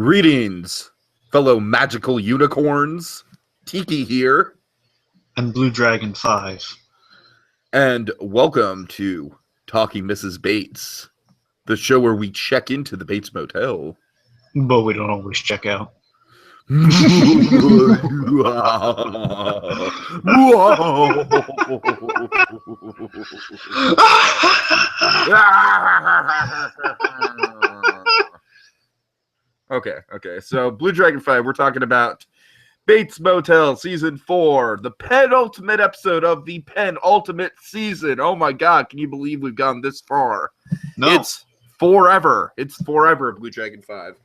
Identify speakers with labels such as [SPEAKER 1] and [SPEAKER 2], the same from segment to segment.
[SPEAKER 1] Greetings, fellow magical unicorns. Tiki here.
[SPEAKER 2] And BlueDragonFive.
[SPEAKER 1] And welcome to Talking Mrs. Bates, the show where we check into the Bates Motel.
[SPEAKER 2] But we don't always check out.
[SPEAKER 1] Okay. So, BlueDragonFive, we're talking about Bates Motel Season 4, the penultimate episode of the penultimate season. Oh my God, can you believe we've gone this far?
[SPEAKER 2] No.
[SPEAKER 1] It's forever, BlueDragonFive.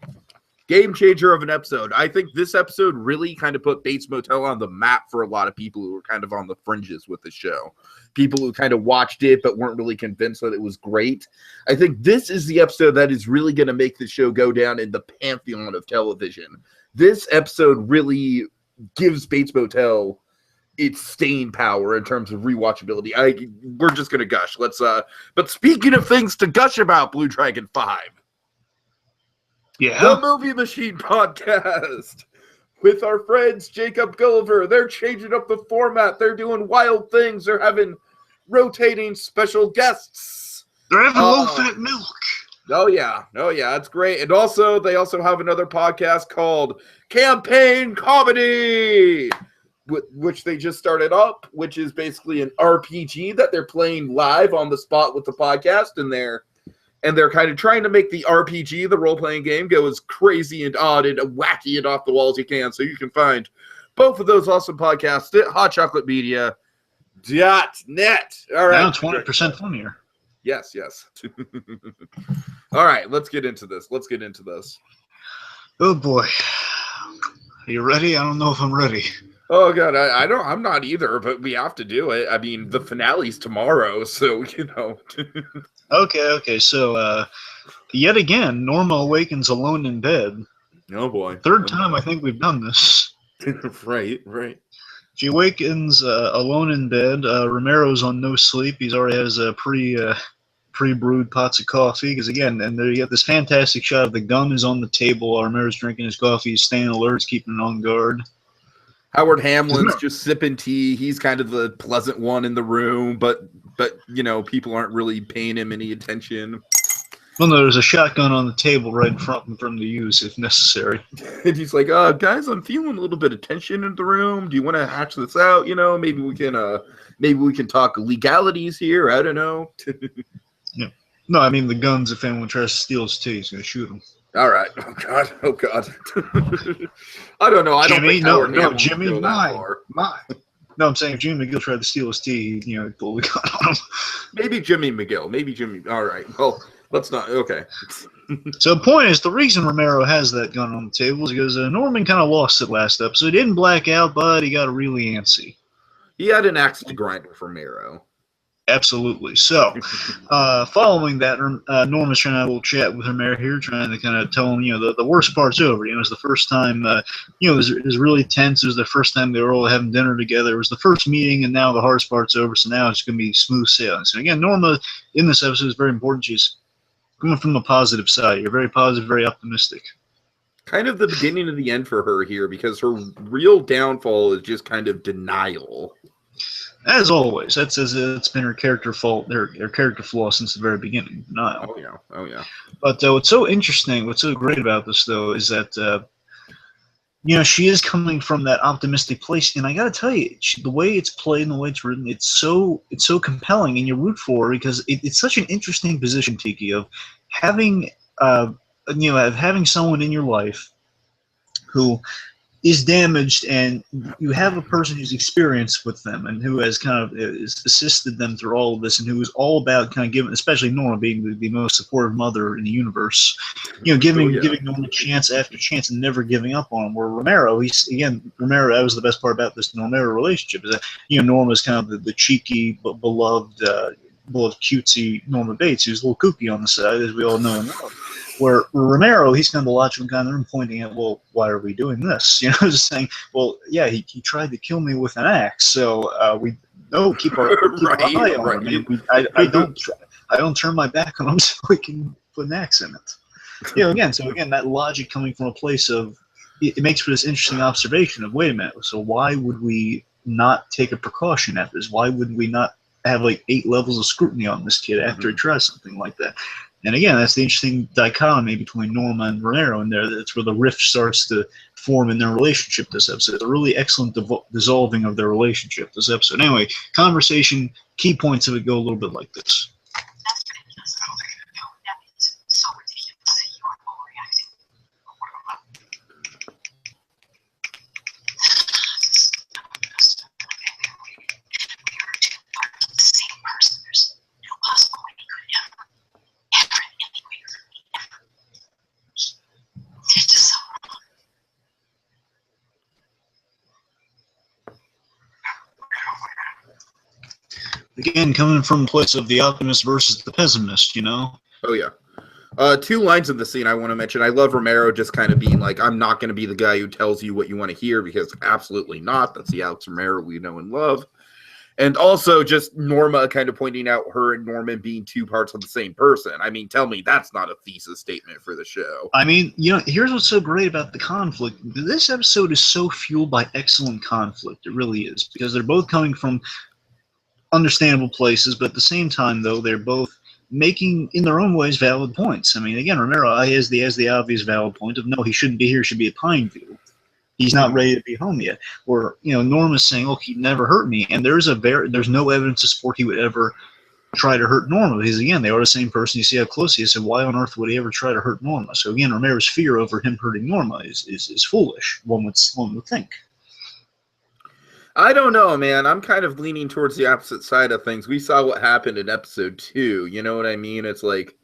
[SPEAKER 1] Game changer of an episode. I think this episode really kind of put Bates Motel on the map for a lot of people who were kind of on the fringes with the show. People who kind of watched it but weren't really convinced that it was great. I think this is the episode that is really going to make the show go down in the pantheon of television. This episode really gives Bates Motel its staying power in terms of rewatchability. We're just going to gush. But speaking of things to gush about, BlueDragonFive.
[SPEAKER 2] Yeah.
[SPEAKER 1] The Movie Machine podcast with our friends Jacob Gulliver. They're changing up the format. They're doing wild things. They're having rotating special guests.
[SPEAKER 2] They're having low-fat milk.
[SPEAKER 1] Oh yeah, it's great. And also, they also have another podcast called Campaign Comedy, which they just started up, which is basically an RPG that they're playing live on the spot with the podcast, and they're kind of trying to make the RPG, the role-playing game, go as crazy and odd and wacky and off the wall as you can. So you can find both of those awesome podcasts at hotchocolatemedia.net. All right.
[SPEAKER 2] Now 20% funnier.
[SPEAKER 1] Yes. All right, let's get into this.
[SPEAKER 2] Oh boy. Are you ready? I don't know if I'm ready.
[SPEAKER 1] Oh God, I'm not either, but we have to do it. I mean, the finale's tomorrow, so you know.
[SPEAKER 2] Okay. So, yet again, Norma awakens alone in bed.
[SPEAKER 1] Oh boy.
[SPEAKER 2] Third time I think we've done this.
[SPEAKER 1] Right.
[SPEAKER 2] She awakens alone in bed. Romero's on no sleep. He's already has a pre-brewed pots of coffee. Because again, and there you get this fantastic shot of the gun is on the table. Romero's drinking his coffee. He's staying alert. He's keeping it on guard.
[SPEAKER 1] Howard Hamlin's just sipping tea. He's kind of the pleasant one in the room, but you know, people aren't really paying him any attention.
[SPEAKER 2] Well, no, there's a shotgun on the table right in front of him for him to use if necessary.
[SPEAKER 1] And he's like, guys, I'm feeling a little bit of tension in the room. Do you want to hatch this out? You know, maybe we can talk legalities here. I don't know.
[SPEAKER 2] Yeah. No, I mean the guns. If anyone tries to steal his tea, he's gonna shoot him.
[SPEAKER 1] All right. Oh God. I don't know. I don't think Howard Hamlin
[SPEAKER 2] Jimmy,
[SPEAKER 1] would go that far.
[SPEAKER 2] No, I'm saying if Jimmy McGill tried to steal his tea, you know, pull the gun on him.
[SPEAKER 1] Maybe Jimmy McGill. All right. Well, let's not. Okay.
[SPEAKER 2] So the point is, the reason Romero has that gun on the table is because Norman kind of lost it last episode. He didn't black out, but he got really antsy.
[SPEAKER 1] He had an axe to grind with Romero.
[SPEAKER 2] Absolutely. So, following that, Norman's trying to have a little chat with Romero here, trying to kind of tell him, you know, the worst part's over. You know, it was the first time, you know, it was really tense. It was the first time they were all having dinner together. It was the first meeting, and now the hardest part's over, so now it's going to be smooth sailing. So, again, Norma in this episode is very important. She's coming from the positive side. You're very positive, very optimistic.
[SPEAKER 1] Kind of the beginning of the end for her here, because her real downfall is just kind of denial. As
[SPEAKER 2] always, it's been her character fault, her character flaw since the very beginning. Denial.
[SPEAKER 1] Oh yeah.
[SPEAKER 2] But what's so interesting, what's so great about this though, is that you know, she is coming from that optimistic place, and I got to tell you, the way it's played and the way it's written, it's so compelling, and you root for her because it's such an interesting position, Tiki, of having having someone in your life who is damaged, and you have a person who's experienced with them and who has kind of assisted them through all of this, and who is all about kind of giving, especially Norma being the most supportive mother in the universe, you know, giving Norma chance after chance and never giving up on him. Where Romero, that was the best part about this Romero relationship, is that, you know, Norma's kind of the cheeky but beloved cutesy Norma Bates, who's a little kooky on the side, as we all know and love. Where Romero, he's kind of the logical guy in the room, pointing at, well, why are we doing this? You know, just saying, well, yeah, he tried to kill me with an axe, so keep our eye on him. I don't turn my back on him so we can put an axe in it. Again, that logic coming from a place of it makes for this interesting observation of, wait a minute, so why would we not take a precaution at this? Why would we not have like 8 levels of scrutiny on this kid after he tries something like that? And again, that's the interesting dichotomy between Norma and Romero in there. That's where the rift starts to form in their relationship this episode. It's a really excellent dissolving of their relationship this episode. Anyway, conversation, key points of it go a little bit like this.
[SPEAKER 3] That's ridiculous. I don't think no, that is so ridiculous that you are overreacting. We are 2 parts of the same person. There's no possible way he could ever anyway for me, ever. It's just so wrong.
[SPEAKER 2] Again, coming from a place of the optimist versus the pessimist,
[SPEAKER 1] Oh, yeah. 2 lines in the scene I want to mention. I love Romero just kind of being like, I'm not going to be the guy who tells you what you want to hear, because absolutely not. That's the Alex Romero we know and love. And also just Norma kind of pointing out her and Norman being 2 parts of the same person. I mean, tell me that's not a thesis statement for the show.
[SPEAKER 2] I mean, here's what's so great about the conflict. This episode is so fueled by excellent conflict. It really is, because they're both coming from understandable places, but at the same time, though, they're both making, in their own ways, valid points. I mean, again, Romero has the obvious valid point of, no, he shouldn't be here, he should be at Pineview. He's not ready to be home yet. Or, Norma's saying, look, he never hurt me, and there's no evidence to support he would ever try to hurt Norma, because, again, they are the same person. You see how close he is, so why on earth would he ever try to hurt Norma? So, again, Romero's fear over him hurting Norma is foolish, one would think.
[SPEAKER 1] I don't know, man. I'm kind of leaning towards the opposite side of things. We saw what happened in episode 2. You know what I mean? It's like,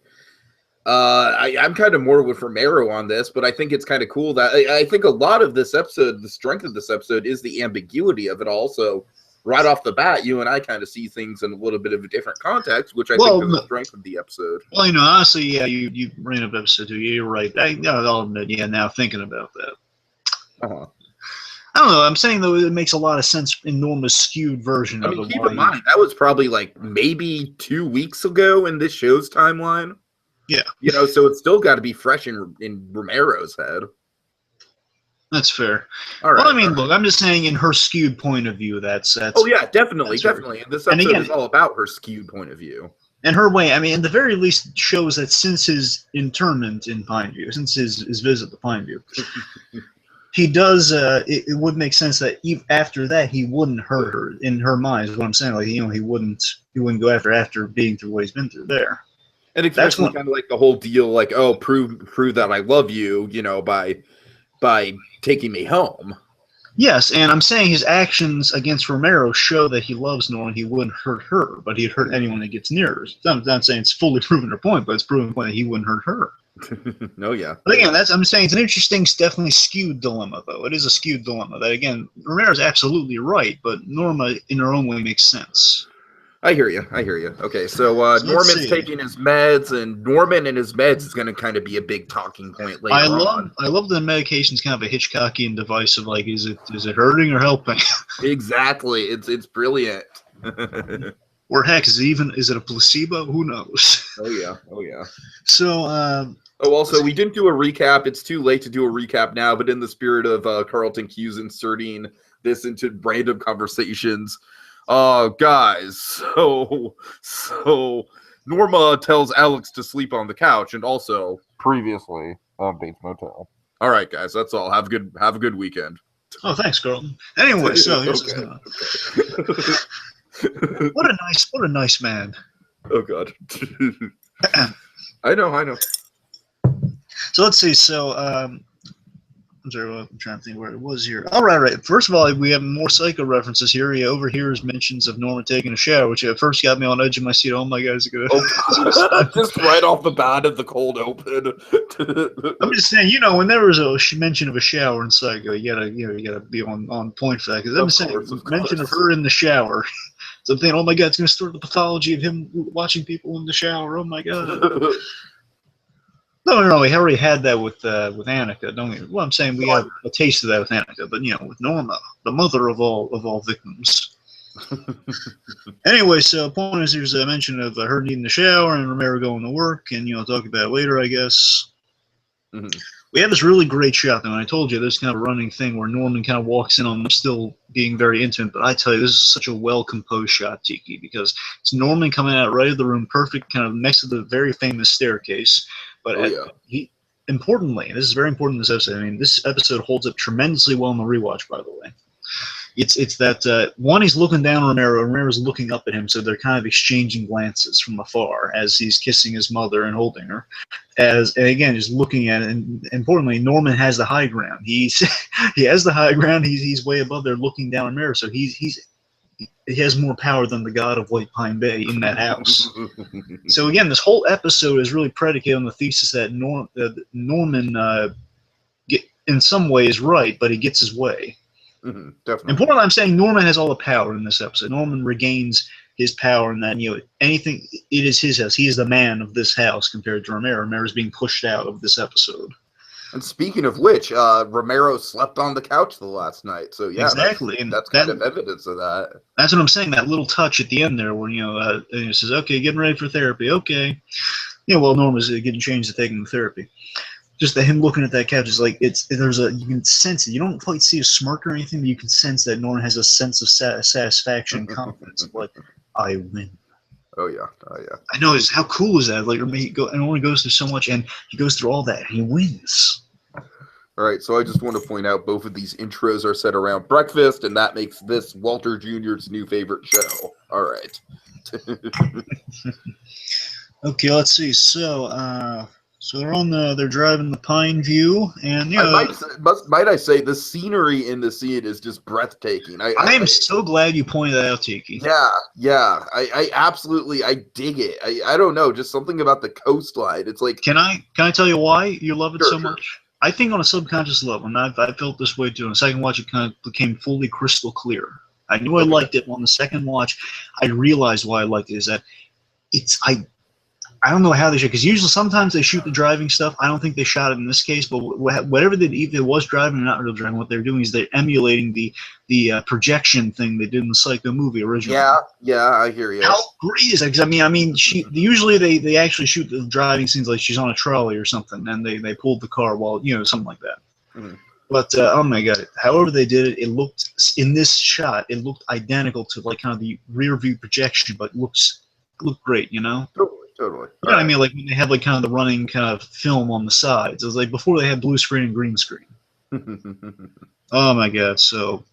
[SPEAKER 1] I'm kind of more with Romero on this, but I think it's kind of cool that I think a lot of this episode, the strength of this episode, is the ambiguity of it all. So right off the bat, you and I kind of see things in a little bit of a different context, which I think is the strength of the episode.
[SPEAKER 2] Well, honestly, yeah, you bring up episode 2. You're right. I'll admit, now thinking about that.
[SPEAKER 1] Uh-huh.
[SPEAKER 2] I don't know. I'm saying, though, it makes a lot of sense in Norma's skewed version of it.
[SPEAKER 1] Keep in mind, that was probably like maybe 2 weeks ago in this show's timeline.
[SPEAKER 2] Yeah.
[SPEAKER 1] So it's still got to be fresh in Romero's head.
[SPEAKER 2] That's fair.
[SPEAKER 1] All right.
[SPEAKER 2] Well, look, I'm just saying in her skewed point of view, that's
[SPEAKER 1] oh, yeah, definitely. And this episode is all about her skewed point of view.
[SPEAKER 2] And her way, at the very least, shows that since his internment in Pineview, since his visit to Pineview, he does. It would make sense that even after that he wouldn't hurt her. In her mind, is what I'm saying. Like he wouldn't go after being through what he's been through there.
[SPEAKER 1] And especially kind of like the whole deal, like, oh, prove that I love you, by taking me home.
[SPEAKER 2] Yes, and I'm saying his actions against Romero show that he loves Nora and he wouldn't hurt her, but he'd hurt anyone that gets near her. I'm not saying it's fully proven her point, but it's proven the point that he wouldn't hurt her.
[SPEAKER 1] No, yeah.
[SPEAKER 2] But again, I'm saying it's an interesting, definitely skewed dilemma, though. It is a skewed dilemma. That, again, Romero's absolutely right, but Norma, in her own way, makes sense.
[SPEAKER 1] I hear you. Okay, so Norman's taking his meds, and Norman and his meds is going to kind of be a big talking point later on.
[SPEAKER 2] I love the medication's kind of a Hitchcockian device of like, is it hurting or helping?
[SPEAKER 1] Exactly. It's brilliant.
[SPEAKER 2] Or heck, is it a placebo? Who knows?
[SPEAKER 1] Oh yeah.
[SPEAKER 2] So
[SPEAKER 1] also, we didn't do a recap. It's too late to do a recap now, but in the spirit of Carlton Hughes inserting this into random conversations, guys, so Norma tells Alex to sleep on the couch, and also previously on Bates Motel. All right, guys, that's all. Have a good weekend.
[SPEAKER 2] Oh, thanks, Carlton. Anyway, so what a nice man.
[SPEAKER 1] Oh God. I know.
[SPEAKER 2] So let's see. So I'm sorry, I'm trying to think where it was here. All right. First of all, we have more Psycho references here. He overhears mentions of Norma taking a shower, which at first got me on the edge of my seat. Oh my God, is it good?
[SPEAKER 1] Just right off the bat of the cold open.
[SPEAKER 2] I'm just saying, when there was a mention of a shower in Psycho, you gotta be on point for that. Because I'm saying, mention of her in the shower. So I'm thinking, oh my God, it's gonna start the pathology of him watching people in the shower. Oh my God. No, we already had that with Annika. I'm saying we have a taste of that with Annika, but with Norma, the mother of all victims. Anyway, so point is, there's a mention of her needing the shower and Romero going to work, and talk about it later, I guess.
[SPEAKER 1] Mhm.
[SPEAKER 2] We have this really great shot, and I told you this kind of running thing where Norman kind of walks in on them still being very intimate, but I tell you, this is such a well-composed shot, Tiki, because it's Norman coming out right of the room, perfect, kind of next to the very famous staircase, but
[SPEAKER 1] Oh yeah.
[SPEAKER 2] importantly, and this is very important in this episode, I mean, this episode holds up tremendously well in the rewatch, by the way. It's that one, he's looking down on Romero's looking up at him, so they're kind of exchanging glances from afar as he's kissing his mother and holding her. And again, just looking at it, and importantly, Norman has the high ground. He has the high ground. He's way above there, looking down on Romero, so he has more power than the god of White Pine Bay in that house. So again, this whole episode is really predicated on the thesis that Norman in some ways right, but he gets his way.
[SPEAKER 1] Definitely.
[SPEAKER 2] Importantly, I'm saying Norman has all the power in this episode. Norman regains his power in that, anything, it is his house. He is the man of this house compared to Romero. Romero's being pushed out of this episode.
[SPEAKER 1] And speaking of which, Romero slept on the couch the last night. So yeah,
[SPEAKER 2] exactly.
[SPEAKER 1] That's kind of evidence of that.
[SPEAKER 2] That's what I'm saying. That little touch at the end there, where he says, "Okay, getting ready for therapy." Okay, well, Norman's getting changed to taking therapy. Just him looking at that couch is like you can sense it. You don't quite see a smirk or anything, but you can sense that Norman has a sense of satisfaction and confidence. Like, I win.
[SPEAKER 1] Oh yeah.
[SPEAKER 2] I know. How cool is that? Like, Norman goes through so much, and he goes through all that, and he wins.
[SPEAKER 1] All right, so I just want to point out both of these intros are set around breakfast, and that makes this Walter Jr.'s new favorite show. All right.
[SPEAKER 2] Okay, let's see. So they're driving the Pine View, and
[SPEAKER 1] might I say the scenery in the scene is just breathtaking. I
[SPEAKER 2] am so glad you pointed that out, Tiki.
[SPEAKER 1] Yeah. I absolutely dig it. I don't know, just something about the coastline. It's like,
[SPEAKER 2] can I tell you why you love it so much? I think on a subconscious level, and I felt this way too. On the second watch, it kind of became fully crystal clear. I knew I liked it. On the second watch, I realized why I liked it. Is that I don't know how they shoot, because usually sometimes they shoot the driving stuff. I don't think they shot it in this case, but whatever they did, if it was driving or not real driving, what they're doing is they're emulating the projection thing they did in the Psycho movie originally.
[SPEAKER 1] Yeah, I hear you.
[SPEAKER 2] How great is that? Because I mean, usually they actually shoot the driving scenes like she's on a trolley or something, and they pulled the car while something like that. Mm-hmm. But oh my god! However they did it, it looked in this shot, it looked identical to like kind of the rear view projection, but looked great,
[SPEAKER 1] Totally.
[SPEAKER 2] You know what I mean? Like when they have like kind of the running kind of film on the sides. It was like before they had blue screen and green screen. Oh my god, so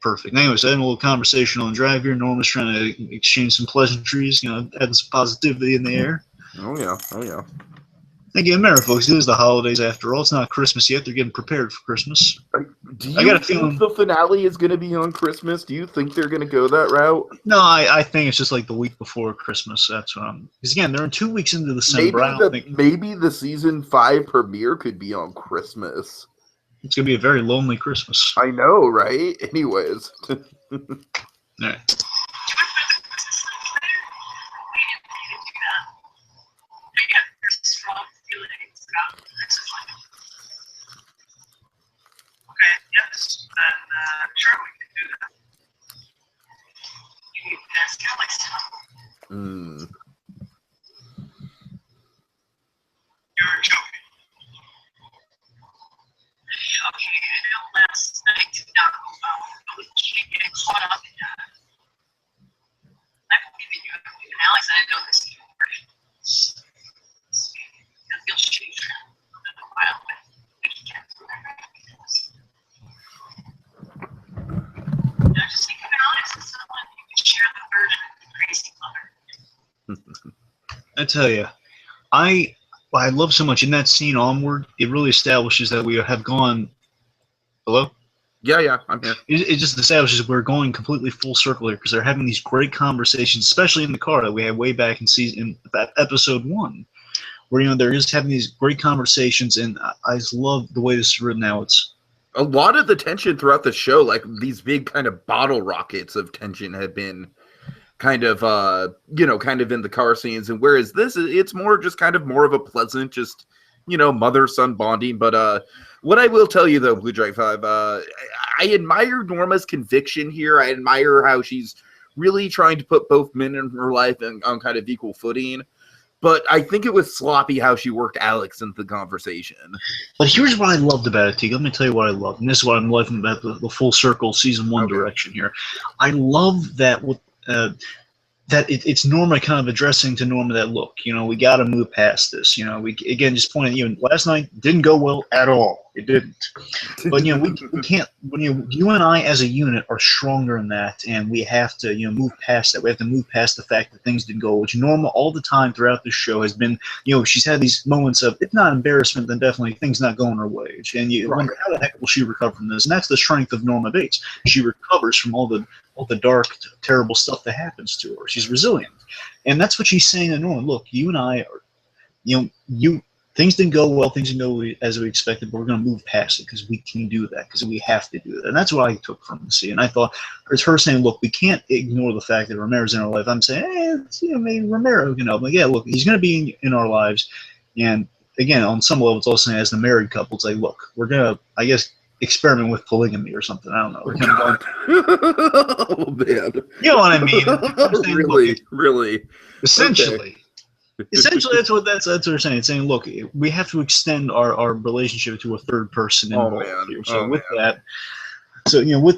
[SPEAKER 2] perfect. Anyways, I had a little conversation on the drive here. Norman's trying to exchange some pleasantries, add some positivity in the air.
[SPEAKER 1] Oh yeah.
[SPEAKER 2] Again, remember, folks, it is the holidays after all. It's not Christmas yet. They're getting prepared for Christmas.
[SPEAKER 1] Do you think the finale is going to be on Christmas? Do you think they're going to go that route?
[SPEAKER 2] No, I think it's just like the week before Christmas. That's what I'm... Because again, they're 2 weeks into December.
[SPEAKER 1] Maybe the season 5 premiere could be on Christmas.
[SPEAKER 2] It's going to be a very lonely Christmas.
[SPEAKER 1] I know, right? Anyways.
[SPEAKER 2] All right.
[SPEAKER 3] Sure, we can do that. You need to ask Alex. You're joking. Okay, I know last night did not go well, but we can't get caught up in that. I believe in you. I believe in Alex. I didn't know this anymore. You'll change in a while, but we can get through that. Just think of Alex as someone who can share the burden of the crazy mother.
[SPEAKER 2] I tell you, I love so much in that scene onward. It really establishes that we have gone. Hello?
[SPEAKER 1] Yeah, I'm here.
[SPEAKER 2] It just establishes we're going completely full circle here because they're having these great conversations, especially in the car that we had way back in episode 1, where they're just having these great conversations, and I just love the way this is written now. It's
[SPEAKER 1] a lot of the tension throughout the show, like these big kind of bottle rockets of tension have been kind of, kind of in the car scenes. And whereas it's more just kind of more of a pleasant, just, mother-son bonding. But what I will tell you, though, BlueDragonFive, I admire Norma's conviction here. I admire how she's really trying to put both men in her life on kind of equal footing. but I think it was sloppy how she worked Alex into the conversation.
[SPEAKER 2] But here's what I loved about it, T. Let me tell you what I loved, and this is what I'm liking about the full circle season 1 direction here. I love that with that it's Norma kind of addressing to Norma that, look, we got to move past this. We again just pointed, last night didn't go well at all. It didn't. But we can't. When you and I as a unit are stronger than that, and we have to move past that. We have to move past the fact that things didn't go well. Which Norma all the time throughout this show has been, she's had these moments of, if not embarrassment, then definitely things not going her way. And you wonder, how the heck will she recover from this? And that's the strength of Norma Bates. She recovers from all the dark, terrible stuff that happens to her. She's resilient. And that's what she's saying to Norma. Look, you and I are, things didn't go well, things didn't go as we expected, but we're going to move past it because we can do that, because we have to do that. And that's what I took from the scene. And I thought, it's her saying, look, we can't ignore the fact that Romero's in our life. I'm saying, maybe Romero can help. Like, yeah, look, he's going to be in our lives. And again, on some level, it's also as the married couple, it's like, look, we're going to, I guess, experiment with polygamy or something. I don't know. We're kind of
[SPEAKER 1] Oh man,
[SPEAKER 2] you know what I mean? Saying,
[SPEAKER 1] really.
[SPEAKER 2] Essentially, that's what they're saying. It's saying, look, we have to extend our relationship to a third person involved here. So with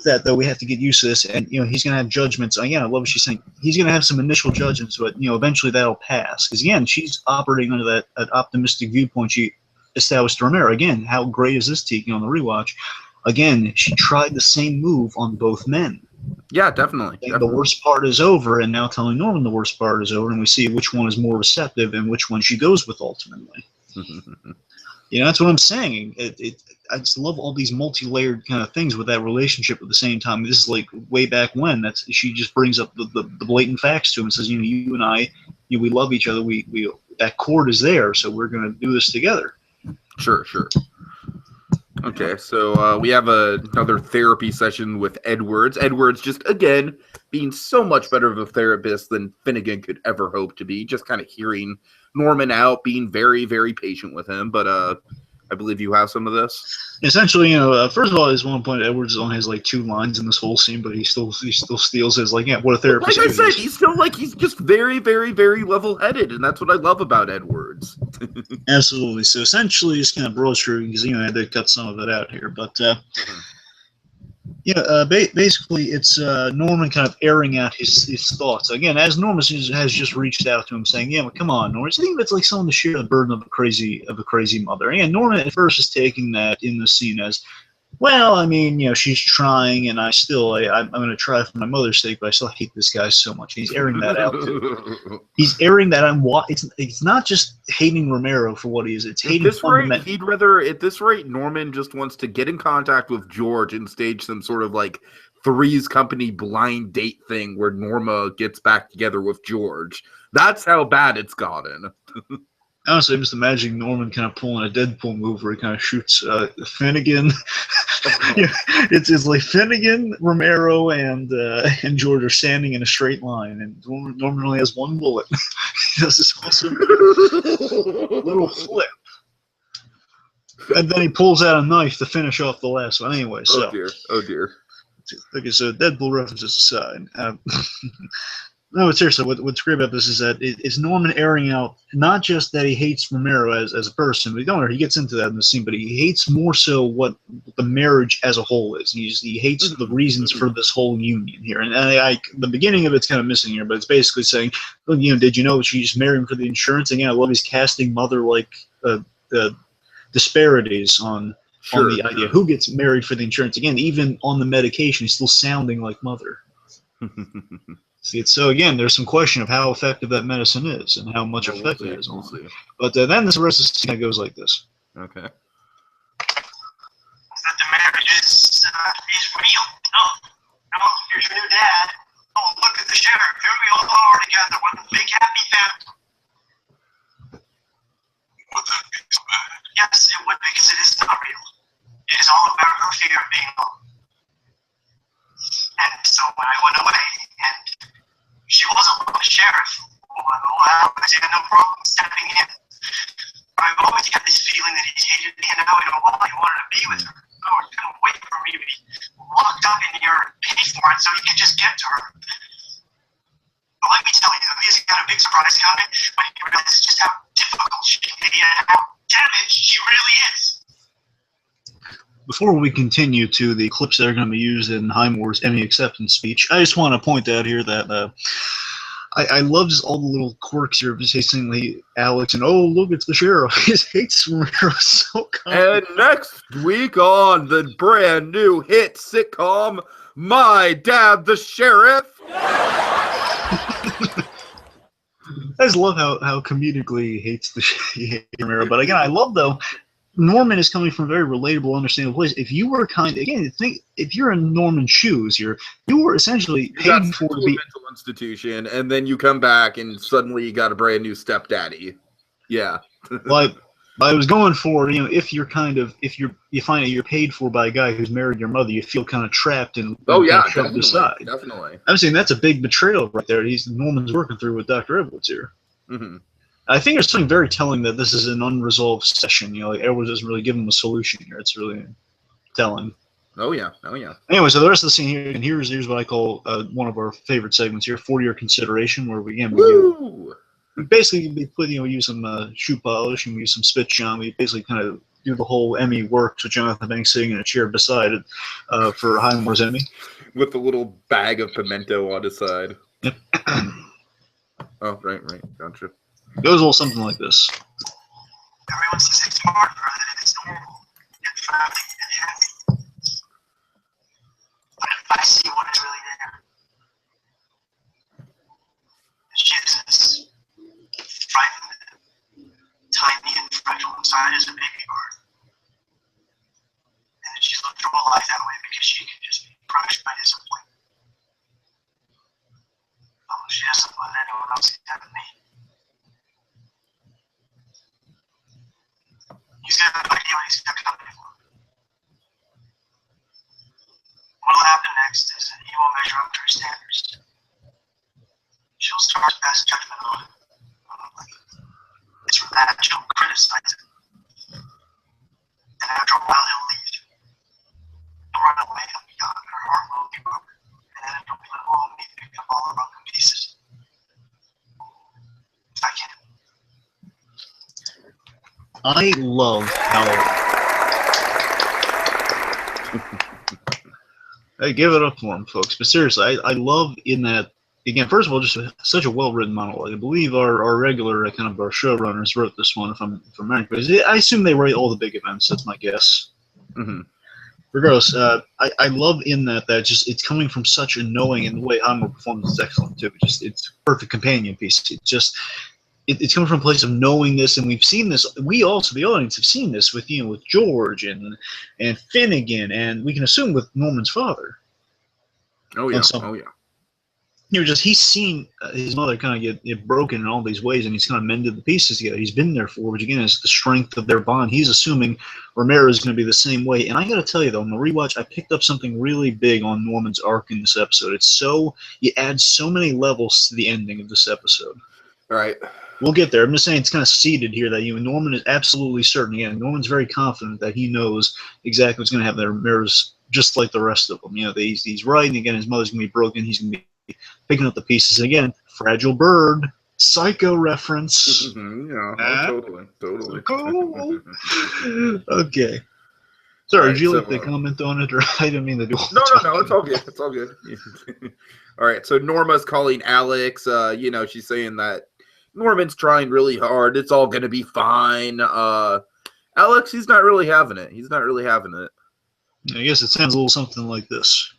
[SPEAKER 2] that, though, we have to get used to this, and he's going to have judgments. Again, I love what she's saying. He's going to have some initial judgments, but eventually that'll pass. Because again, she's operating under that optimistic viewpoint she established to Romero. Again, how great is this, Tiki, on the rewatch? Again, she tried the same move on both men.
[SPEAKER 1] Yeah, definitely.
[SPEAKER 2] The worst part is over, and now telling Norman the worst part is over, and we see which one is more receptive and which one she goes with ultimately. That's what I'm saying. I just love all these multi-layered kind of things with that relationship at the same time. This is like way back when. She just brings up the blatant facts to him and says, you and I, we love each other. We that cord is there, so we're going to do this together.
[SPEAKER 1] Sure. Okay, so we have another therapy session with Edwards. Edwards just, again, being so much better of a therapist than Finnegan could ever hope to be. Just kind of hearing Norman out, being very, very patient with him. But I believe you have some of this.
[SPEAKER 2] Essentially, first of all, at one point, Edwards only has like 2 lines in this whole scene, but he still steals his, like, yeah, what a therapist
[SPEAKER 1] Like I said, he's still he's just very, very, very level-headed, and that's what I love about Edwards.
[SPEAKER 2] Absolutely. So essentially, it's kind of broad stroke because I had to cut some of it out here, but basically, it's Norman kind of airing out his thoughts again, as Norman has just reached out to him, saying, "Yeah, well, come on, Norman." I think it's like someone to share the burden of a crazy mother. And Norman at first is taking that in the scene as, well, I mean, she's trying, and I'm going to try for my mother's sake, but I still hate this guy so much. He's airing that out too. He's airing that on what it's not just hating Romero for what he is. It's hating
[SPEAKER 1] at this rate, Norman just wants to get in contact with George and stage some sort of like Three's Company blind date thing where Norma gets back together with George. That's how bad it's gotten.
[SPEAKER 2] Honestly, I'm just imagining Norman kind of pulling a Deadpool move where he kind of shoots Finnegan. It's like Finnegan, Romero, and George are standing in a straight line, and Norman only has 1 bullet. He does this awesome little flip, and then he pulls out a knife to finish off the last one. Anyway, so
[SPEAKER 1] oh dear.
[SPEAKER 2] Okay, so Deadpool references aside. No, seriously, what's great about this is that it's Norman airing out not just that he hates Romero as a person, but he gets into that in the scene, but he hates more so what the marriage as a whole is. He hates the reasons for this whole union here. And the beginning of it's kind of missing here, but it's basically saying, did you know she's marrying for the insurance? Again, I love his casting mother-like disparities on the idea. Who gets married for the insurance? Again, even on the medication, he's still sounding like mother. So again, there's some question of how effective that medicine is and how much effect it is on it. But then the rest of the scene goes like this.
[SPEAKER 1] Okay.
[SPEAKER 3] That the marriage is real. Oh, here's your new dad. Oh, look at the sheriff. Here we all are together. What a big happy family. Yes, it would because it is not real. It is all about her fear of being alone. And so when I went away, and she wasn't the sheriff, I had no problem stepping in. I've always had this feeling that he hated me, and now I know why he wanted to be with her. Oh, he couldn't wait for me to be locked up in here and pay for it so he could just get to her. But let me tell you, Amelia's got a big surprise coming when he realizes just how difficult she can be and how damaged she really is.
[SPEAKER 2] Before we continue to the clips that are going to be used in Highmore's Emmy acceptance speech, I just want to point out here that I love just all the little quirks here of just saying Alex and, oh, look, it's the sheriff. His hates Romero so
[SPEAKER 1] And next week on the brand new hit sitcom, My Dad the Sheriff.
[SPEAKER 2] I just love how comedically he hates Romero. But again, I love, though, Norman is coming from a very relatable, understandable place. If you were if you're in Norman's shoes, you were essentially paid for to be
[SPEAKER 1] a mental institution, and then you come back and suddenly you got a brand new stepdaddy. Yeah.
[SPEAKER 2] Like I was going for, if you find out you're paid for by a guy who's married your mother, you feel kind of trapped and shoved aside.
[SPEAKER 1] Definitely.
[SPEAKER 2] I'm saying that's a big betrayal right there. Norman's working through with Dr. Edwards here.
[SPEAKER 1] Mm-hmm.
[SPEAKER 2] I think there's something very telling that this is an unresolved session. Edwards doesn't really give him a solution here. It's really telling.
[SPEAKER 1] Oh yeah.
[SPEAKER 2] Anyway, so the rest of the scene here, and here's what I call one of our favorite segments here, for your consideration, where we basically use some shoe polish and we use some spit shine. We basically kind of do the whole Emmy works with Jonathan Banks sitting in a chair beside it for Highmore's Emmy. With
[SPEAKER 1] a little bag of pimento on his side.
[SPEAKER 2] Yep.
[SPEAKER 1] Oh, right. Gotcha.
[SPEAKER 2] It goes a little something like this.
[SPEAKER 3] Everyone says it's hard, that it's normal and family and happy. But if I see what is really there, she is as frightened, tiny and fragile inside as a baby bird. And she's lived her whole life that way because she can just be crushed by disappointment. Oh, she doesn't let anyone else get that with me. He's got no idea what he's coming for. What'll happen next is that he won't measure up to her standards. She'll start to pass judgment on him. It's from that she'll criticize him. And after a while, he'll leave. He'll run away, he'll be gone, her heart will be broken. And then it'll be left all me to pick up all the broken pieces. If I can.
[SPEAKER 2] I love how I give it up for him, folks. But seriously, I love in that, again, first of all, just such a well-written monologue. I believe our regular our showrunners wrote this one, if I'm right. I assume they write all the big events. That's my guess.
[SPEAKER 1] Mm-hmm.
[SPEAKER 2] Regardless, I love in that just it's coming from such a knowing, and the way Highmore performs is excellent too. It's a perfect companion piece. It's coming from a place of knowing this, and we've seen this. We also, the audience, have seen this with with George and Finnegan, and we can assume with Norman's father.
[SPEAKER 1] Oh yeah,
[SPEAKER 2] He's seen his mother kind of get broken in all these ways, and he's kind of mended the pieces together. He's been there for, which again is the strength of their bond. He's assuming Romero is going to be the same way. And I got to tell you though, in the rewatch, I picked up something really big on Norman's arc in this episode. You add so many levels to the ending of this episode.
[SPEAKER 1] All right.
[SPEAKER 2] We'll get there. I'm just saying it's kind of seeded here that Norman is absolutely certain. Again, Norman's very confident that he knows exactly what's going to happen there. Romero's just like the rest of them. He's right, and again, his mother's going to be broken. He's going to be picking up the pieces. And again, fragile bird, Psycho reference.
[SPEAKER 1] Mm-hmm, yeah, totally.
[SPEAKER 2] Cool. Okay. Sorry,
[SPEAKER 1] right,
[SPEAKER 2] did you like to comment on it, or I didn't mean to do all
[SPEAKER 1] No, it's all good. It's all good. All right, so Norma's calling Alex. She's saying that Norman's trying really hard. It's all going to be fine. Alex, he's not really having it.
[SPEAKER 2] I guess it sounds a little something like this.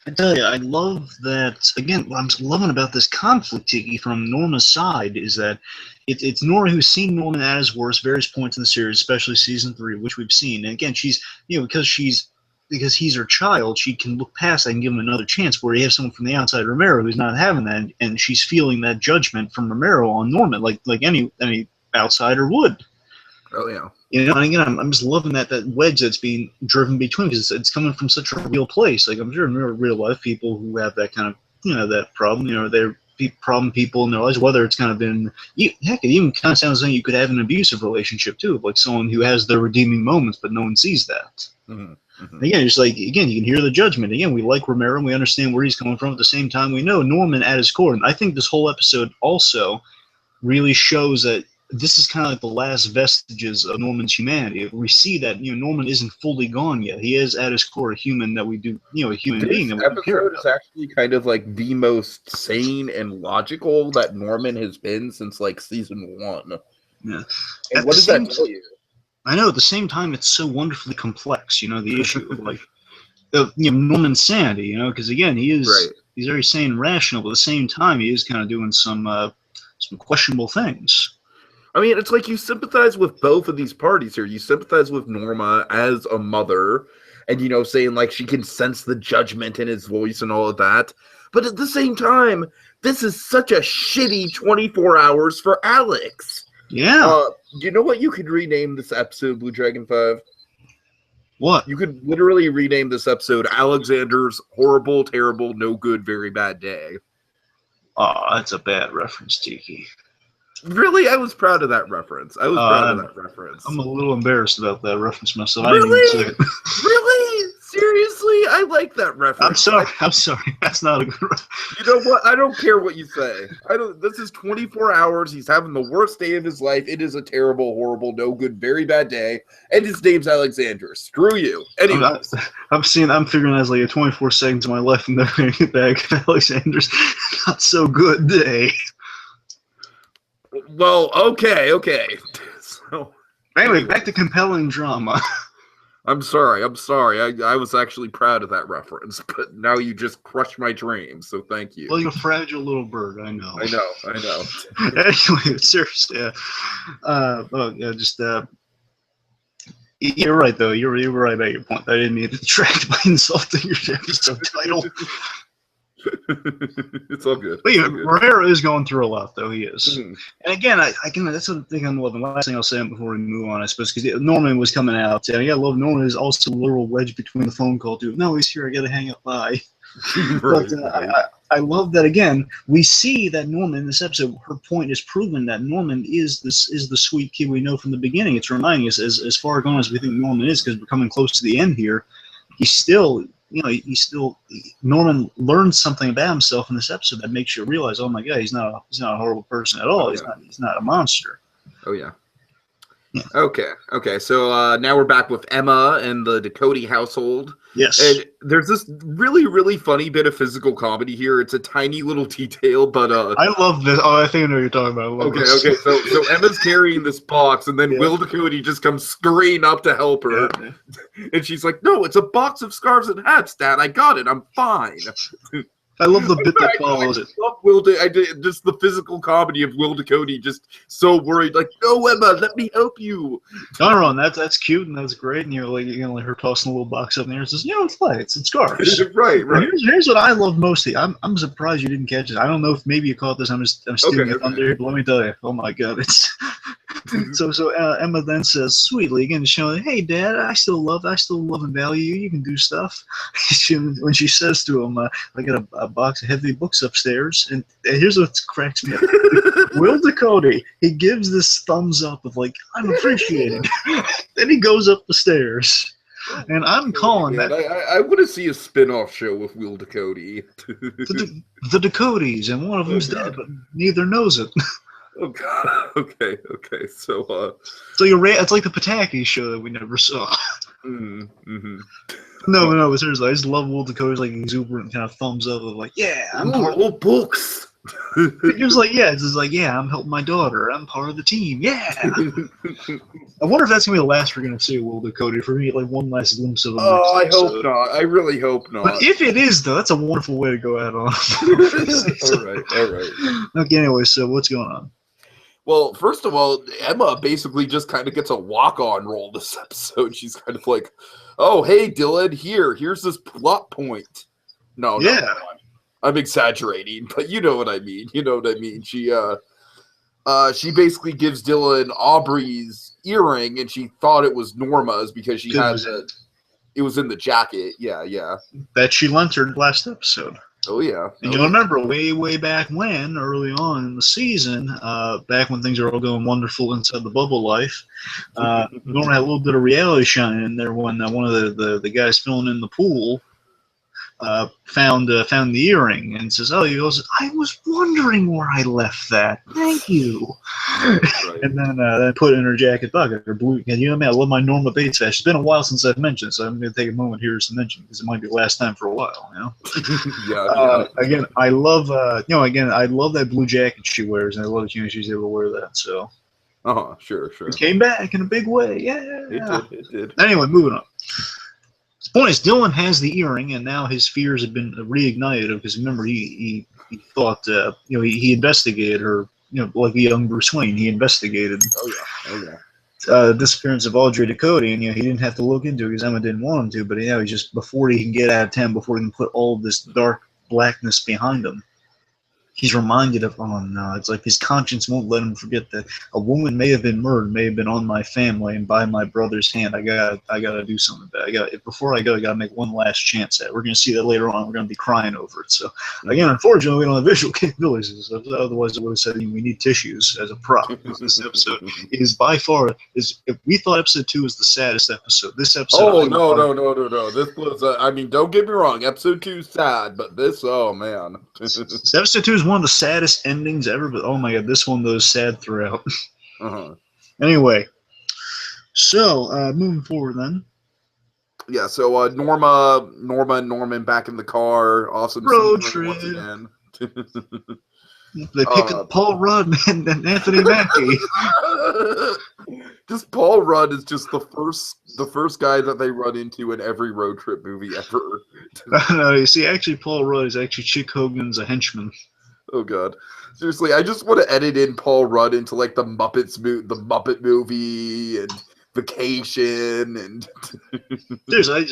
[SPEAKER 2] I tell you, I love that. Again, what I'm loving about this conflict, Tiki, from Norma's side is that it's Norma who's seen Norman at his worst various points in the series, especially season 3, which we've seen. And again, she's because he's her child, she can look past that and give him another chance. Where you have someone from the outside, Romero, who's not having that, and she's feeling that judgment from Romero on Norman, like any outsider would.
[SPEAKER 1] Oh yeah.
[SPEAKER 2] You know, and again, I'm just loving that wedge that's being driven between, because it's coming from such a real place. Like, I'm sure there are real life people who have that kind of, that problem. They're problem people in their lives, whether it's kind of been, heck, it even kind of sounds like you could have an abusive relationship too, like someone who has their redeeming moments, but no one sees that. Mm-hmm. Mm-hmm. Again, just like, you can hear the judgment. Again, we like Romero, and we understand where he's coming from. At the same time, we know Norman at his core. And I think this whole episode also really shows that this is kind of like the last vestiges of Norman's humanity. We see that Norman isn't fully gone yet. He is at his core a human that we do, a human being. That
[SPEAKER 1] this episode is actually kind of like the most sane and logical that Norman has been since like season 1.
[SPEAKER 2] Yeah.
[SPEAKER 1] And what does that tell you?
[SPEAKER 2] I know. At the same time, it's so wonderfully complex. The issue of like Norman's sanity. Because again, he's very sane and rational, but at the same time, he is kind of doing some questionable things.
[SPEAKER 1] I mean, it's like you sympathize with both of these parties here. You sympathize with Norma as a mother and, saying like she can sense the judgment in his voice and all of that. But at the same time, this is such a shitty 24 hours for Alex.
[SPEAKER 2] Yeah.
[SPEAKER 1] You know what you could rename this episode, BlueDragonFive?
[SPEAKER 2] What?
[SPEAKER 1] You could literally rename this episode Alexander's Horrible, Terrible, No Good, Very Bad Day.
[SPEAKER 2] Oh, that's a bad reference, Tiki.
[SPEAKER 1] Really? I was proud of that reference. I'm
[SPEAKER 2] a little embarrassed about that reference myself.
[SPEAKER 1] Really?
[SPEAKER 2] I didn't even say it.
[SPEAKER 1] Really? Seriously? I like that reference.
[SPEAKER 2] I'm sorry. That's not a good reference.
[SPEAKER 1] You know what? I don't care what you say. This is 24 hours. He's having the worst day of his life. It is a terrible, horrible, no good, very bad day. And his name's Alexander. Screw you. Anyway.
[SPEAKER 2] I'm figuring that's like a 24 seconds of my life and then I'm going to get back Alexander's not so good day.
[SPEAKER 1] Well, okay. So
[SPEAKER 2] anyway, back to compelling drama.
[SPEAKER 1] I'm sorry. I was actually proud of that reference, but now you just crushed my dreams, so thank you.
[SPEAKER 2] Well, you're a fragile little bird, I know.
[SPEAKER 1] I know.
[SPEAKER 2] Anyway, seriously, you're right, though. You're right about your point. I didn't mean to detract by insulting your episode title.
[SPEAKER 1] It's all good.
[SPEAKER 2] But Romero is going through a lot, though. He is. Mm-hmm. And again, that's the thing I'm loving. Last thing I'll say before we move on, I suppose, because Norman was coming out. And I gotta love Norman is also a literal wedge between the phone call, too. No, he's here. I gotta hang up. Bye. But I love that, again, we see that Norman in this episode, her point is proven that Norman is the sweet kid we know from the beginning. It's reminding us, as far gone as we think Norman is, because we're coming close to the end here, he's still... Norman learns something about himself in this episode that makes you realize, oh my God, he's not a horrible person at all. He's not a monster.
[SPEAKER 1] Oh yeah. Okay. So now we're back with Emma and the Ducote household.
[SPEAKER 2] Yes.
[SPEAKER 1] And there's this really, really funny bit of physical comedy here. It's a tiny little detail, but
[SPEAKER 2] I love this. Oh, I think I know what you're talking about.
[SPEAKER 1] Okay. So Emma's carrying this box, and then Will Ducote just comes scurrying up to help her, and she's like, "No, it's a box of scarves and hats, Dad. I got it. I'm fine."
[SPEAKER 2] I love the bit that follows it.
[SPEAKER 1] I did just the physical comedy of Will Ducote, just so worried, like, "No, Emma, let me help you."
[SPEAKER 2] No, that's cute and that's great. And like her tossing a little box up in there and says, it's fine. It's scarves.
[SPEAKER 1] right.
[SPEAKER 2] Here's what I love mostly. I'm surprised you didn't catch it. I don't know if maybe you caught this. I'm stealing it under here, but let me tell you. Oh my God, it's. So Emma then says sweetly, again, showing, "Hey, Dad, I still love and value you. You can do stuff." When she says to him, "I got a box of heavy books upstairs," and here's what cracks me up: Will Ducote, he gives this thumbs up of like, "I'm appreciated." Then he goes up the stairs, and I'm calling that.
[SPEAKER 1] I want to see a spin-off show with Will Ducote.
[SPEAKER 2] the Ducotes, and one of them's dead, but neither knows it.
[SPEAKER 1] Oh God. Okay. So
[SPEAKER 2] it's like the Pataki show that we never saw.
[SPEAKER 1] Mm-hmm.
[SPEAKER 2] No, seriously, I just love Will Ducote's like exuberant kind of thumbs up of like, yeah, I'm
[SPEAKER 1] books.
[SPEAKER 2] He was like, yeah, it's just like, yeah, I'm helping my daughter. I'm part of the team. Yeah. I wonder if that's gonna be the last we're gonna see of Will Dakota. For me, like one last glimpse of him.
[SPEAKER 1] Oh, I
[SPEAKER 2] next
[SPEAKER 1] hope
[SPEAKER 2] episode.
[SPEAKER 1] not. I really hope not.
[SPEAKER 2] But if it is, though, that's a wonderful way to go out on.
[SPEAKER 1] All right.
[SPEAKER 2] Okay, anyway, so what's going on?
[SPEAKER 1] Well, first of all, Emma basically just kind of gets a walk-on role this episode. She's kind of like, "Oh, hey, Dylan, here's this plot point." No,
[SPEAKER 2] Yeah.
[SPEAKER 1] no, I'm exaggerating, but you know what I mean. She basically gives Dylan Aubrey's earring, and she thought it was Norma's because she had it was in the jacket. Yeah.
[SPEAKER 2] That she lent her last episode.
[SPEAKER 1] Oh yeah.
[SPEAKER 2] And you'll remember way back when, early on in the season, back when things were all going wonderful inside the bubble life, Norma had a little bit of reality shine in there when one of the guys filling in the pool found the earring and says, "Oh," he goes, "I was wondering where I left that. Thank you." Right. And then put it in her jacket pocket, her blue. And you know what I mean? I love my Norma Bates fashion. It's been a while since I've mentioned, so I'm going to take a moment here to mention because it might be the last time for a while. You know.
[SPEAKER 1] Yeah.
[SPEAKER 2] Again, I love I love that blue jacket she wears, and I love that she's able to wear that. So.
[SPEAKER 1] Sure.
[SPEAKER 2] It came back in a big way. Yeah.
[SPEAKER 1] It did.
[SPEAKER 2] Anyway, moving on. The point is, Dylan has the earring, and now his fears have been reignited because remember he thought he investigated her, like a young Bruce Wayne. He investigated.
[SPEAKER 1] Oh yeah.
[SPEAKER 2] The disappearance of Audrey Dakota, and he didn't have to look into it because Emma didn't want him to. But he just before he can get out of town, before he can put all of this dark blackness behind him, he's reminded of, oh no, it's like his conscience won't let him forget that a woman may have been murdered, may have been on my family and by my brother's hand. I gotta do something about it. Before I go, I gotta make one last chance at it. We're gonna see that later on. We're gonna be crying over it. So again, unfortunately, we don't have visual capabilities. Otherwise, I would have said we need tissues as a prop. This episode is by far if we thought episode 2 was the saddest episode. This episode.
[SPEAKER 1] Oh no! This was. Don't get me wrong. Episode 2 is sad, but this. Oh man.
[SPEAKER 2] Episode 2 is one of the saddest endings ever, but oh my god, this one though is sad throughout. Anyway, so moving forward then.
[SPEAKER 1] Yeah, so Norma and Norman back in the car. Awesome
[SPEAKER 2] road trip.
[SPEAKER 1] Once again.
[SPEAKER 2] They pick up Paul Rudd and Anthony Mackie.
[SPEAKER 1] Just Paul Rudd is just the first guy that they run into in every road trip movie ever.
[SPEAKER 2] No, you see, actually, Paul Rudd is actually Chick Hogan's a henchman.
[SPEAKER 1] Oh god, seriously, I just want to edit in Paul Rudd into like the Muppet movie and Vacation and.
[SPEAKER 2] Seriously,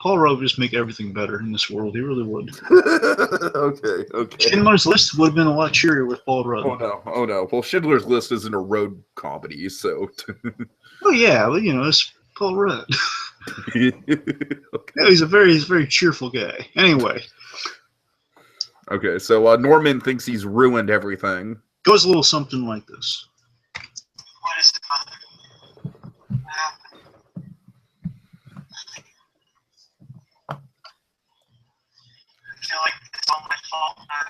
[SPEAKER 2] Paul Rudd would just make everything better in this world. He really would.
[SPEAKER 1] Okay.
[SPEAKER 2] Schindler's List would have been a lot cheerier with Paul Rudd.
[SPEAKER 1] Oh no. Well, Schindler's List isn't a road comedy, so.
[SPEAKER 2] Oh yeah, well it's Paul Rudd.
[SPEAKER 1] Okay.
[SPEAKER 2] Yeah, he's a very cheerful guy. Anyway.
[SPEAKER 1] Okay, so Norman thinks he's ruined everything.
[SPEAKER 2] Goes a little something like this.
[SPEAKER 3] What is it, Mother? What happened? I feel like it's all my fault. I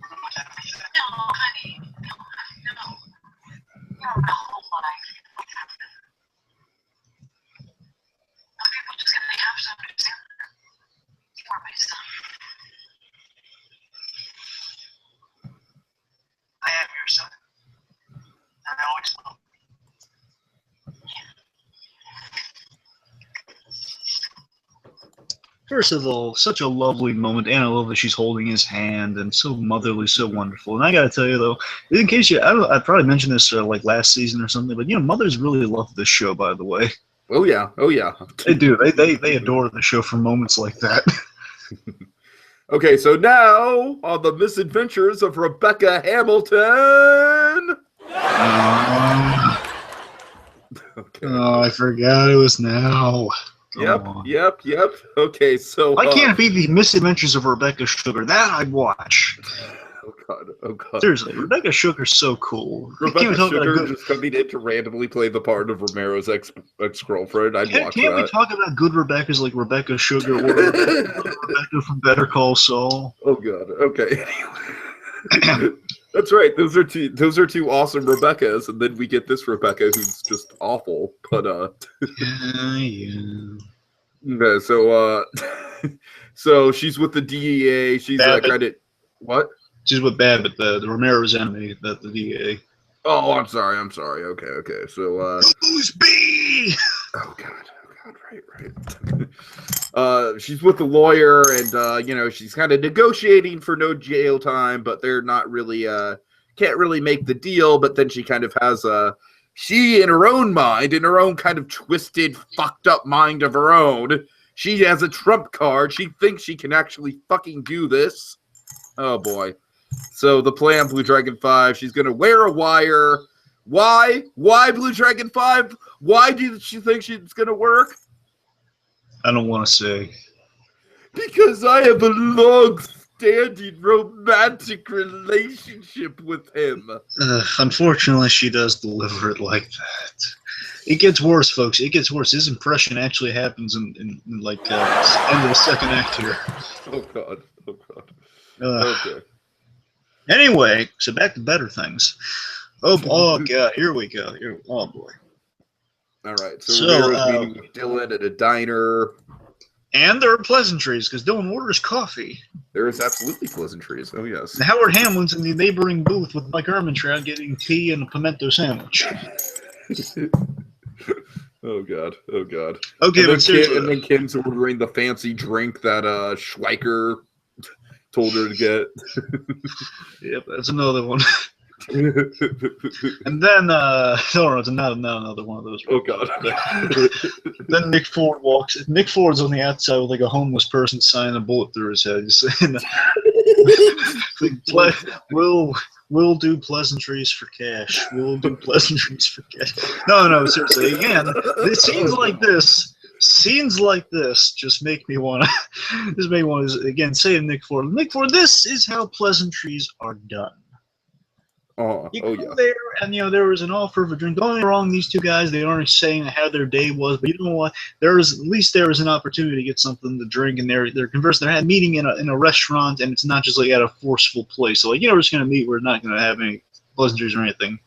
[SPEAKER 3] ruined everything.
[SPEAKER 4] No, honey. No. Your whole life. What happened? Some people just gonna have to understand that. You are my son.
[SPEAKER 3] I am your son. And I always will.
[SPEAKER 2] First of all, such a lovely moment, and I love that she's holding his hand, and so motherly, so wonderful. And I gotta tell you though, in case I probably mentioned this like last season or something, but mothers really love this show. By the way,
[SPEAKER 1] oh yeah,
[SPEAKER 2] they do. They adore the show for moments like that.
[SPEAKER 1] Okay, so now on the misadventures of Rebecca Hamilton. Okay.
[SPEAKER 2] Oh, I forgot it was now.
[SPEAKER 1] Yep. Okay, so
[SPEAKER 2] why can't it be the misadventures of Rebecca Sugar? That I'd watch.
[SPEAKER 1] Oh god.
[SPEAKER 2] Seriously, Rebecca Sugar's so cool.
[SPEAKER 1] Rebecca Sugar just coming in to randomly play the part of Romero's ex-girlfriend. I'd watch that.
[SPEAKER 2] Can't we talk about good Rebeccas like Rebecca Sugar or Rebecca from Better Call Saul?
[SPEAKER 1] Oh god. Okay. That's right. Those are two awesome Rebeccas, and then we get this Rebecca who's just awful. But
[SPEAKER 2] yeah.
[SPEAKER 1] Okay, so she's with the DEA. She's kind of what?
[SPEAKER 2] She's with Babbitt, the Romero's enemy, the DA.
[SPEAKER 1] Oh, I'm sorry. Okay. So,
[SPEAKER 2] Who's B?
[SPEAKER 1] oh God, right. She's with the lawyer, and she's kind of negotiating for no jail time, but they're not really, can't really make the deal. But then she kind of has she in her own mind, in her own kind of twisted, fucked up mind of her own, she has a trump card. She thinks she can actually fucking do this. Oh boy. So the plan, Blue Dragon 5, she's gonna wear a wire. Why? Why Blue Dragon 5? Why do she think she's gonna work?
[SPEAKER 2] I don't want to say.
[SPEAKER 1] Because I have a long-standing romantic relationship with him.
[SPEAKER 2] Unfortunately, she does deliver it like that. It gets worse, folks. It gets worse. His impression actually happens in end of the second act here.
[SPEAKER 1] Oh God. Okay.
[SPEAKER 2] Anyway, so back to better things. Oh God, here we go. Oh boy.
[SPEAKER 1] All right. So Romero's meeting with Dylan at a diner.
[SPEAKER 2] And there are pleasantries because Dylan orders coffee.
[SPEAKER 1] There is absolutely pleasantries. Oh yes.
[SPEAKER 2] And Howard Hamlin's in the neighboring booth with Mike Ehrmantraut getting tea and a pimento sandwich.
[SPEAKER 1] Oh God.
[SPEAKER 2] Okay, but seriously,
[SPEAKER 1] and then Kim's ordering the fancy drink that Schweiker told her to get.
[SPEAKER 2] Yep, that's another one. And then, it's not another one of those.
[SPEAKER 1] Oh God.
[SPEAKER 2] Then Nick Ford walks. Nick Ford's on the outside with like a homeless person signing a bullet through his head. He's saying, we'll do pleasantries for cash. We'll do pleasantries for cash. No, seriously. Again, scenes like this just make me want to. Again, say to Nick Ford, this is how pleasantries are done. You go there, and there was an offer of a drink. Don't get me wrong; these two guys, they aren't saying how their day was, but you know what? There was an opportunity to get something to drink, and they're conversing. They're meeting in a restaurant, and it's not just like at a forceful place. So we're just gonna meet. We're not gonna have any pleasantries or anything.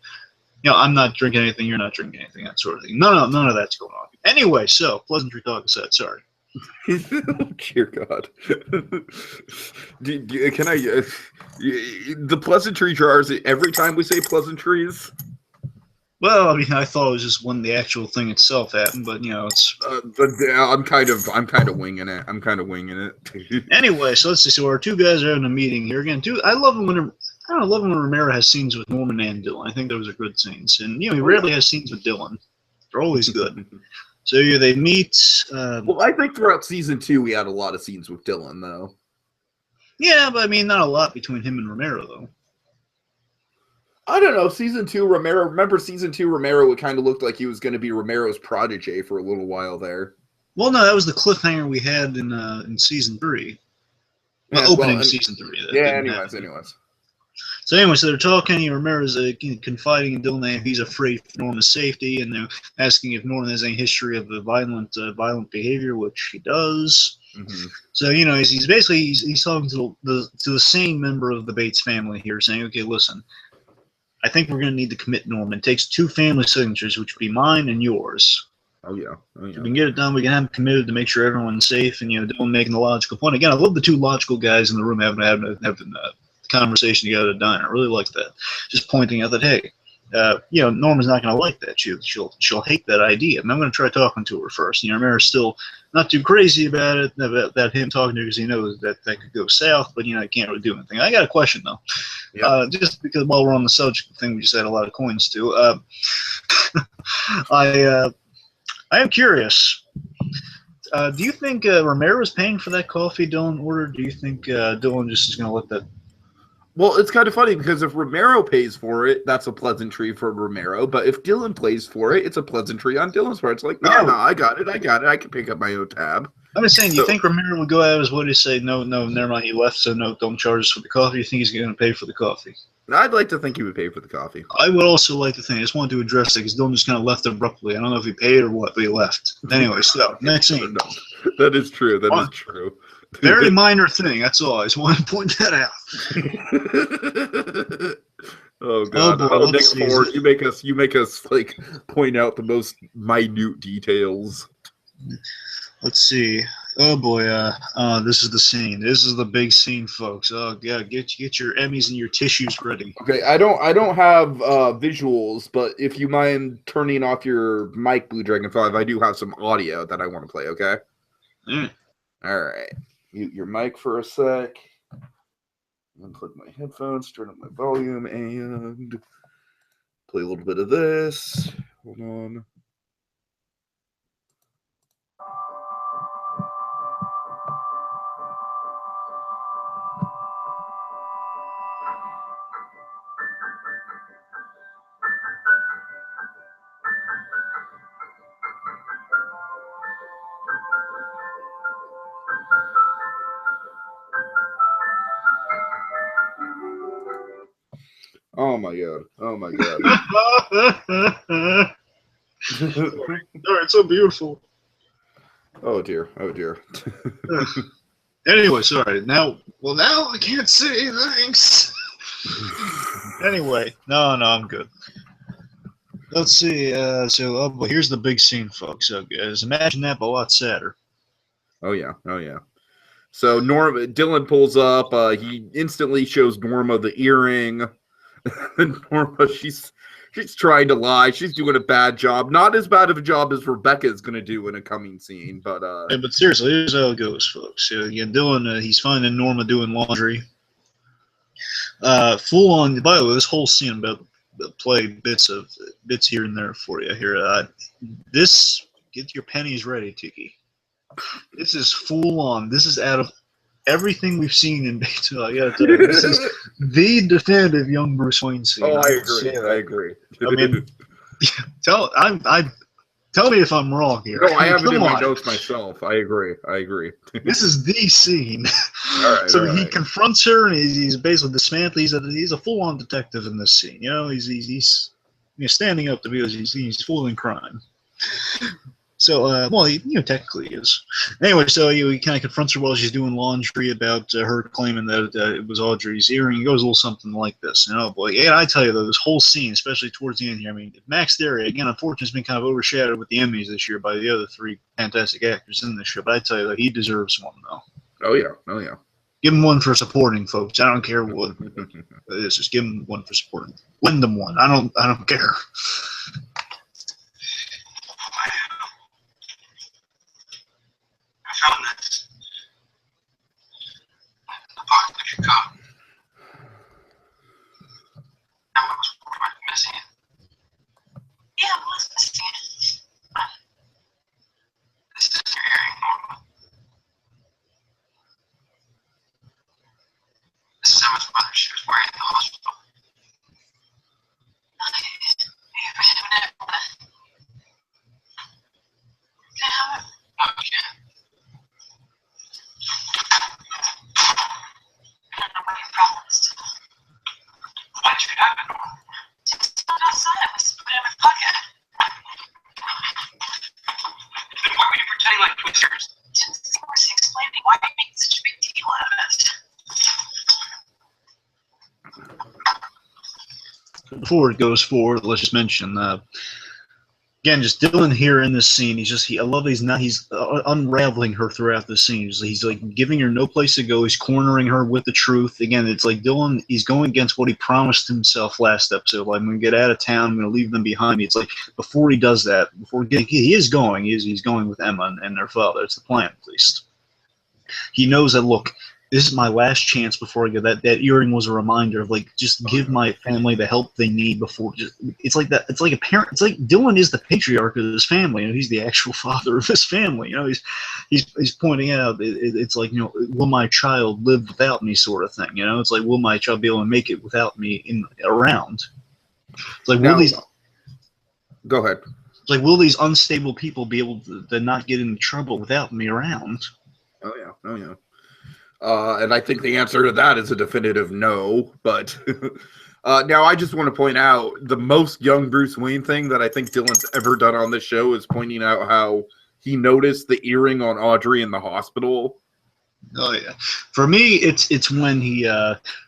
[SPEAKER 2] I'm not drinking anything. You're not drinking anything. That sort of thing. None of that's going on. Anyway, so pleasantry talk aside. Sorry.
[SPEAKER 1] Dear God. Can I the pleasantry jars every time we say pleasantries?
[SPEAKER 2] Well, I mean, I thought it was just when the actual thing itself happened, but it's.
[SPEAKER 1] I'm kind of winging it.
[SPEAKER 2] Anyway, so let's see. So our two guys are having a meeting here again. I love them when Romero has scenes with Norman and Dylan. I think those are good scenes, and he rarely has scenes with Dylan. They're always good. So they meet.
[SPEAKER 1] Well, I think throughout season 2 we had a lot of scenes with Dylan, though.
[SPEAKER 2] Yeah, but I mean, not a lot between him and Romero, though.
[SPEAKER 1] I don't know. Season 2 Romero. Remember, season 2 Romero? It kind of looked like he was going to be Romero's protege for a little while there.
[SPEAKER 2] Well, no, that was the cliffhanger we had in season 3. Opening season 3.
[SPEAKER 1] Anyways.
[SPEAKER 2] So anyway, so they're talking. Romero's confiding in Dylan that he's afraid for Norman's safety, and they're asking if Norman has any history of violent behavior, which he does.
[SPEAKER 1] Mm-hmm.
[SPEAKER 2] So he's basically he's talking to the same member of the Bates family here, saying, "Okay, listen, I think we're going to need to commit Norman. It takes 2 family signatures, which would be mine and yours.
[SPEAKER 1] Oh yeah.
[SPEAKER 2] If we can get it done, we can have him committed to make sure everyone's safe." And Dylan making the logical point again. I love the 2 logical guys in the room having conversation together at a diner. I really like that. Just pointing out that, hey, Norman's not going to like that. She'll hate that idea. And I'm going to try talking to her first. Romero's still not too crazy about it, about him talking to her, because he knows that could go south, but, I can't really do anything. I got a question, though. Yep. Just because while we're on the subject, the thing we just had a lot of coins to, I am curious. Do you think Romero's paying for that coffee Dylan ordered? Do you think Dylan just is going to let that?
[SPEAKER 1] Well, it's kind of funny because if Romero pays for it, that's a pleasantry for Romero. But if Dylan pays for it, it's a pleasantry on Dylan's part. It's like, no, I got it. I can pick up my own tab.
[SPEAKER 2] I'm just saying, do you think Romero would go out of his way to say, no, never mind, he left, so no, don't charge us for the coffee? You think he's going to pay for the coffee?
[SPEAKER 1] I'd like to think he would pay for the coffee.
[SPEAKER 2] I would also like to think. I just wanted to address it because Dylan just kind of left abruptly. I don't know if he paid or what, but he left. Anyway, so next scene.
[SPEAKER 1] No, that is true. That is true.
[SPEAKER 2] Very minor thing. That's all. I just wanted to point that out.
[SPEAKER 1] Oh God! Oh, Nick Ford, you make us point out the most minute details.
[SPEAKER 2] Let's see. Oh boy, this is the scene. This is the big scene, folks. Oh yeah, get your Emmys and your tissues ready.
[SPEAKER 1] Okay, I don't have visuals, but if you mind turning off your mic, BlueDragonFive, I do have some audio that I want to play. Okay.
[SPEAKER 2] Mm.
[SPEAKER 1] All right. Mute your mic for a sec. Unplug my headphones. Turn up my volume and play a little bit of this. Hold on. Oh my god. Oh my god.
[SPEAKER 2] Oh, it's so beautiful.
[SPEAKER 1] Oh dear. Oh dear.
[SPEAKER 2] Anyway, sorry. Now I can't say thanks. Anyway, no, I'm good. Let's see. So, boy, here's the big scene, folks. So, guys, imagine that, but a lot sadder.
[SPEAKER 1] Oh yeah. Oh yeah. So Dylan pulls up. He instantly shows Norma the earring. And Norma, she's trying to lie. She's doing a bad job. Not as bad of a job as Rebecca is going to do in a coming scene, but
[SPEAKER 2] Yeah, but seriously, here's how it goes, folks. So, again, Dylan, he's finding Norma doing laundry. Full on. By the way, this whole scene about play bits here and there for you here. This, get your pennies ready, Tiki. This is full on. This is out of everything we've seen in Bates Motel. I gotta tell you, this is the definitive young Bruce Wayne scene.
[SPEAKER 1] oh, I agree.
[SPEAKER 2] I mean, tell me if I'm wrong here.
[SPEAKER 1] No, I have it in my
[SPEAKER 2] on.
[SPEAKER 1] notes myself. I agree.
[SPEAKER 2] This is the scene.
[SPEAKER 1] All right,
[SPEAKER 2] So
[SPEAKER 1] all
[SPEAKER 2] he
[SPEAKER 1] right.
[SPEAKER 2] confronts her, and he's basically dismantling. He's a full-on detective in this scene. You know, he's standing up to be he's fooling crime. So, well, he technically is. Anyway, so he kind of confronts her while she's doing laundry about her claiming that it was Audrey's earring. It goes a little something like this. And, oh, boy, yeah, I tell you, though, this whole scene, especially towards the end here, I mean, Max Theory, again, unfortunately, has been kind of overshadowed with the Emmys this year by the other three fantastic actors in this show. But I tell you, though, he deserves one, though.
[SPEAKER 1] Oh, yeah. Oh, yeah.
[SPEAKER 2] Give him one for supporting, folks. I don't care what it is. Just give him one for supporting. Lend them one. I don't care.
[SPEAKER 3] I found this. The box of your coat. Emma was worried about missing it.
[SPEAKER 4] Yeah, I was missing it.
[SPEAKER 3] This is your earring, Norma. This is Emma's mother. She was wearing it in the hospital.
[SPEAKER 4] Can I have it?
[SPEAKER 3] No, you can't.
[SPEAKER 4] I don't know what your problem is.
[SPEAKER 3] Why did you have it, Norma?
[SPEAKER 4] Just not outside. I must put it in my pocket.
[SPEAKER 3] Then why were you pretending like it was yours?
[SPEAKER 4] Didn't see where she explaining why you're making such a big deal out of it.
[SPEAKER 2] Before it goes forward, let's just mention again, just Dylan here in this scene. I love he's unraveling her throughout the scene. He's like giving her no place to go. He's cornering her with the truth. Again, it's like Dylan. He's going against what he promised himself last episode. Like, I'm going to get out of town. I'm going to leave them behind me. It's like before he does that, he's going with Emma and their father. It's the plan, at least. He knows that. Look, this is my last chance before I go. That earring was a reminder of, like, just give my family the help they need before. It's like that. It's like a parent. It's like Dylan is the patriarch of his family. You know, he's the actual father of his family. You know, he's pointing out. It's like, you know, will my child live without me, sort of thing. You know, it's like, will my child be able to make it without me around? It's like,
[SPEAKER 1] Now,
[SPEAKER 2] will these?
[SPEAKER 1] Go ahead.
[SPEAKER 2] It's like, will these unstable people be able to not get into trouble without me around?
[SPEAKER 1] Oh yeah. Oh yeah. And I think the answer to that is a definitive no. But now I just want to point out the most young Bruce Wayne thing that I think Dylan's ever done on this show is pointing out how he noticed the earring on Audrey in the hospital.
[SPEAKER 2] Oh yeah. For me, it's when he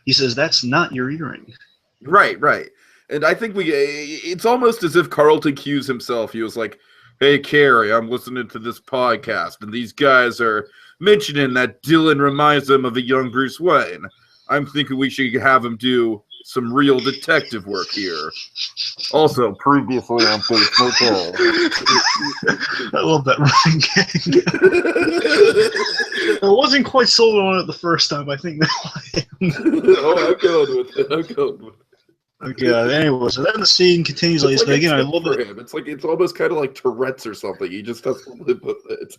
[SPEAKER 2] says, "That's not your earring."
[SPEAKER 1] Right. And I think it's almost as if Carlton cues himself. He was like, hey, Carrie, I'm listening to this podcast, and these guys are mentioning that Dylan reminds them of a young Bruce Wayne. I'm thinking we should have him do some real detective work here. Also, previously on Bates Motel.
[SPEAKER 2] I love that running gag. I wasn't quite sold on it the first time. I think now I am.
[SPEAKER 1] Oh, I'm going with it. I'm going with it.
[SPEAKER 2] Okay, anyway, so then the scene continues like this, but again, I love it.
[SPEAKER 1] Him. It's almost kind of like Tourette's or something. He just has to live with it.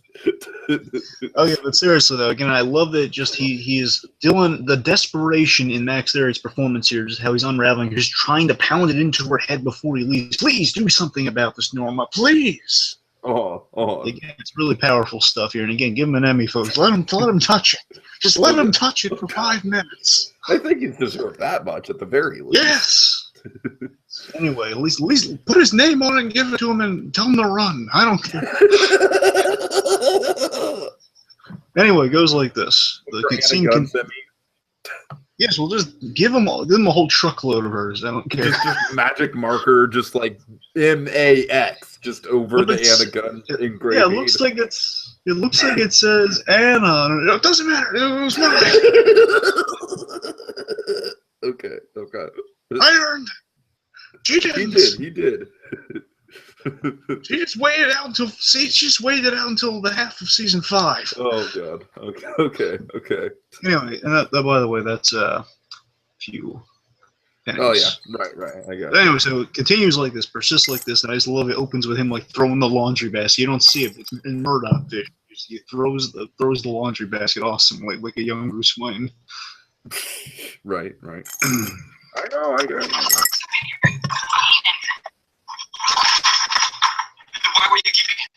[SPEAKER 2] Okay, but seriously though, again, I love that just he is Dylan, the desperation in Max Therria's performance here, just how he's unraveling, just trying to pound it into her head before he leaves. Please do something about this, Norma, please. Again, it's really powerful stuff here, and again, give him an Emmy, folks. Let him touch it. Just let him touch it for 5 minutes.
[SPEAKER 1] I think he deserves that much at the very least.
[SPEAKER 2] Yes. Anyway, at least put his name on it and give it to him and tell him to run. I don't care. Anyway, it goes like this. The scene yes, we'll just give him a whole truckload of hers. I don't care.
[SPEAKER 1] Just magic marker, just like MAX, just over the Anna gun engraved.
[SPEAKER 2] Yeah, it looks like it says Anna. It doesn't matter. It was mine.
[SPEAKER 1] Okay.
[SPEAKER 2] I earned it. She didn't.
[SPEAKER 1] He did.
[SPEAKER 2] She just waited out until the half of season 5.
[SPEAKER 1] Oh god. Okay.
[SPEAKER 2] Anyway, and that by the way, that's a few pennies.
[SPEAKER 1] Oh yeah, right. I got it.
[SPEAKER 2] Anyway, so it continues like this, persists like this, and I just love it. Opens with him like throwing the laundry basket. You don't see it, but it's in Murdoch Fish. He throws the laundry basket awesome, like a young Bruce Wayne.
[SPEAKER 1] Right. I know.
[SPEAKER 3] Why were you keeping it?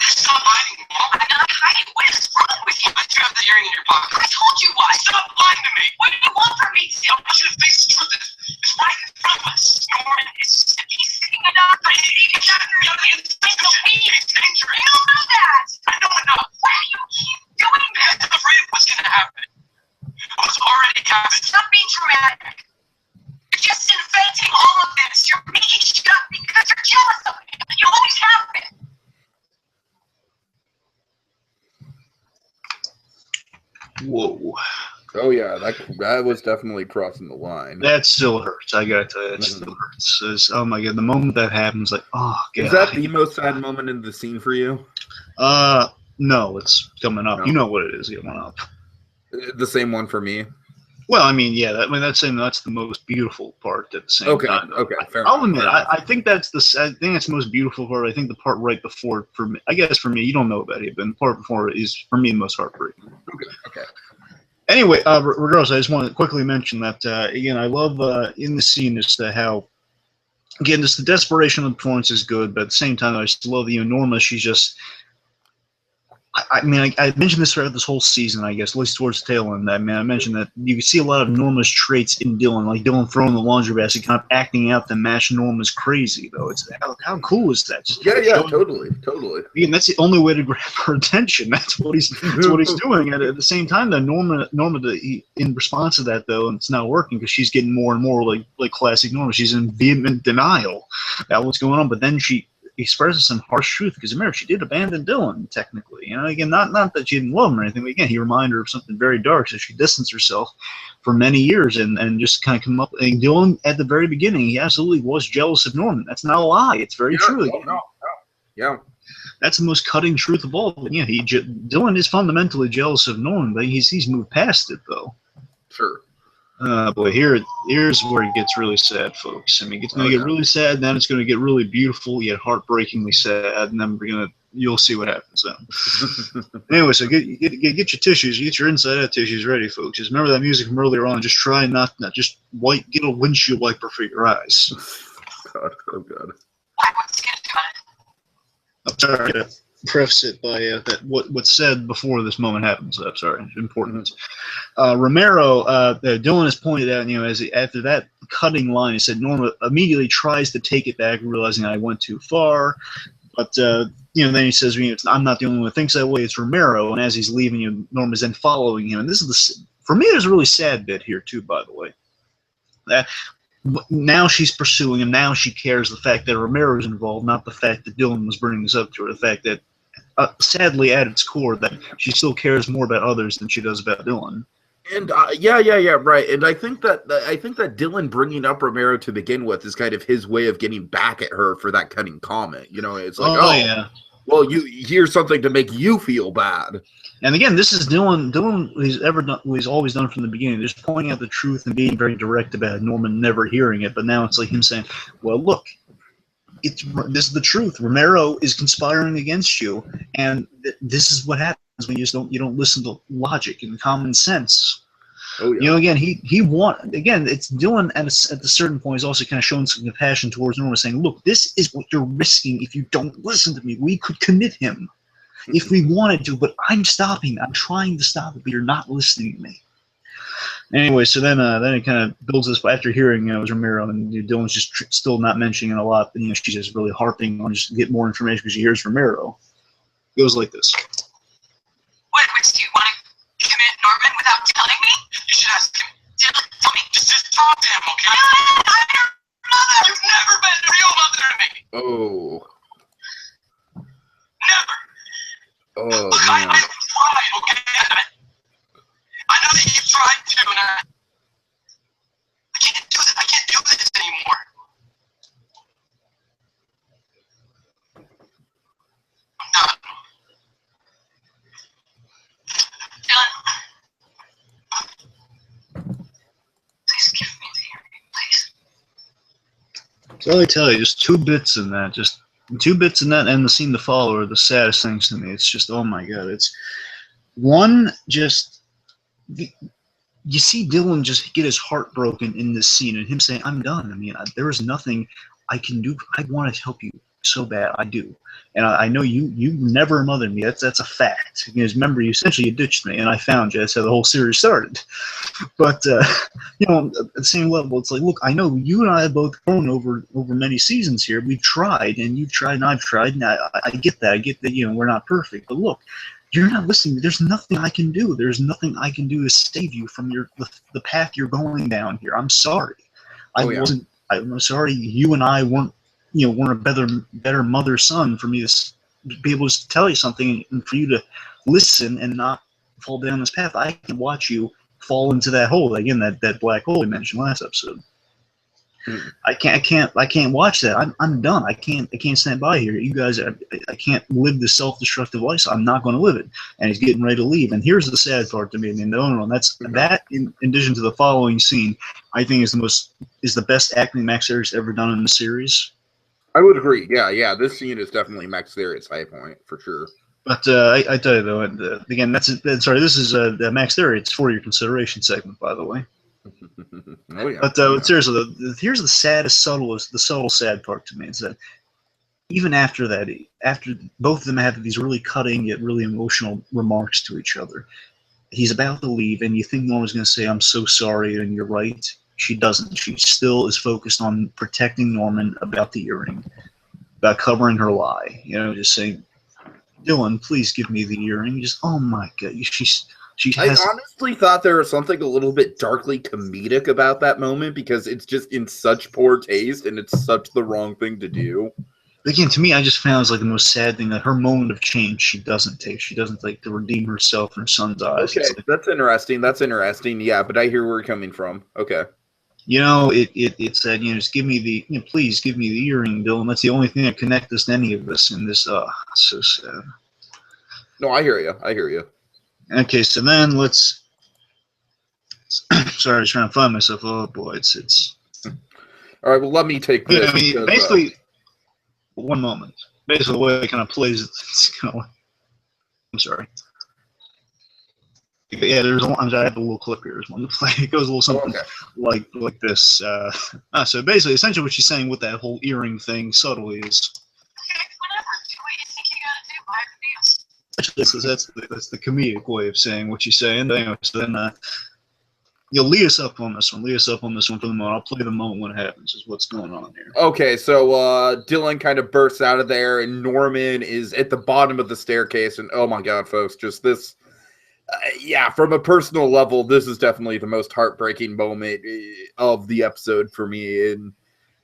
[SPEAKER 3] Stop hiding, Mom.
[SPEAKER 4] I'm not hiding. What is wrong with you?
[SPEAKER 3] Why did you have the earring in your pocket?
[SPEAKER 4] I told you why.
[SPEAKER 3] Stop lying to me.
[SPEAKER 4] What do you want from me?
[SPEAKER 3] I want you to face the truth. It's right in front of us. Norman is sick.
[SPEAKER 4] He's sitting in a
[SPEAKER 3] He's dangerous.
[SPEAKER 4] I don't know that.
[SPEAKER 3] I know enough.
[SPEAKER 4] Why do you keep doing this?
[SPEAKER 3] I'm afraid of what's going to happen. What's already happened.
[SPEAKER 4] Stop being dramatic. You're just inventing all of this. You're making shit up because you're jealous of me. You always have been.
[SPEAKER 2] Whoa.
[SPEAKER 1] Oh yeah, that was definitely crossing the line.
[SPEAKER 2] That still hurts. I gotta tell you, it still hurts. Oh my god, the moment that happens, like, oh god.
[SPEAKER 1] Is that the most sad moment in the scene for you?
[SPEAKER 2] No, it's coming up.
[SPEAKER 1] No.
[SPEAKER 2] You know what it is coming up.
[SPEAKER 1] The same one for me.
[SPEAKER 2] Well, I mean, yeah, that's the most beautiful part at the same time.
[SPEAKER 1] Okay, fair
[SPEAKER 2] I'll
[SPEAKER 1] enough,
[SPEAKER 2] admit,
[SPEAKER 1] fair enough.
[SPEAKER 2] I think that's the most beautiful part. I think the part right before, for me, I guess for me, you don't know about it, but the part before is for me the most heartbreaking.
[SPEAKER 1] Okay.
[SPEAKER 2] Anyway, regardless, I just want to quickly mention that again, I love in the scene as to how, again, just the desperation of the performance is good, but at the same time, I just love Norma. She's just. I mean, I mentioned this throughout this whole season, I guess, at least towards the tail end. I mean, I mentioned that you can see a lot of Norma's traits in Dylan, like Dylan throwing the laundry basket, kind of acting out to match Norma's crazy, though. It's how cool is that? Just
[SPEAKER 1] Totally.
[SPEAKER 2] Again, that's the only way to grab her attention. That's what he's doing. At the same time, though, Norma, in response to that, though, and it's not working because she's getting more and more like classic Norma. She's in vehement denial about what's going on, but then she expresses some harsh truth because remember she did abandon Dylan technically, again, not that she didn't love him or anything, but again, he reminded her of something very dark, so she distanced herself for many years and just kind of come up. And Dylan at the very beginning, he absolutely was jealous of Norman. That's not a lie, it's very true.
[SPEAKER 1] No. Yeah,
[SPEAKER 2] that's the most cutting truth of all. But yeah, Dylan is fundamentally jealous of Norman, but he's moved past it though.
[SPEAKER 1] Sure.
[SPEAKER 2] Boy, here's where it gets really sad, folks. I mean, it's going to get really sad, then it's going to get really beautiful, yet heartbreakingly sad, and then you'll see what happens then. Anyway, so get your tissues, get your inside out tissues ready, folks. Just remember that music from earlier on. Just try not just get a windshield wiper for your eyes.
[SPEAKER 1] God, oh God.
[SPEAKER 2] I'm sorry to preface it by that what's said before this moment happens. I'm sorry, it's important. Romero, Dylan has pointed out, after that cutting line, he said Norma immediately tries to take it back, realizing I went too far. But then he says, I'm not the only one who thinks that way. It's Romero, and as he's leaving, Norma's then following him. And this is for me, there's a really sad bit here too, by the way. now she's pursuing him. Now she cares the fact that Romero's involved, not the fact that Dylan was bringing this up to her. The fact that, sadly, at its core, that she still cares more about others than she does about Dylan.
[SPEAKER 1] And yeah, right. And I think that Dylan bringing up Romero to begin with is kind of his way of getting back at her for that cutting comment. You know, it's like,
[SPEAKER 2] yeah.
[SPEAKER 1] Well, here's something to make you feel bad. And
[SPEAKER 2] again, this is Dylan. He's always done from the beginning, just pointing out the truth and being very direct about it. Norman never hearing it, but now it's like him saying, "Well, look, this is the truth. Romero is conspiring against you, and this is what happens when you don't listen to logic and common sense."
[SPEAKER 1] Oh, yeah.
[SPEAKER 2] You know, again, it's Dylan at a certain point is also kind of showing some compassion towards Norman, saying, "Look, this is what you're risking if you don't listen to me. We could commit him if we wanted to, but I'm stopping. I'm trying to stop it, but you're not listening to me." Anyway, so then it kind of builds this. After hearing, it was Romero, and Dylan's just still not mentioning it a lot, but she's just really harping on just to get more information because she hears Romero. It goes like this.
[SPEAKER 4] What, do you want to commit Norman without telling me?
[SPEAKER 3] You should ask him.
[SPEAKER 4] Dylan, tell me.
[SPEAKER 3] Just talk to him, okay?
[SPEAKER 4] Mother!
[SPEAKER 3] You've never been a real mother to me.
[SPEAKER 1] Oh.
[SPEAKER 3] Never.
[SPEAKER 1] Oh,
[SPEAKER 3] Look,
[SPEAKER 1] man.
[SPEAKER 3] I've tried, okay? I know that you've tried to, and I can't do this. I can't do this anymore. I'm done.
[SPEAKER 4] Dylan. Please give me the earring, please.
[SPEAKER 2] So I tell you, just 2 bits in that, just 2 bits in that, and the scene to follow are the saddest things to me. It's just, oh my god, it's one just. You see Dylan just get his heart broken in this scene, and him saying, "I'm done. I mean, there is nothing I can do. I want to help you so bad. I do, and I know you never mothered me. That's a fact. Because remember, you ditched me, and I found you. That's how the whole series started. But at the same level, it's like, look, I know you and I have both grown over many seasons here. We've tried, and you've tried, and I've tried, and I get that. I get that. We're not perfect, but look." You're not listening. There's nothing I can do. There's nothing I can do to save you from the path you're going down here. I'm sorry. I'm sorry you and I weren't a better mother-son for me to be able to tell you something and for you to listen and not fall down this path. I can watch you fall into that hole again. That black hole we mentioned last episode. I can't watch that. I'm done. I can't stand by here. You guys, I can't live this self-destructive lifestyle. I'm not going to live it. And he's getting ready to leave. And here's the sad part to me. I mean, that in addition to the following scene, I think is the best acting Max Eric's ever done in the series.
[SPEAKER 1] I would agree. Yeah. This scene is definitely Max Eric's high point for sure.
[SPEAKER 2] But I tell you though, again, this is Max Theory. It's for your consideration segment, by the way.
[SPEAKER 1] Oh, yeah.
[SPEAKER 2] But seriously, here's the subtle sad part to me is that even after both of them have these really cutting yet really emotional remarks to each other, he's about to leave, and you think Norma's going to say, "I'm so sorry," and you're right. She doesn't. She still is focused on protecting Norman about the earring, about covering her lie. Just saying, "Dylan, please give me the earring." Just, oh my god, I
[SPEAKER 1] honestly thought there was something a little bit darkly comedic about that moment because it's just in such poor taste and it's such the wrong thing to do.
[SPEAKER 2] Again, to me, I just found it's like the most sad thing that her moment of change she doesn't take. She doesn't take to redeem herself in her son's eyes.
[SPEAKER 1] Okay, that's interesting. Yeah, but I hear where you're coming from. Okay.
[SPEAKER 2] It said, just give me please give me the earring, Dylan. That's the only thing that connects us to any of us in this. It's so sad.
[SPEAKER 1] No, I hear you.
[SPEAKER 2] Okay, so then let's. Sorry, I was trying to find myself. Oh boy, it's.
[SPEAKER 1] All right, well, let me take this.
[SPEAKER 2] Basically, one moment. Basically, the way it kind of plays, it's kind of. I'm sorry. Yeah, I have a little clip here. There's one to play. It goes a little something like this. So basically, essentially, what she's saying with that whole earring thing subtly is.
[SPEAKER 4] Whatever. Do what you think you gotta do. I have deals.
[SPEAKER 2] That's the comedic way of saying what she's saying. Anyway, so then you'll lead us up on this one. For the moment. I'll play the moment when it happens. Is what's going on here.
[SPEAKER 1] Okay, so Dylan kind of bursts out of there, and Norman is at the bottom of the staircase. And oh my god, folks, just this. Yeah, from a personal level, this is definitely the most heartbreaking moment of the episode for me. And,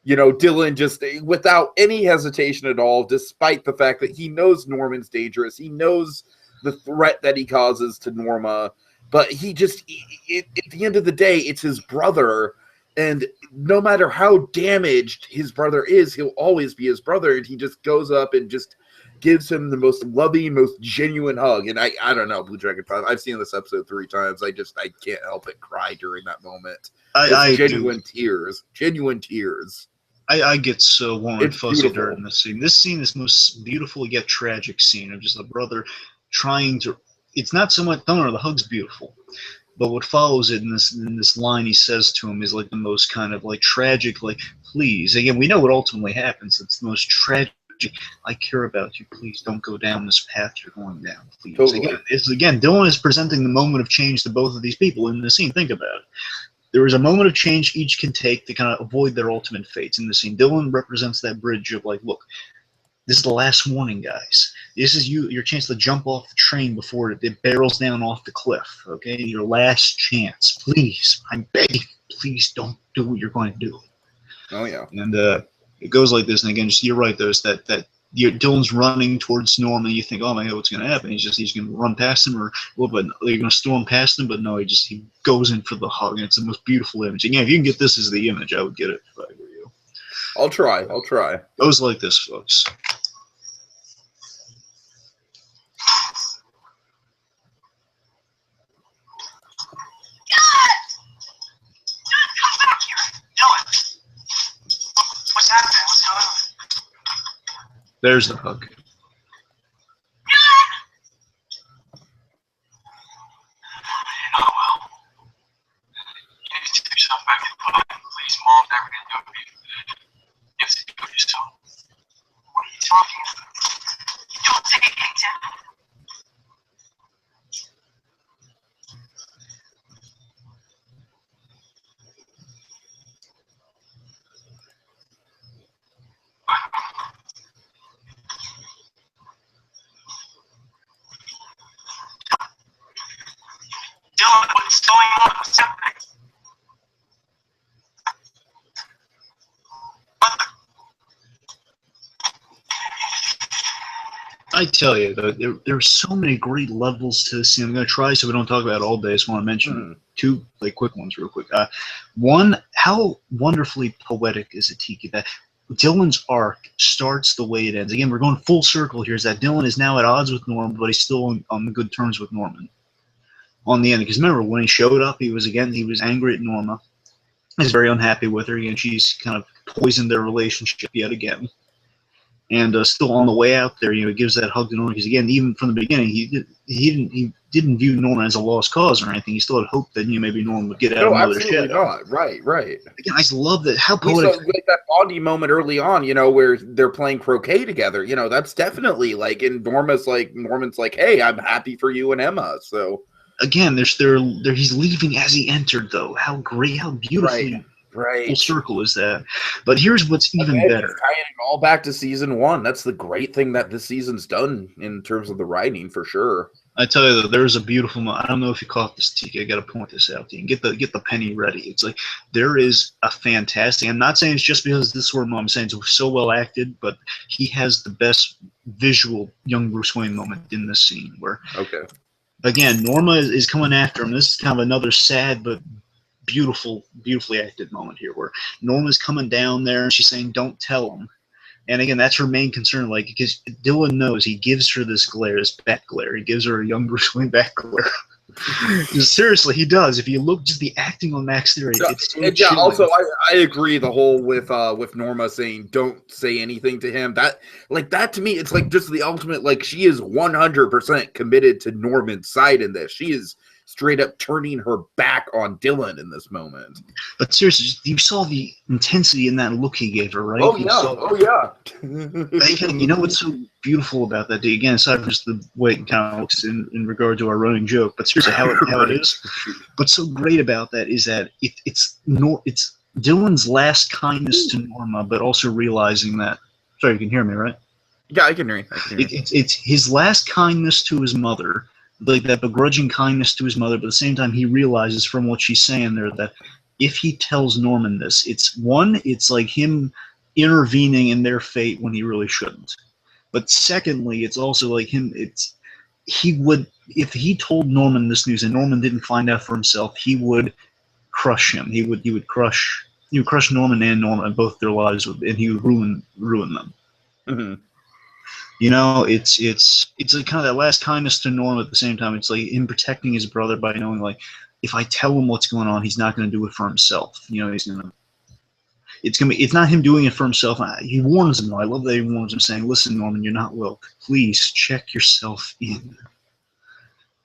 [SPEAKER 1] you know, Dylan just, without any hesitation at all, despite the fact that he knows Norman's dangerous, he knows the threat that he causes to Norma, but he just, at the end of the day, it's his brother. And no matter how damaged his brother is, he'll always be his brother. And he just goes up and just gives him the most loving, most genuine hug. And I don't know, BlueDragonFive, I've seen this episode 3 times. I can't help but cry during that moment. Genuine tears. I get so warm and fuzzy during this scene. This scene is the most beautiful yet tragic scene of just a brother trying to. It's not so much. No, the hug's beautiful, but what follows it in this line he says to him is like the most kind of like tragic. Like, please, again, we know what ultimately happens. It's the most tragic. I care about you. Please don't go down this path you're going down. Please. Totally.
[SPEAKER 2] Again, Dylan is presenting the moment of change to both of these people in the scene. Think about it. There is a moment of change each can take to kind of avoid their ultimate fates in the scene. Dylan represents that bridge of like, look, this is the last warning, guys. This is your chance to jump off the train before it barrels down off the cliff. Okay, your last chance. Please, I'm begging. Please don't do what you're going to do.
[SPEAKER 1] Oh yeah.
[SPEAKER 2] And it goes like this. And again, just you're right. There's that Dylan's running towards Norman. You think, oh my God, what's going to happen? He's going to run past him, or well, but they're going to storm past him. But no, he goes in for the hug, and it's the most beautiful image. And yeah, if you can get this as the image, I would get it if I were you.
[SPEAKER 1] I'll try.
[SPEAKER 2] It goes like this, folks.
[SPEAKER 3] What's happening? What's going on?
[SPEAKER 2] There's the hug.
[SPEAKER 3] Oh, well. You need to take yourself back in the pocket. Please, Mom, never gonna do it. You have to do it yourself. What are you talking about?
[SPEAKER 4] Don't say anything, Tim.
[SPEAKER 3] Dylan, what's going on? What's happening?
[SPEAKER 2] I tell you, though, there are so many great levels to this scene. I'm going to try so we don't talk about it all day. I just want to mention 2 like quick ones real quick. One, how wonderfully poetic is it, Tiki, that Dylan's arc starts the way it ends. Again, we're going full circle here. Is that Dylan is now at odds with Norman, but he's still on good terms with Norman on the end. Because remember, when he showed up, he was angry at Norma. He's very unhappy with her, and she's kind of poisoned their relationship yet again. And still on the way out there, he gives that hug to Norman. Because again, even from the beginning, he didn't view Norman as a lost cause or anything. He still had hope that maybe Norman would get out of another shadow.
[SPEAKER 1] Not. Right.
[SPEAKER 2] Again, I just love that. How
[SPEAKER 1] We
[SPEAKER 2] poetic.
[SPEAKER 1] saw like that bonding moment early on, where they're playing croquet together. That's definitely like, and Norman's like, hey, I'm happy for you and Emma. So
[SPEAKER 2] again, he's leaving as he entered, though. How great, how beautiful.
[SPEAKER 1] Right.
[SPEAKER 2] Full circle is that. But here's what's even better.
[SPEAKER 1] Tying it all back to season 1. That's the great thing that this season's done in terms of the writing, for sure.
[SPEAKER 2] I tell you, though, there's a beautiful moment. I don't know if you caught this, Tiki. I got to point this out to you. Get the penny ready. It's like there is a fantastic. I'm not saying it's just because this is where I'm saying it's so well acted, but he has the best visual young Bruce Wayne moment in this scene. Where again, Norma is coming after him. This is kind of another sad but beautifully acted moment here, where Norma's coming down there and she's saying, "Don't tell him." And again, that's her main concern, like, because Dylan knows he gives her this glare, this bat glare. He gives her a young Bruce Wayne bat glare. Seriously, he does. If you look, just the acting on Max Theory, it's so chilling.
[SPEAKER 1] Also, I agree. The whole with Norma saying, "Don't say anything to him." That to me, it's like just the ultimate. Like, she is 100% committed to Norman's side in this. She is straight up turning her back on Dylan in this moment.
[SPEAKER 2] But seriously, you saw the intensity in that look he gave her, right?
[SPEAKER 1] Oh yeah.
[SPEAKER 2] You know what's so beautiful about that, again, aside from just the way it kind of looks in regard to our running joke, but seriously, how it is. What's so great about that is that it's Dylan's last kindness to Norma, but also realizing that. Sorry, you can hear me, right?
[SPEAKER 1] Yeah, I can hear you.
[SPEAKER 2] It's his last kindness to his mother, like that begrudging kindness to his mother, but at the same time he realizes from what she's saying there that if he tells Norman this, it's like him intervening in their fate when he really shouldn't. But secondly, it's also like he would, if he told Norman this news and Norman didn't find out for himself, he would crush him. He would crush Norman and Norma, both their lives, and he would ruin them.
[SPEAKER 1] Mm-hmm.
[SPEAKER 2] You know, it's like kind of that last kindness to Norma. At the same time, it's like him protecting his brother by knowing, like, if I tell him what's going on, he's not going to do it for himself. You know, it's not him doing it for himself. He warns him, though. I love that he warns him, saying, "Listen, Norman, you're not well. Please check yourself in."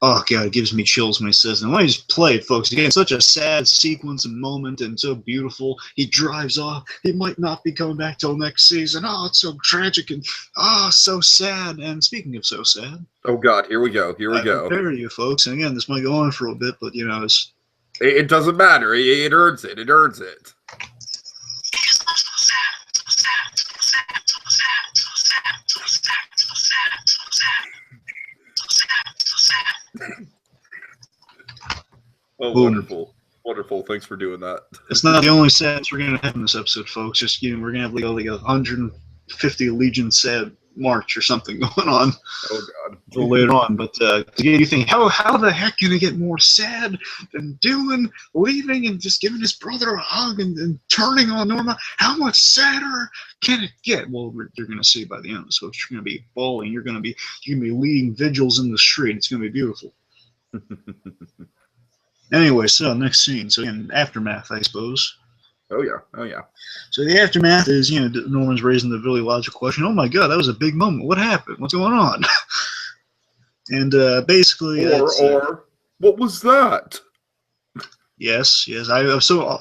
[SPEAKER 2] Oh, God, it gives me chills when he says that. Why don't you just play it, folks? Again, such a sad sequence and moment and so beautiful. He drives off. He might not be coming back till next season. Oh, it's so tragic and, so sad. And speaking of so sad.
[SPEAKER 1] Oh, God, here we go. Here we go.
[SPEAKER 2] Prepare you, folks. And again, this might go on for a bit, but, you know,
[SPEAKER 1] it doesn't matter. It earns it. It earns it. Oh,
[SPEAKER 2] Boom.
[SPEAKER 1] wonderful. Wonderful. Thanks for doing that.
[SPEAKER 2] It's not the only sadness we're going to have in this episode, folks. Just, you know, we're going to have like a 150 Legion sad march or something going on.
[SPEAKER 1] Oh, God.
[SPEAKER 2] Later on. But again, you think, how the heck can it get more sad than Dylan leaving and just giving his brother a hug and turning on Norma? How much sadder can it get? Well, you're going to see by the end of this, folks. You're going to be bawling. You're going to be leading vigils in the street. It's going to be beautiful. Anyway, so next scene. So again, aftermath, I suppose.
[SPEAKER 1] Oh yeah, oh yeah.
[SPEAKER 2] So the aftermath is, you know, Norman's raising the really logical question. Oh my God, that was a big moment. What happened? What's going on? And basically,
[SPEAKER 1] or what was that?
[SPEAKER 2] Yes. I was so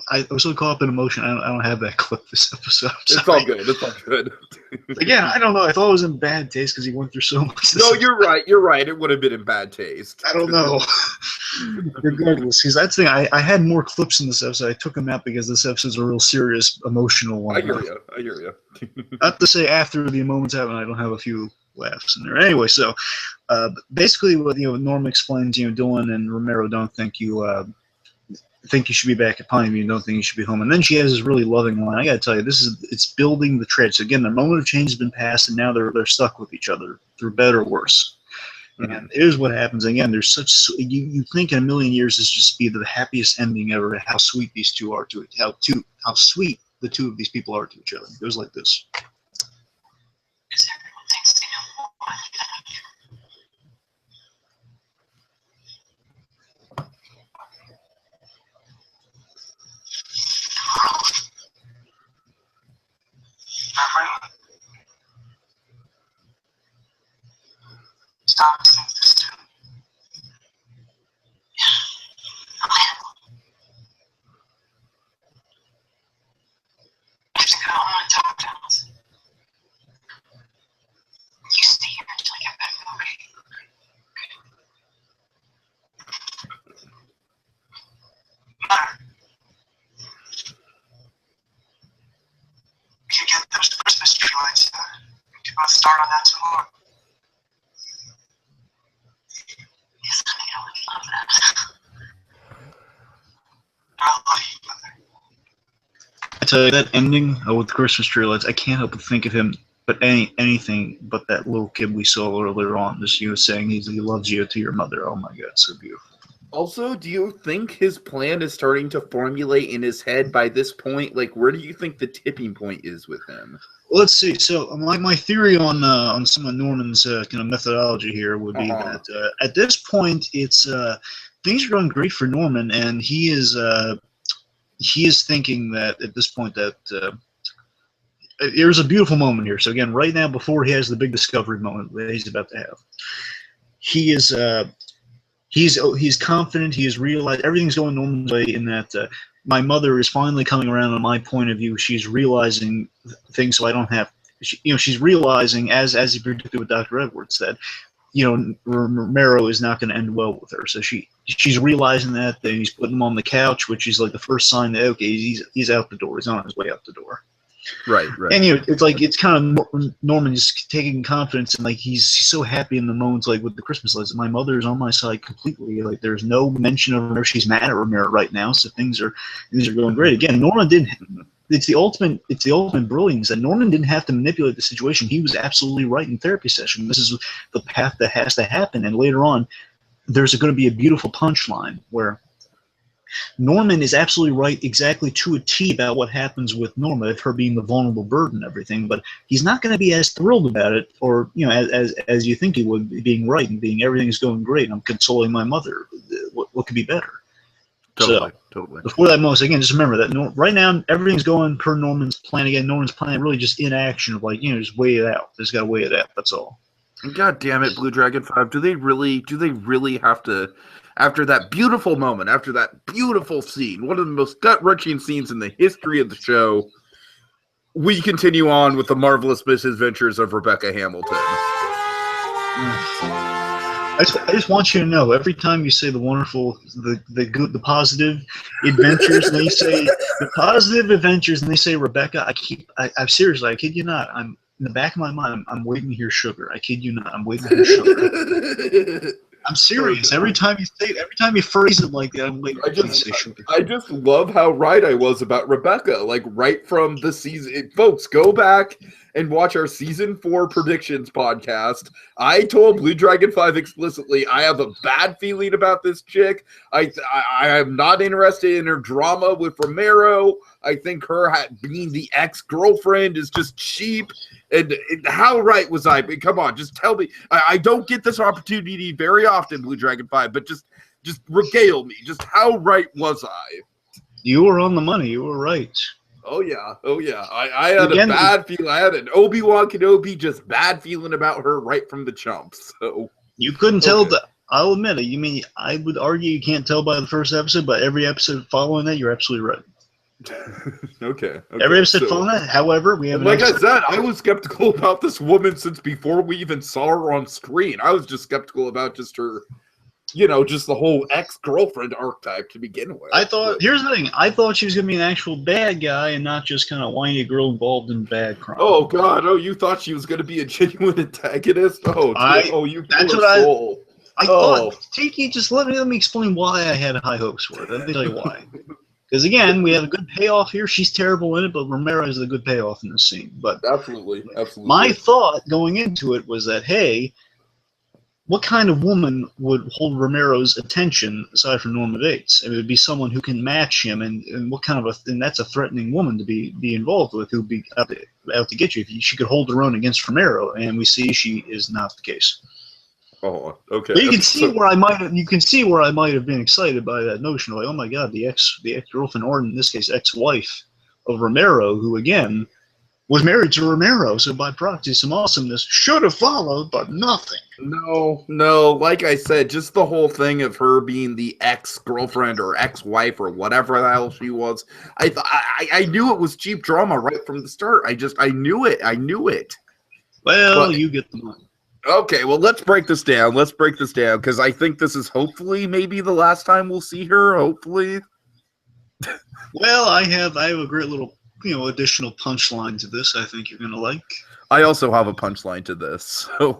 [SPEAKER 2] caught up in emotion. I don't have that clip this episode.
[SPEAKER 1] It's all good. It's all good.
[SPEAKER 2] Again, I don't know. I thought it was in bad taste because he went through so much.
[SPEAKER 1] No, you're right. You're right. It would have been in bad taste.
[SPEAKER 2] I don't know. Regardless, because that's the thing. I had more clips in this episode. I took them out because this episode's a real serious, emotional one.
[SPEAKER 1] I hear you.
[SPEAKER 2] Not to say after the moments happen, I don't have a few laughs in there. Anyway, so basically, what Norm explains, Dylan and Romero don't think you should be back at Pineview and don't think you should be home. And then she has this really loving line. I got to tell you, it's building the trade. So again, the moment of change has been passed, and now they're stuck with each other through better or worse. And here's what happens. Again, there's you think in a million years this just be the happiest ending ever. How sweet these two are to it. How sweet the two of these people are to each other. It goes like this.
[SPEAKER 4] Because everyone thinks they know more than stop saying this to me. I have to go home and talk to us. You stay here until I get back, okay? Mother. We could get those Christmas tree lights. We could both start on that tomorrow. Yes, honey, I would love that. I love you, Mother.
[SPEAKER 2] I tell you, that ending with the Christmas tree lights, I can't help but think of him, but anything but that little kid we saw earlier on. Just saying he loves you to your mother. Oh my God, so beautiful.
[SPEAKER 1] Also, do you think his plan is starting to formulate in his head by this point? Like, where do you think the tipping point is with him?
[SPEAKER 2] Well, let's see. So my theory on some of Norman's kind of methodology here would be that at this point it's things are going great for Norman, and he is thinking that at this point that there's a beautiful moment here. So again, right now, before he has the big discovery moment that he's about to have, he is he's confident. He has realized everything's going Norman's way in that my mother is finally coming around on my point of view. She's realizing things, so I don't have. She's realizing, as he predicted with Dr. Edwards, that Romero is not going to end well with her. So she's realizing that. Then he's putting him on the couch, which is like the first sign that okay, he's out the door. He's on his way out the door.
[SPEAKER 1] Right.
[SPEAKER 2] And it's like it's kind of Norman just taking confidence and like he's so happy in the moments like with the Christmas lights. My mother is on my side completely. Like there's no mention of her. She's mad at Romero right now, so things are going great. Again, Norman didn't. It's the ultimate brilliance that Norman didn't have to manipulate the situation. He was absolutely right in therapy session. This is the path that has to happen. And later on, there's going to be a beautiful punchline where Norman is absolutely right exactly to a T about what happens with Norma, of her being the vulnerable bird and everything, but he's not going to be as thrilled about it, or as you think he would, being right and being everything's going great. I'm consoling my mother. What could be better?
[SPEAKER 1] Totally.
[SPEAKER 2] Before that moment, again, just remember that right now everything's going per Norman's plan. Again, Norman's plan really just in action of like just weigh it out. Just got to weigh it out. That's all.
[SPEAKER 1] God damn it, BlueDragonFive! Do they really have to? After that beautiful moment, after that beautiful scene, one of the most gut-wrenching scenes in the history of the show, we continue on with the marvelous misadventures of Rebecca Hamilton.
[SPEAKER 2] I just want you to know, every time you say the wonderful, the good, the positive adventures, and they say the positive adventures, and they say Rebecca, I'm seriously, I kid you not, I'm in the back of my mind, I'm waiting to hear sugar. I kid you not, I'm waiting to hear sugar. I'm serious. Every time you say it, every time you phrase it like that, I'm waiting to say sugar.
[SPEAKER 1] I just love how right I was about Rebecca. Like right from the season, folks, go back and watch our season 4 predictions podcast. I told BlueDragonFive explicitly, I have a bad feeling about this chick. I am not interested in her drama with Romero. I think her being the ex-girlfriend is just cheap. And how right was I? But come on, just tell me. I don't get this opportunity very often, BlueDragonFive, but just regale me. Just how right was I?
[SPEAKER 2] You were on the money. You were right.
[SPEAKER 1] Oh yeah. I had a bad feeling. I had an Obi-Wan Kenobi just bad feeling about her right from the jump. So
[SPEAKER 2] you couldn't tell that. I'll admit it. You mean I would argue you can't tell by the first episode, but every episode following that, you're absolutely right.
[SPEAKER 1] Okay.
[SPEAKER 2] Every episode following that, however, we have.
[SPEAKER 1] Like I said, I was skeptical about this woman since before we even saw her on screen. I was just skeptical about just her. Just the whole ex-girlfriend archetype to begin with.
[SPEAKER 2] Here's the thing. I thought she was going to be an actual bad guy and not just kind of whiny girl involved in bad crime.
[SPEAKER 1] Oh, God. Oh, you thought she was going to be a genuine antagonist? Oh, you
[SPEAKER 2] that's
[SPEAKER 1] poor
[SPEAKER 2] what
[SPEAKER 1] soul.
[SPEAKER 2] I thought. Tiki, just let me explain why I had high hopes for it. Let me tell you why. Because, again, we have a good payoff here. She's terrible in it, but Romero is the good payoff in this scene. But
[SPEAKER 1] Absolutely.
[SPEAKER 2] My thought going into it was that, hey, what kind of woman would hold Romero's attention aside from Norma Bates? It would be someone who can match him, and what kind of and that's a threatening woman to be involved with, who'd be out to get you. She could hold her own against Romero, and we see she is not the case.
[SPEAKER 1] Oh, okay.
[SPEAKER 2] But you can see where I might have been excited by that notion, like, oh my God, the ex-girlfriend, or in this case, ex-wife of Romero, who again was married to Romero, so by proxy, some awesomeness should have followed, but nothing.
[SPEAKER 1] No. Like I said, just the whole thing of her being the ex-girlfriend or ex-wife or whatever the hell she was. I knew it was cheap drama right from the start. I knew it.
[SPEAKER 2] Well, you get the money.
[SPEAKER 1] Okay, well, let's break this down. Because I think this is hopefully maybe the last time we'll see her. Hopefully.
[SPEAKER 2] Well, I have a great little additional punchline to this. I think you're gonna like.
[SPEAKER 1] I also have a punchline to this, so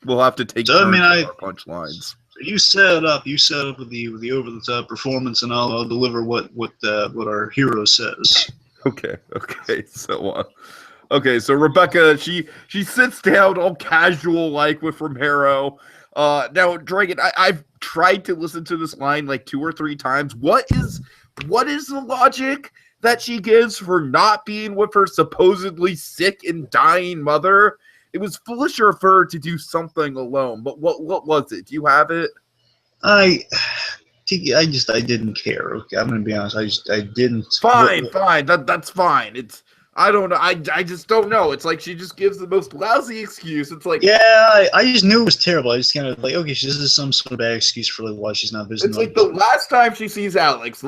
[SPEAKER 1] we'll have to take turns with our punchlines.
[SPEAKER 2] You set it up with the over the top performance, and I'll deliver what our hero says.
[SPEAKER 1] Okay. So Rebecca, she sits down all casual like with Romero. Now, Dragon, I've tried to listen to this line like 2 or 3 times. What is the logic that she gives for not being with her supposedly sick and dying mother? It was foolish of her to do something alone, but what was it? Do you have it?
[SPEAKER 2] I didn't care. Okay, I'm gonna be honest. I didn't.
[SPEAKER 1] Fine. That's fine. I don't know. I just don't know. It's like she just gives the most lousy excuse. It's like,
[SPEAKER 2] yeah, I just knew it was terrible. I just kind of like, okay, this is some sort of bad excuse for like why she's not visiting.
[SPEAKER 1] It's like the last time she sees Alex,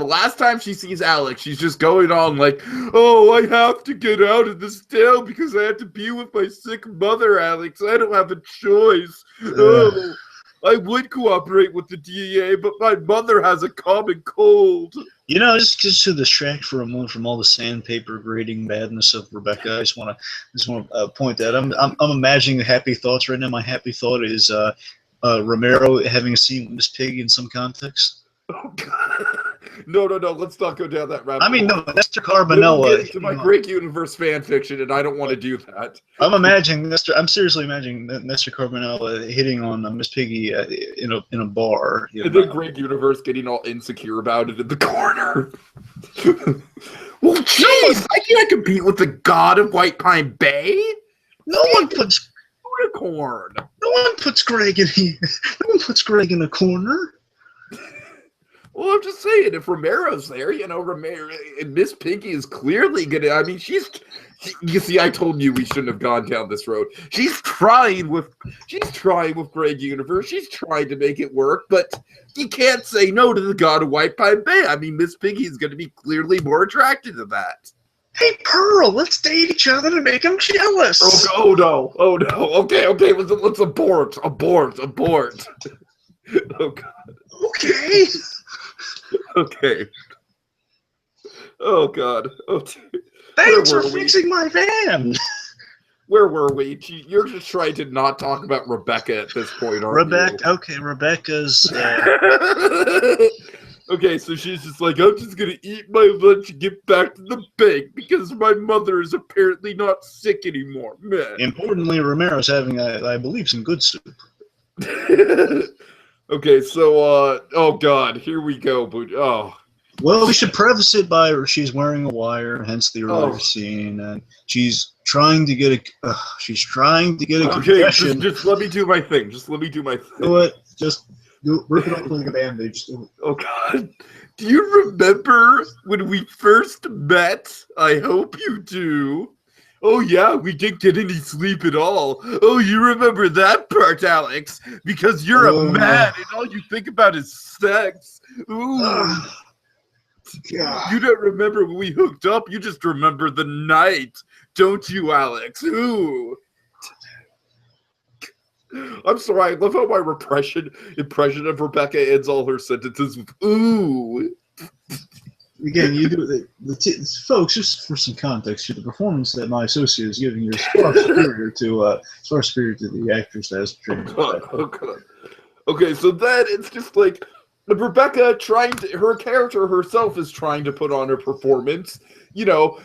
[SPEAKER 1] she's just going on like, oh, I have to get out of this town because I have to be with my sick mother, Alex. I don't have a choice. Oh. I would cooperate with the DEA, but my mother has a common cold.
[SPEAKER 2] You know, just to distract for a moment from all the sandpaper grading madness of Rebecca, I just want to point that I'm imagining happy thoughts right now. My happy thought is Romero having a scene with Miss Piggy in some context.
[SPEAKER 1] Oh, God. No. Let's not go down that rabbit hole.
[SPEAKER 2] I mean, no, Mr.
[SPEAKER 1] We'll
[SPEAKER 2] Carbonella.
[SPEAKER 1] get into my Greg Universe fan fiction, and I don't want to do that.
[SPEAKER 2] I'm seriously imagining Mr. Carbonella hitting on Miss Piggy in a bar.
[SPEAKER 1] And then Greg Universe getting all insecure about it in the corner. Well, jeez, I can't compete with the god of White Pine Bay.
[SPEAKER 2] No one puts
[SPEAKER 1] unicorn.
[SPEAKER 2] No one puts Greg in here. No one puts Greg in a corner.
[SPEAKER 1] Well, I'm just saying, if Romero's there, Romero and Miss Piggy is clearly gonna. I mean, you see, I told you we shouldn't have gone down this road. She's trying with Greg Universe. She's trying to make it work, but you can't say no to the god of White Pine Bay. I mean, Miss Piggy is going to be clearly more attracted to that.
[SPEAKER 2] Hey, Pearl, let's date each other to make him jealous.
[SPEAKER 1] Oh no. Okay. Let's abort. Oh God.
[SPEAKER 2] Okay.
[SPEAKER 1] Okay. Oh God. Oh.
[SPEAKER 2] Thanks for fixing my van.
[SPEAKER 1] Where were we? You're just trying to not talk about Rebecca at this point, aren't you?
[SPEAKER 2] Okay, Rebecca's.
[SPEAKER 1] Okay, so she's just like, I'm just gonna eat my lunch and get back to the bank because my mother is apparently not sick anymore. Man.
[SPEAKER 2] Importantly, Romero's having, I believe, some good soup.
[SPEAKER 1] Okay, so, oh God, here we go.
[SPEAKER 2] Well, we should preface it by she's wearing a wire, hence the earlier scene, and she's trying to get a confession.
[SPEAKER 1] Just let me do my thing.
[SPEAKER 2] Do it. Just rip it off like a bandage.
[SPEAKER 1] Oh God. Do you remember when we first met? I hope you do. Oh yeah, we didn't get any sleep at all. Oh, you remember that part, Alex? Because you're a man and all you think about is sex. Ooh.
[SPEAKER 2] God.
[SPEAKER 1] You don't remember when we hooked up. You just remember the night, don't you, Alex? Ooh. I'm sorry. I love how my impression of Rebecca ends all her sentences with "ooh."
[SPEAKER 2] Again, you do folks. Just for some context, the performance that my associate is giving you is far superior to the actress as portrayed.
[SPEAKER 1] Oh God. Okay, so then it's just like Rebecca her character herself is trying to put on her performance,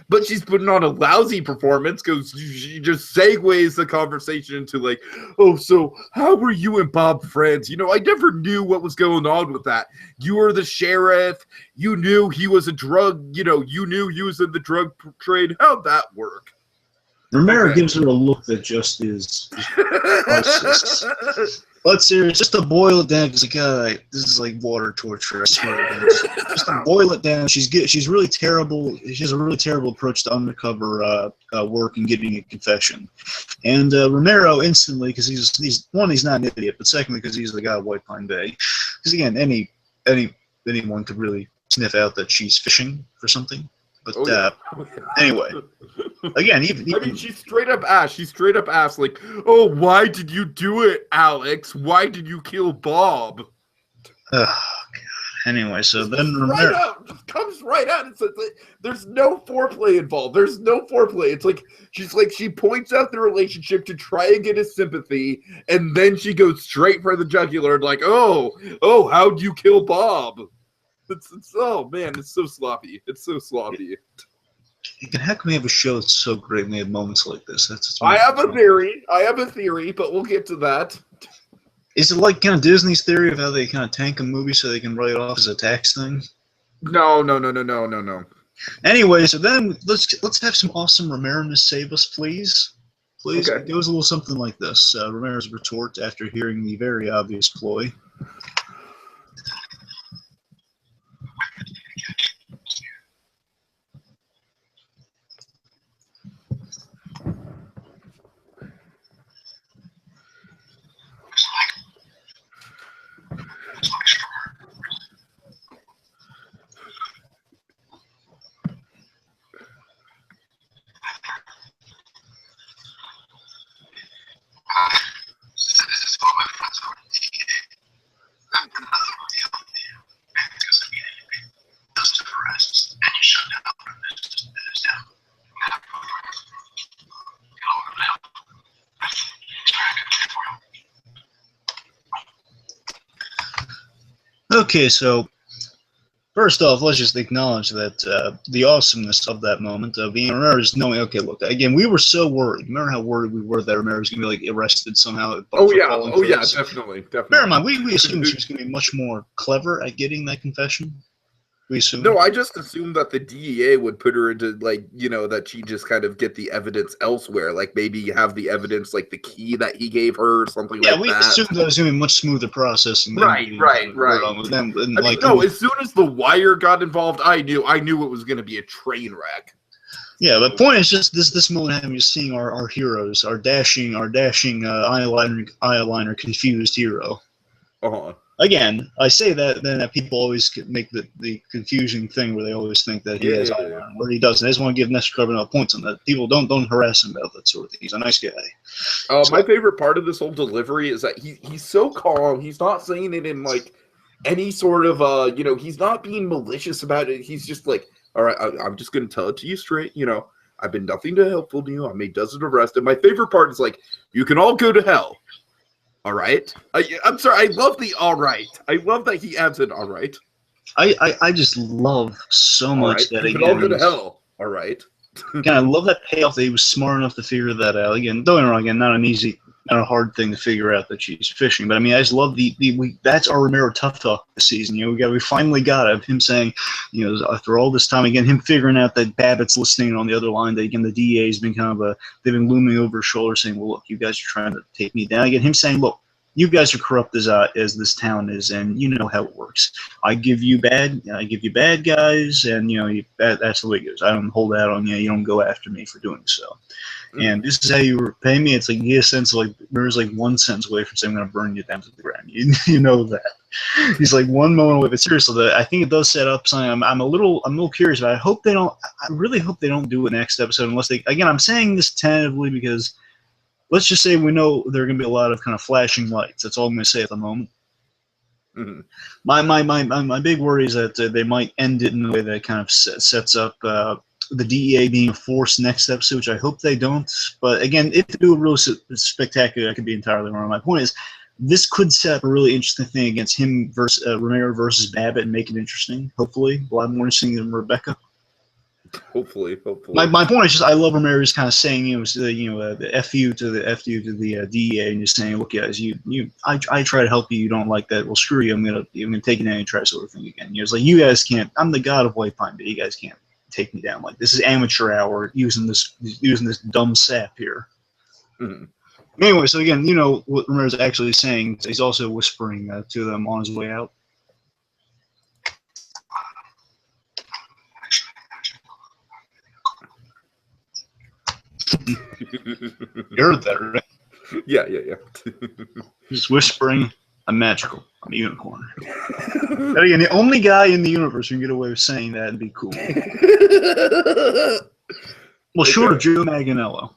[SPEAKER 1] but she's putting on a lousy performance because she just segues the conversation into like, oh, so how were you and Bob friends? I never knew what was going on with that. You were the sheriff. You knew he was a drug, you knew he was in the drug trade. How'd that work?
[SPEAKER 2] Romero gives her a look that just is Let's serious, just to boil it down, because this is like water torture. I swear. Just to boil it down, she's really terrible. She has a really terrible approach to undercover work and getting a confession. And Romero instantly, because he's not an idiot, but secondly, because he's the guy of White Pine Bay. Because again, anyone could really sniff out that she's fishing for something. But anyway, again, even
[SPEAKER 1] she's straight up asked, like, oh, why did you do it, Alex? Why did you kill Bob?
[SPEAKER 2] Oh, God. Anyway, so then Romero
[SPEAKER 1] comes right out and says, there's no foreplay involved. There's no foreplay. It's like she points out the relationship to try and get his sympathy, and then she goes straight for the jugular and like, oh, how'd you kill Bob? Oh man, it's so sloppy.
[SPEAKER 2] How can we have a show that's so great and they have moments like this?
[SPEAKER 1] I have a theory, but we'll get to that.
[SPEAKER 2] Is it like kind of Disney's theory of how they kind of tank a movie so they can write it off as a tax thing?
[SPEAKER 1] No.
[SPEAKER 2] Anyway, so then let's have some awesome Romero-ness save us, please. Please. Okay. It goes a little something like this. Romero's retort after hearing the very obvious ploy.
[SPEAKER 3] This is what my friends are.
[SPEAKER 2] Okay, so first off, let's just acknowledge that the awesomeness of that moment of being Romero is knowing, okay, look, again, we were so worried. Remember how worried we were that Romero was going to be like arrested somehow?
[SPEAKER 1] Oh
[SPEAKER 2] for
[SPEAKER 1] yeah,
[SPEAKER 2] falling
[SPEAKER 1] oh
[SPEAKER 2] for
[SPEAKER 1] yeah,
[SPEAKER 2] this?
[SPEAKER 1] definitely.
[SPEAKER 2] Bear in mind, we assumed she was going to be much more clever at getting that confession. We assumed.
[SPEAKER 1] No, I just assumed that the DEA would put her into, like, you know, that she just kind of get the evidence elsewhere, like maybe have the evidence, like the key that he gave her or something like that.
[SPEAKER 2] Yeah, we assumed that it was going to be a much smoother process.
[SPEAKER 1] Right.
[SPEAKER 2] Then,
[SPEAKER 1] I mean, no, as soon as the Wire got involved, I knew it was going to be a train wreck.
[SPEAKER 2] Yeah, the point is just this moment I'm just seeing our heroes, our dashing eyeliner confused hero.
[SPEAKER 1] Uh-huh.
[SPEAKER 2] Again, I say that, then that people always make the confusing thing where they always think that he has eyeliner, where he doesn't. I just want to give Nestor Carbonell points on that. People don't harass him about that sort of thing. He's a nice guy.
[SPEAKER 1] My favorite part of this whole delivery is that he's so calm. He's not saying it in like any sort of he's not being malicious about it. He's just like, all right, I'm just gonna tell it to you straight. You know, I've been nothing but helpful to you. I made dozens of arrests. And my favorite part is like, you can all go to hell. All right. I'm sorry. I love the all right. I love that he adds an all right.
[SPEAKER 2] I just love so much that
[SPEAKER 1] you can all go to hell. All right.
[SPEAKER 2] Again, I love that payoff that he was smart enough to figure that out. Again, don't get me wrong. Again, not a hard thing to figure out that she's fishing. But I mean, I just love that's our Romero tough talk this season. You know, we finally got him saying, you know, after all this time, again, him figuring out that Babbitt's listening on the other line. That again, the DA has been they've been looming over his shoulder, saying, well, look, you guys are trying to take me down. Again, him saying, look, you guys are corrupt as this town is, and you know how it works. I give you bad guys, and you know that's the way it goes. I don't hold out on you. You don't go after me for doing so. And this is how you repay me. It's like you get a sense of like there's like 1 sentence away from saying I'm going to burn you down to the ground. You know that. He's like 1 moment away. But seriously, I think it does set up something. I'm a little curious about. I really hope they don't do it next episode unless they. Again, I'm saying this tentatively because. Let's just say we know there are going to be a lot of kind of flashing lights. That's all I'm going to say at the moment.
[SPEAKER 1] Mm-hmm.
[SPEAKER 2] My big worry is that they might end it in a way that kind of sets up the DEA being a force next episode, which I hope they don't. But again, if they do a real spectacular, I could be entirely wrong. My point is, this could set up a really interesting thing against him versus Romero versus Babbitt and make it interesting. Hopefully, a lot more interesting than Rebecca.
[SPEAKER 1] Hopefully.
[SPEAKER 2] My point is just I love Ramirez kind of saying the F you to the DEA and just saying, look guys, I try to help you, you don't like that, well screw you, I'm gonna take it down and try sort of thing again. It's like you guys can't. I'm the god of White Pine, but you guys can't take me down. Like this is amateur hour using this dumb sap here. Mm-hmm. Anyway, so again, you know what Ramirez is actually saying. He's also whispering to them on his way out. You heard that, right?
[SPEAKER 1] Yeah.
[SPEAKER 2] He's whispering, I'm magical. I'm a unicorn. And again, the only guy in the universe who can get away with saying that and be cool. Well, short of Joe Manganiello.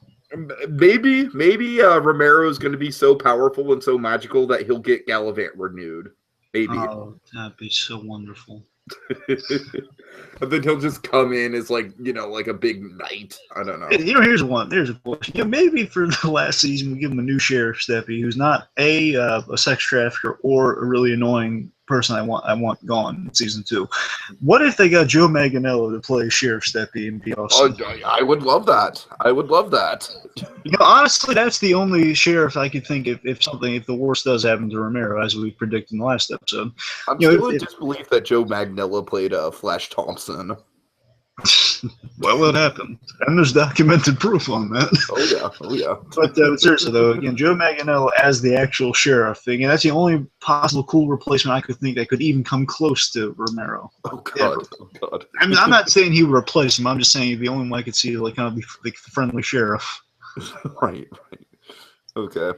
[SPEAKER 1] Maybe Romero is going to be so powerful and so magical that he'll get Gallivant renewed. Maybe.
[SPEAKER 2] Oh, that'd be so wonderful.
[SPEAKER 1] And then he'll just come in as like a big knight. I don't know.
[SPEAKER 2] Here's a question. Maybe for the last season we give him a new sheriff Steppy who's not a sex trafficker or a really annoying person I want gone in season 2. What if they got Joe Manganiello to play Sheriff Steppy and be awesome?
[SPEAKER 1] I would love that.
[SPEAKER 2] Honestly, that's the only sheriff I could think if the worst does happen to Romero, as we predicted in the last episode.
[SPEAKER 1] I'm still in disbelief that Joe Manganiello played Flash Thompson.
[SPEAKER 2] Well, it happened, and there's documented proof on that.
[SPEAKER 1] Oh yeah.
[SPEAKER 2] But seriously, though, again, Joe Manganiello as the actual sheriff, again, that's the only possible cool replacement I could think that could even come close to Romero.
[SPEAKER 1] Oh God.
[SPEAKER 2] I mean, I'm not saying he would replace him. I'm just saying the only one I could see like kind of the friendly sheriff.
[SPEAKER 1] Right. Okay.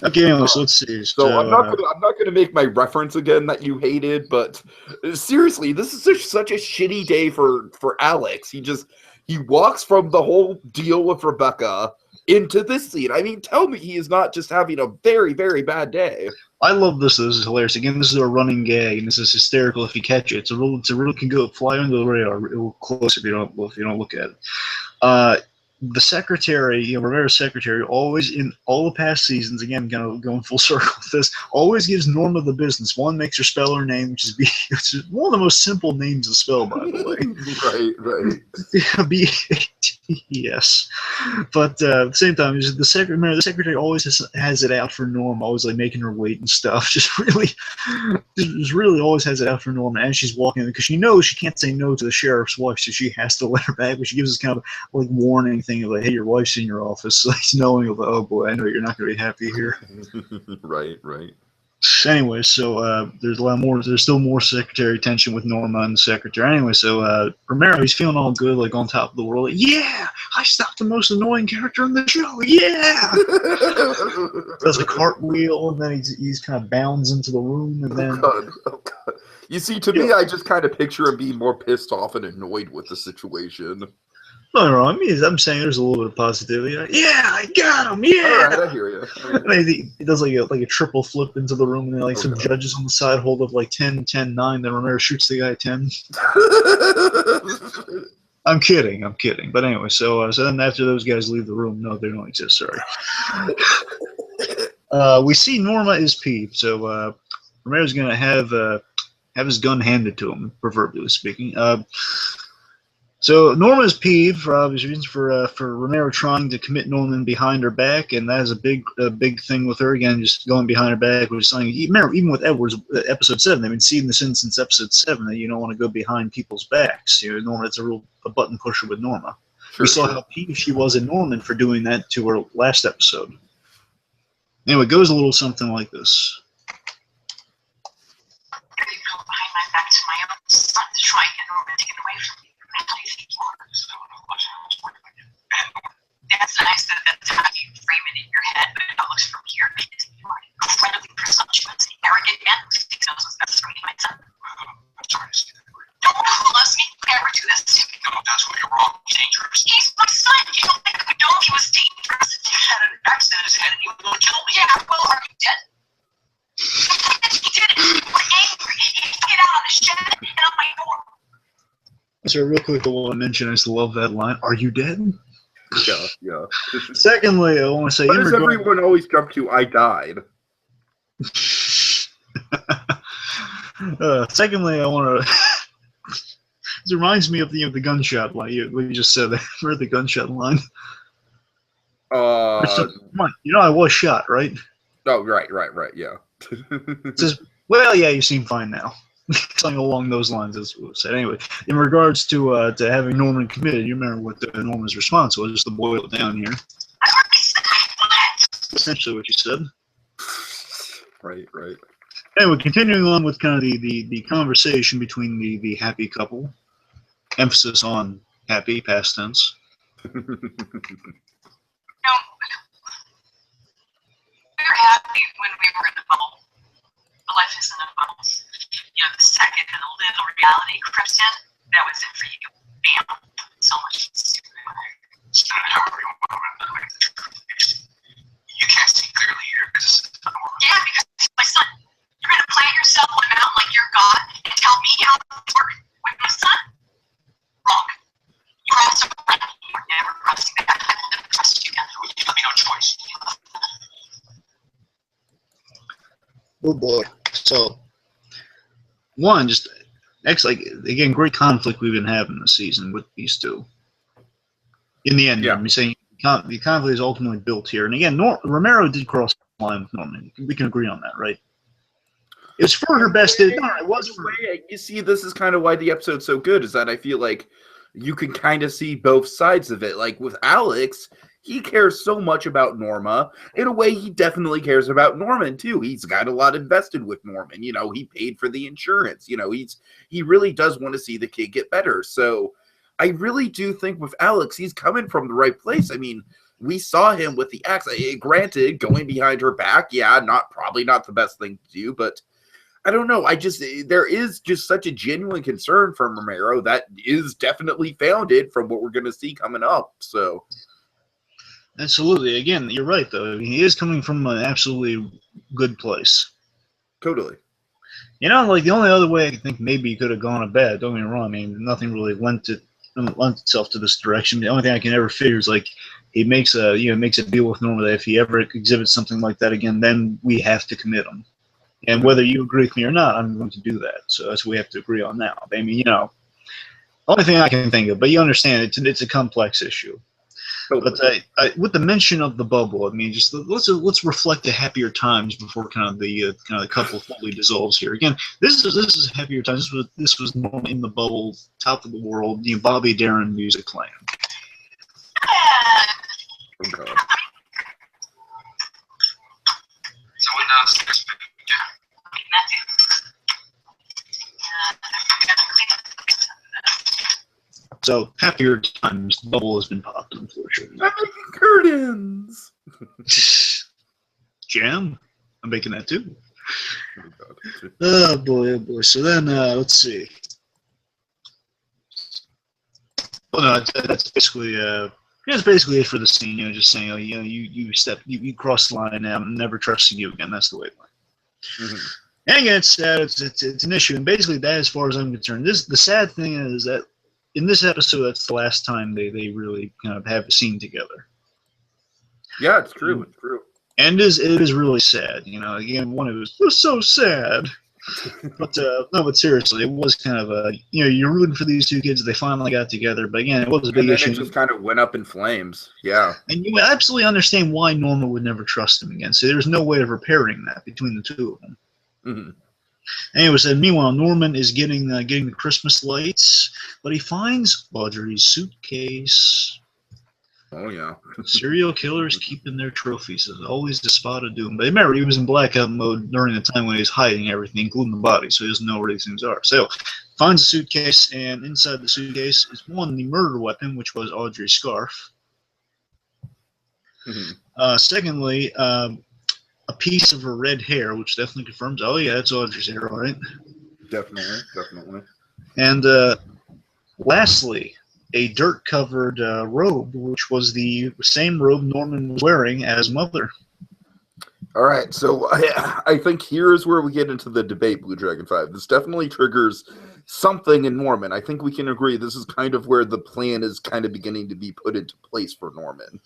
[SPEAKER 2] Okay, anyways, let's see.
[SPEAKER 1] So I'm not gonna make my reference again that you hated, but seriously, this is such a shitty day for Alex. He walks from the whole deal with Rebecca into this scene. I mean, tell me he is not just having a very, very bad day.
[SPEAKER 2] I love this. This is hilarious. Again, this is a running gag, and this is hysterical if you catch it. It's a rule can go fly under the radar real close if you don't look at it. the secretary, Romero's secretary, always in all the past seasons, again, going full circle with this, always gives Norma the business. One, makes her spell her name, which is one of the most simple names to spell, by the way.
[SPEAKER 1] Right.
[SPEAKER 2] B-A-T-E-S. But at the same time, the secretary always has it out for Norma, always like making her wait and stuff. Just really always has it out for Norma as she's walking in, because she knows she can't say no to the sheriff's wife, so she has to let her back. But she gives this kind of like warning thing of like, hey, your wife's in your office, like knowing of, oh boy, I know you're not going to be happy here.
[SPEAKER 1] Right.
[SPEAKER 2] Anyway, so there's still more secretary tension with Norma and the secretary. Anyway, so Romero, he's feeling all good, like on top of the world. Like, yeah, I stopped the most annoying character in the show. Yeah, does a cartwheel, and then he's kind of bounds into the room, and then.
[SPEAKER 1] Oh God. You see, to me, I just kind of picture him being more pissed off and annoyed with the situation.
[SPEAKER 2] No, wrong. I'm saying there's a little bit of positivity. Like, yeah, I got him. Yeah.
[SPEAKER 1] All right, I hear you.
[SPEAKER 2] He does like a triple flip into the room, and then like some judges on the side hold up like 10, 10, 9. Then Romero shoots the guy 10. I'm kidding. But anyway, so then after those guys leave the room, no, they don't exist. Sorry. We see Norma is peeved, so Romero's gonna have his gun handed to him, proverbially speaking. So Norma is peeved for obvious reasons for Romero trying to commit Norman behind her back, and that is a big thing with her, again, just going behind her back, which is something. Remember, even with Edwards, episode 7, they've been seeing this since episode 7 that you don't want to go behind people's backs. Norma, it's a button pusher with Norma. We saw how peeved she was in Norman for doing that to her last episode. Anyway, it goes a little something like this.
[SPEAKER 4] You go behind my back to my own son to try and get Norman taken away from me. How do you think you are? That's nice that that's how you frame it in your head, but it looks from here. You are incredibly presumptuous and arrogant man who thinks knows what's best for me and my son.
[SPEAKER 3] I'm sorry to see that.
[SPEAKER 4] No one who loves me would ever do this to me.
[SPEAKER 3] No, that's when you're wrong. He's dangerous.
[SPEAKER 4] He's my son. You don't think I would know if he was dangerous? If he had an axe in his head and he would kill me. Yeah, well, are you dead? He did it. He was angry. He took it out on the shed and on my door.
[SPEAKER 2] So real quick, I want to mention, I just love that line. Are you dead?
[SPEAKER 1] Yeah.
[SPEAKER 2] Secondly, I want to say,
[SPEAKER 1] Why does everyone always jump to "I died"?
[SPEAKER 2] Secondly, I want to. This reminds me of the gunshot line. You just said that. Remember the gunshot line? Come on, I was shot, right?
[SPEAKER 1] Oh, right. Yeah.
[SPEAKER 2] It says, well, yeah, you seem fine now. Something along those lines, as we said. Anyway, in regards to having Norman committed, you remember what Norman's response was, just to boil it down here. Essentially what you said.
[SPEAKER 1] Right.
[SPEAKER 2] Anyway, continuing on with kind of the conversation between the happy couple. Emphasis on happy, past tense.
[SPEAKER 4] No. We were happy when we were in the bubble. But life isn't a bubble. The second a little reality crept in, that was it for you. Bam. So much.
[SPEAKER 3] Spend it however you want to. You can't see clearly here because it's not normal.
[SPEAKER 4] Yeah, because he's my son. You're going to plant yourself on a mountain like you're God and tell me how to work with my son? Wrong. You're also right. You're never trusting me. I will never trust you again.
[SPEAKER 3] You let me no choice.
[SPEAKER 2] Oh boy. So, one, just again, great conflict we've been having this season with these two. In the end, I'm saying the conflict is ultimately built here. And again, Romero did cross the line with Norman. We can agree on that, right? It was for her best. It wasn't.
[SPEAKER 1] You see, this is kind of why the episode's so good, is that I feel like you can kind of see both sides of it. Like with Alex, he cares so much about Norma. In a way, he definitely cares about Norman, too. He's got a lot invested with Norman. He paid for the insurance. He really does want to see the kid get better. So I really do think with Alex, he's coming from the right place. I mean, we saw him with the axe. Granted, going behind her back, probably not the best thing to do, but I don't know. There is just such a genuine concern from Romero that is definitely founded from what we're going to see coming up. So.
[SPEAKER 2] Absolutely. Again, you're right, though. He is coming from an absolutely good place.
[SPEAKER 1] Totally.
[SPEAKER 2] Like the only other way I think maybe he could have gone to bed, don't get me wrong, I mean, nothing really lent lends itself to this direction. The only thing I can ever figure is like he makes a deal with Norma that if he ever exhibits something like that again, then we have to commit him. And whether you agree with me or not, I'm going to do that. So that's what we have to agree on now. I mean, only thing I can think of, but you understand it's a complex issue. But with the mention of the bubble, I mean, just let's reflect the happier times before kind of the couple fully dissolves here. Again, this is happier times. This was Norma in the bubble, top of the world, Bobby Darin music playing.
[SPEAKER 1] Oh, God.
[SPEAKER 3] So when does
[SPEAKER 2] So happier times, the bubble has been popped, unfortunately.
[SPEAKER 1] I'm making curtains.
[SPEAKER 2] Jam? I'm making that too.
[SPEAKER 1] Oh, God.
[SPEAKER 2] Oh boy. So then, let's see. Well, no, that's basically that's basically it for the scene. Just saying, you crossed the line, and I'm never trusting you again. That's the way it went.
[SPEAKER 1] Mm-hmm.
[SPEAKER 2] And again, it's sad. It's an issue, and basically that, as far as I'm concerned, the sad thing is that in this episode, that's the last time they really kind of have a scene together.
[SPEAKER 1] Yeah, it's true. It's true.
[SPEAKER 2] And it is really sad. Again, one of it was so sad. But no, but seriously, it was kind of you're rooting for these two kids. They finally got together, but again, it was a big issue.
[SPEAKER 1] It just kind of went up in flames. Yeah.
[SPEAKER 2] And you absolutely understand why Norma would never trust him again. So there's no way of repairing that between the two of them.
[SPEAKER 1] Mm-hmm.
[SPEAKER 2] Anyways, meanwhile, Norman is getting the Christmas lights, but he finds Audrey's suitcase.
[SPEAKER 1] Oh, yeah.
[SPEAKER 2] Serial killers keeping their trophies. There's always the spot of doom. But remember, he was in blackout mode during the time when he was hiding everything, including the body, so he doesn't know where these things are. So, finds a suitcase, and inside the suitcase is the murder weapon, which was Audrey's scarf.
[SPEAKER 1] Mm-hmm.
[SPEAKER 2] Secondly, a piece of her red hair, which definitely confirms, oh yeah, it's Audrey's hair, all right?
[SPEAKER 1] Definitely.
[SPEAKER 2] And lastly, a dirt-covered robe, which was the same robe Norman was wearing as Mother.
[SPEAKER 1] All right, so I think here's where we get into the debate, BlueDragonFive. This definitely triggers something in Norman. I think we can agree this is kind of where the plan is kind of beginning to be put into place for Norman.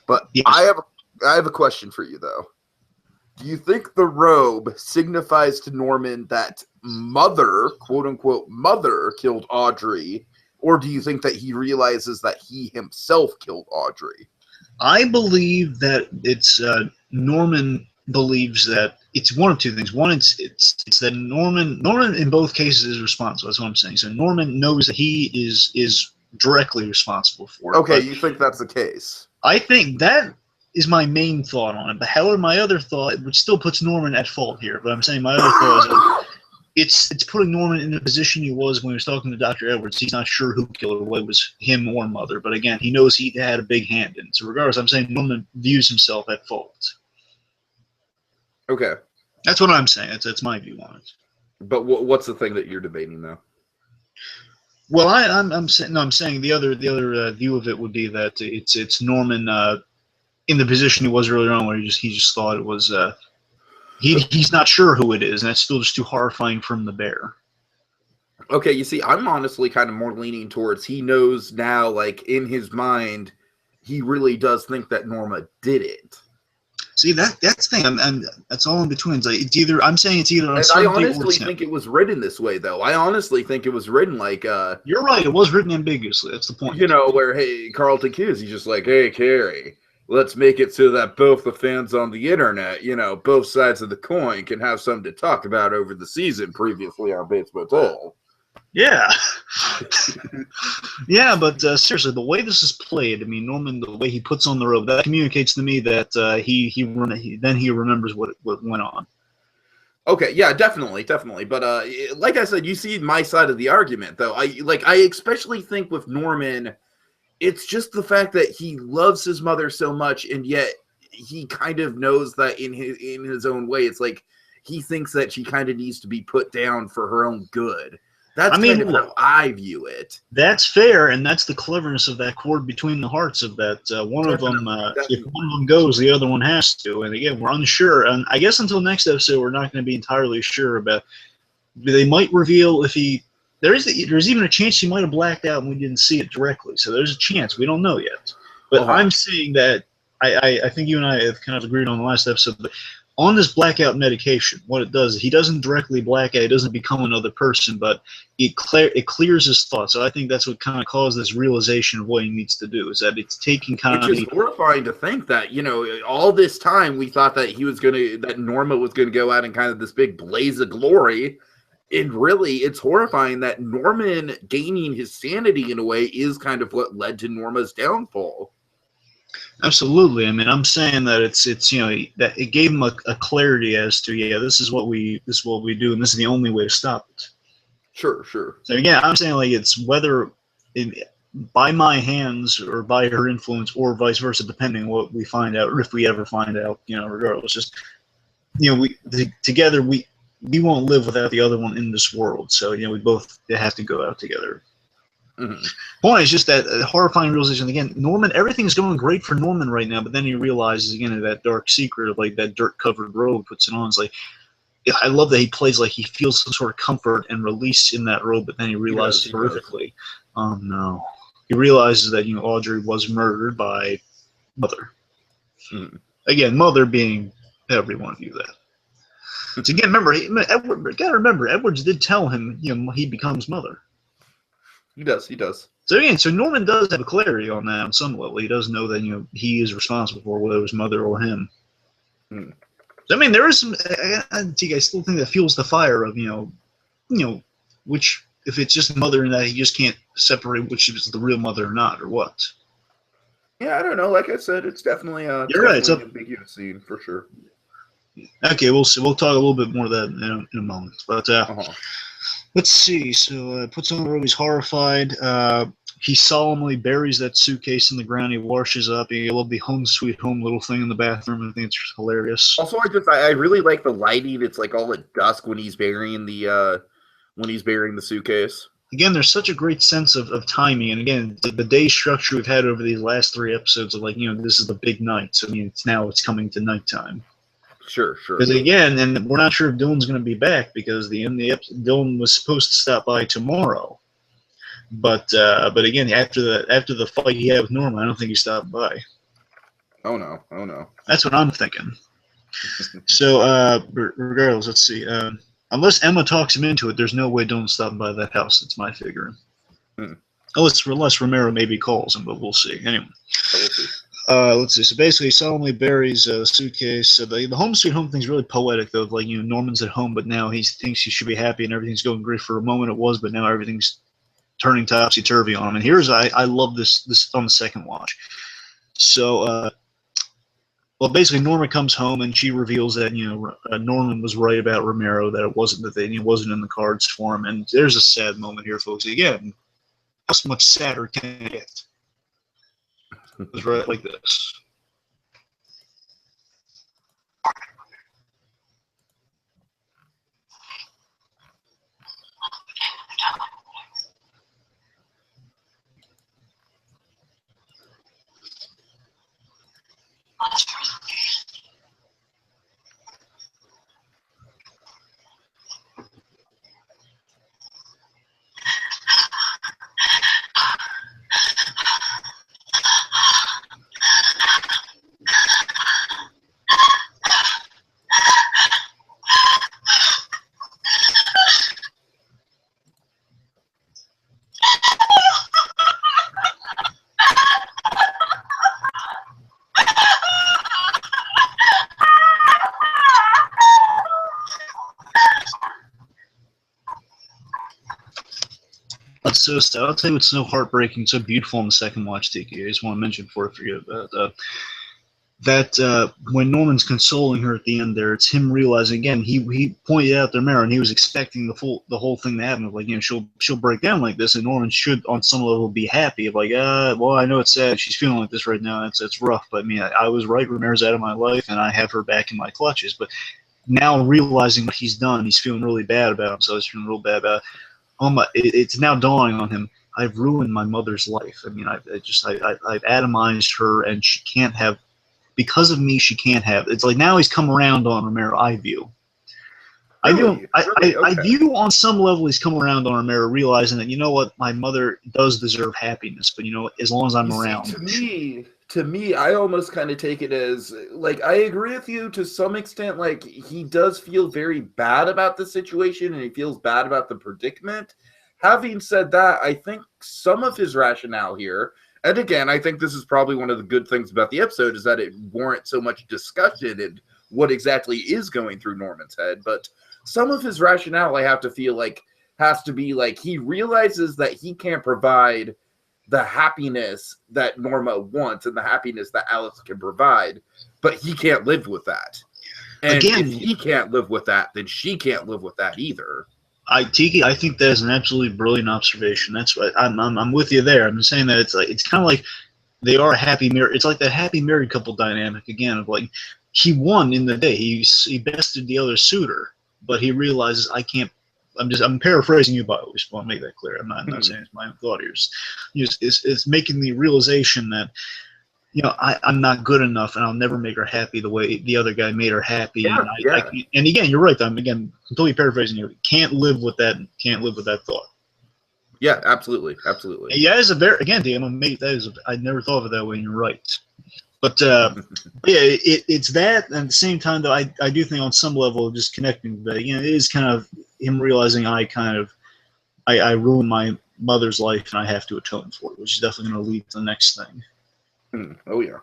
[SPEAKER 1] But yes. I have a question for you, though. Do you think the robe signifies to Norman that Mother, quote-unquote Mother, killed Audrey, or do you think that he realizes that he himself killed Audrey?
[SPEAKER 2] I believe that it's Norman believes that it's one of two things. One, it's that Norman in both cases is responsible. That's what I'm saying. So Norman knows that he is directly responsible for it.
[SPEAKER 1] Okay, you think that's the case?
[SPEAKER 2] I think that is my main thought on it. But however, my other thought, which still puts Norman at fault here, but I'm saying my other thought is that it's putting Norman in the position he was when he was talking to Dr. Edwards. He's not sure who killed her, whether it was him or Mother. But again, he knows he had a big hand in it. So regardless, I'm saying Norman views himself at fault.
[SPEAKER 1] Okay.
[SPEAKER 2] That's what I'm saying. That's my view on it.
[SPEAKER 1] But what's the thing that you're debating, though?
[SPEAKER 2] Well, I'm saying the other view of it would be that it's Norman in the position he was earlier on, where he just thought it was he's not sure who it is, and that's still just too horrifying for him to bear.
[SPEAKER 1] Okay, you see, I'm honestly kind of more leaning towards he knows now, like in his mind, he really does think that Norma did it.
[SPEAKER 2] See, that's the thing, and that's all in between. It's like I'm saying it's either.
[SPEAKER 1] I honestly think it was written this way, though. I honestly think it was written like.
[SPEAKER 2] You're right. It was written ambiguously. That's the point.
[SPEAKER 1] Where hey, Carlton Cuse, he's just like, hey, Carrie, let's make it so that both the fans on the internet, both sides of the coin, can have something to talk about over the season. Previously on Bates Motel.
[SPEAKER 2] Yeah. Yeah, but seriously, the way this is played, I mean, Norman, the way he puts on the robe, that communicates to me that he remembers what went on.
[SPEAKER 1] Okay, yeah, definitely. But like I said, you see my side of the argument, though. I especially think with Norman, it's just the fact that he loves his mother so much, and yet he kind of knows that in his own way, it's like he thinks that she kind of needs to be put down for her own good. That's kind of how I view it. That's
[SPEAKER 2] fair, and that's the cleverness of that chord between the hearts of that. One of them, if one of them goes, the other one has to. And again, we're unsure. And I guess until next episode, we're not going to be entirely sure about. They might reveal if he there's even a chance she might have blacked out and we didn't see it directly. So there's a chance. We don't know yet. But I'm saying that I think you and I have kind of agreed on the last episode, but on this blackout medication, what it does, he doesn't directly black out, he doesn't become another person, but it clears his thoughts. So I think that's what kind of caused this realization of what he needs to do, is that it's taking kind of...
[SPEAKER 1] Which is horrifying to think that, you know, all this time we thought that that Norma was going to go out in kind of this big blaze of glory. And really, it's horrifying that Norman gaining his sanity in a way is kind of what led to Norma's downfall.
[SPEAKER 2] Absolutely. I mean, I'm saying that it's you know, that it gave him a clarity as to, this is what we do, and this is the only way to stop it.
[SPEAKER 1] Sure.
[SPEAKER 2] So again, I'm saying like it's whether by my hands or by her influence or vice versa, depending on what we find out, or if we ever find out, you know, regardless, just, you know, together we won't live without the other one in this world. So, you know, we both have to go out together. Mm-hmm. Point is just that horrifying realization. Again, Norman, everything's going great for Norman right now, but then he realizes again that dark secret of like that dirt-covered robe, puts it on. It's like, I love that he plays like he feels some sort of comfort and release in that robe, but then he realizes horrifically, oh no, he realizes that, you know, Audrey was murdered by Mother. Again, Mother being every one of you that. So again, remember, Edwards did tell him, you know, he becomes Mother.
[SPEAKER 1] He does.
[SPEAKER 2] So again, so Norman does have a clarity on that on some level. He does know that, you know, he is responsible for whether it was Mother or him. So, I mean, there is some. I still think that fuels the fire of, you know, which, if it's just Mother and that he just can't separate which is the real Mother or not, or what.
[SPEAKER 1] Yeah, I don't know. Like I said, it's definitely
[SPEAKER 2] you're right. It's
[SPEAKER 1] a ambiguous scene for sure.
[SPEAKER 2] Okay, we'll see. We'll talk a little bit more of that in a moment. But let's see. So puts on the robe. He's horrified. He solemnly buries that suitcase in the ground. He washes up. He loved the home sweet home little thing in the bathroom. I think it's hilarious.
[SPEAKER 1] Also, I really like the lighting. It's like all at dusk when he's burying the suitcase.
[SPEAKER 2] Again, there's such a great sense of timing, and again, the day structure we've had over these last 3 episodes of, like, you know, this is the big night. So I mean, it's coming to nighttime.
[SPEAKER 1] Sure.
[SPEAKER 2] Because again, and we're not sure if Dylan's going to be back, because Dylan was supposed to stop by tomorrow, but again, after the fight he had with Norma, I don't think he stopped by.
[SPEAKER 1] Oh no.
[SPEAKER 2] That's what I'm thinking. So regardless, let's see. Unless Emma talks him into it, there's no way Dylan's stopping by that house. That's my figuring. Unless Romero maybe calls him, but we'll see. Anyway.
[SPEAKER 1] We'll see.
[SPEAKER 2] Let's see. So basically, he solemnly buries the suitcase. So the home sweet home thing's really poetic, though. Like, you know, Norman's at home, but now he thinks he should be happy and everything's going great. For a moment it was, but now everything's turning topsy-turvy on him. And here's, I love this on the second watch. So, well, basically, Norma comes home and she reveals that, you know, Norman was right about Romero, that it wasn't in the cards for him. And there's a sad moment here, folks. Again, how much sadder can it get? It's right like this. So I'll tell you what's so heartbreaking, so beautiful in the second watch, Tiki. I just want to mention before I forget about that when Norman's consoling her at the end there, it's him realizing again, he pointed out their mirror and he was expecting the whole thing to happen. Like, you know, she'll break down like this, and Norman should on some level be happy of like, well, I know it's sad, she's feeling like this right now, it's rough, but I mean, I was right, Romero's out of my life and I have her back in my clutches. But now realizing what he's done, he's feeling really bad about himself. He's feeling real bad about it's now dawning on him. I've ruined my mother's life. I mean, I've atomized her, and she can't have, because of me, she can't have. It's like now he's come around on Romero, I view.
[SPEAKER 1] Really?
[SPEAKER 2] I view on some level he's come around on Romero, realizing that, you know what, my mother does deserve happiness, but, you know, as long as I'm around.
[SPEAKER 1] To me, I almost kind of take it as, like, I agree with you to some extent. Like, he does feel very bad about the situation, and he feels bad about the predicament. Having said that, I think some of his rationale here, and again, I think this is probably one of the good things about the episode, is that it warrants so much discussion and what exactly is going through Norman's head. But some of his rationale, I have to feel like, has to be like, he realizes that he can't provide the happiness that Norma wants and the happiness that Alex can provide, but he can't live with that. And
[SPEAKER 2] Again,
[SPEAKER 1] if he can't live with that, then she can't live with that either.
[SPEAKER 2] Tiki, I think that is an absolutely brilliant observation. That's what I'm with you there. I'm saying that it's kind of like they are a happy married. It's like that happy married couple dynamic again of like, he won in the day. He bested the other suitor, but he realizes I can't. I'm paraphrasing you, by the way. Just want to make that clear. I'm not saying it's my own thought here. It's making the realization that, you know, I'm not good enough, and I'll never make her happy the way the other guy made her happy.
[SPEAKER 1] Yeah,
[SPEAKER 2] and again, you're right. I'm again completely paraphrasing you. Can't live with that. Can't live with that thought.
[SPEAKER 1] Yeah, absolutely.
[SPEAKER 2] Yeah, it's a very again, Dan. I never thought of it that way. And you're right. But yeah, it's that, and at the same time, though, I do think on some level, just connecting, but you know, it is kind of him realizing I ruined my mother's life and I have to atone for it, which is definitely going to lead to the next thing.
[SPEAKER 1] Oh yeah.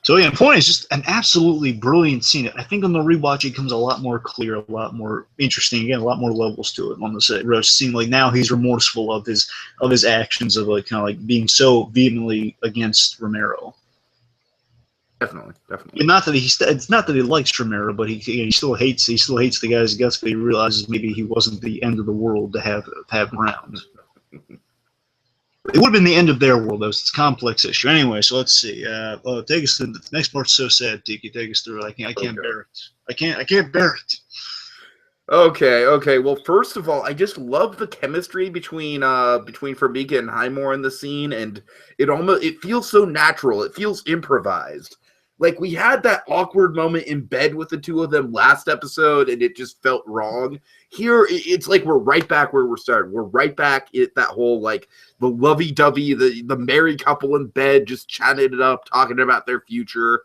[SPEAKER 2] So yeah, the point is just an absolutely brilliant scene. I think on the rewatch it becomes a lot more clear, a lot more interesting. Again, a lot more levels to it. On the set, seeing like now he's remorseful of his actions of like kind of like being so vehemently against Romero.
[SPEAKER 1] Definitely.
[SPEAKER 2] And not that it's not that he likes Romero, but he still hates the guy's guts. But he realizes maybe he wasn't the end of the world to have around. It would have been the end of their world, though. It's a complex issue. Anyway, so let's see. Take us to the next part's so sad, Tiki. Take us through it. I can't bear it. I can't bear it.
[SPEAKER 1] Okay. Well, first of all, I just love the chemistry between Farmiga and Highmore in the scene, and it feels so natural. It feels improvised. Like, we had that awkward moment in bed with the two of them last episode, and it just felt wrong. Here, it's like we're right back where we started. We're right back at that whole, like, the lovey-dovey, the married couple in bed, just chatting it up, talking about their future.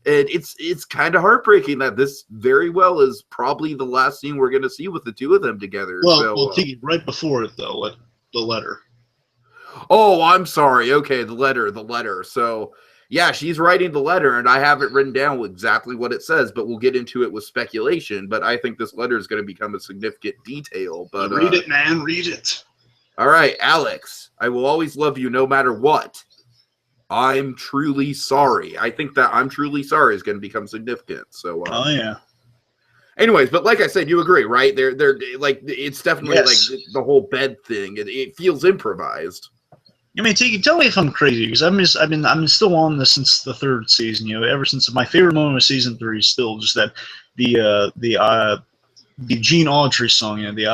[SPEAKER 1] And it's kind of heartbreaking that this very well is probably the last scene we're going to see with the two of them together.
[SPEAKER 2] Well, Tiki, right before it, though, the letter.
[SPEAKER 1] Oh, I'm sorry. Okay, the letter. So... yeah, she's writing the letter, and I have it written down exactly what it says, but we'll get into it with speculation. But I think this letter is going to become a significant detail. But
[SPEAKER 2] read it, man. Read it.
[SPEAKER 1] All right, Alex, I will always love you no matter what. I'm truly sorry. I think that I'm truly sorry is going to become significant. So,
[SPEAKER 2] oh, yeah.
[SPEAKER 1] Anyways, but like I said, you agree, right? They're like, it's definitely like the whole bed thing. It feels improvised.
[SPEAKER 2] I mean, Tiki, tell me if I'm crazy, because I'm still on this since the third season. You know, ever since my favorite moment of season 3 is still just that the Gene Autry song, you know, the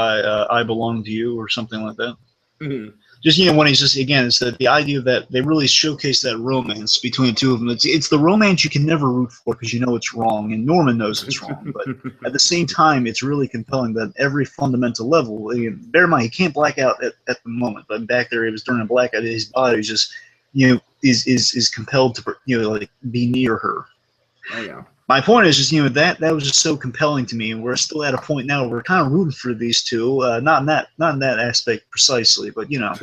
[SPEAKER 2] I Belong to You or something like that. Mm-hmm. Just, you know, when he's just, again, it's the idea that they really showcase that romance between the two of them. It's the romance you can never root for because you know it's wrong, and Norman knows it's wrong. But at the same time, it's really compelling that every fundamental level, bear in mind, he can't black out at the moment, but back there, he was during a blackout, his body was just, you know, is compelled to, you know, like, be near her.
[SPEAKER 1] Oh, yeah.
[SPEAKER 2] My point is just, you know, that was just so compelling to me, and we're still at a point now where we're kind of rooting for these two, not in that aspect precisely, but you know,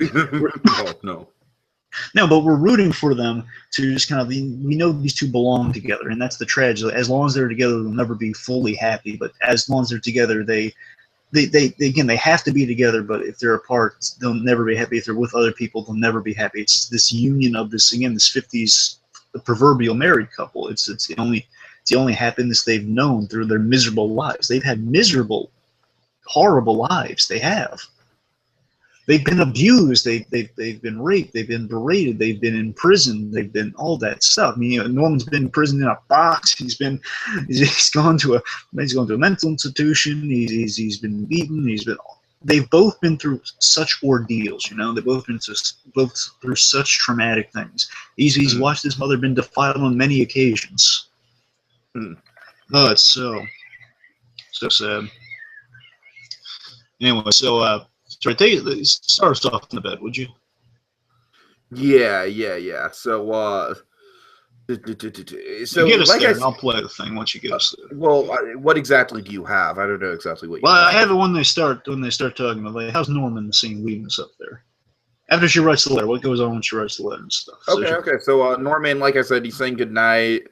[SPEAKER 2] no, but we're rooting for them to just kind of, we know these two belong together, and that's the tragedy. As long as they're together, they'll never be fully happy, but as long as they're together, they again, they have to be together, but if they're apart, they'll never be happy. If they're with other people, they'll never be happy. It's just this union of this, again, this 50s, the proverbial married couple. It's the only happiness they've known through their miserable lives. They've had miserable, horrible lives. They have. They've been abused. They've been raped. They've been berated. They've been in prison. They've been all that stuff. I mean, you know, Norman's been in prison in a box. He's gone to a mental institution. He's been beaten. They've both been through such ordeals. You know, they've both been through such traumatic things. He's watched his mother been defiled on many occasions. Oh, it's so sad. Anyway, so sorry, start us off in the bed, would you?
[SPEAKER 1] Yeah. So,
[SPEAKER 2] So get us
[SPEAKER 1] like
[SPEAKER 2] there,
[SPEAKER 1] I
[SPEAKER 2] and I'll play the thing once you get us there.
[SPEAKER 1] well, what exactly do you have? I don't know exactly what you
[SPEAKER 2] Well, I
[SPEAKER 1] have.
[SPEAKER 2] have it when they start talking about, like, how's Norman seeing leading us up there? After she writes the letter, what goes on when she writes the letter and stuff?
[SPEAKER 1] Okay. So Norman, like I said, he's saying goodnight.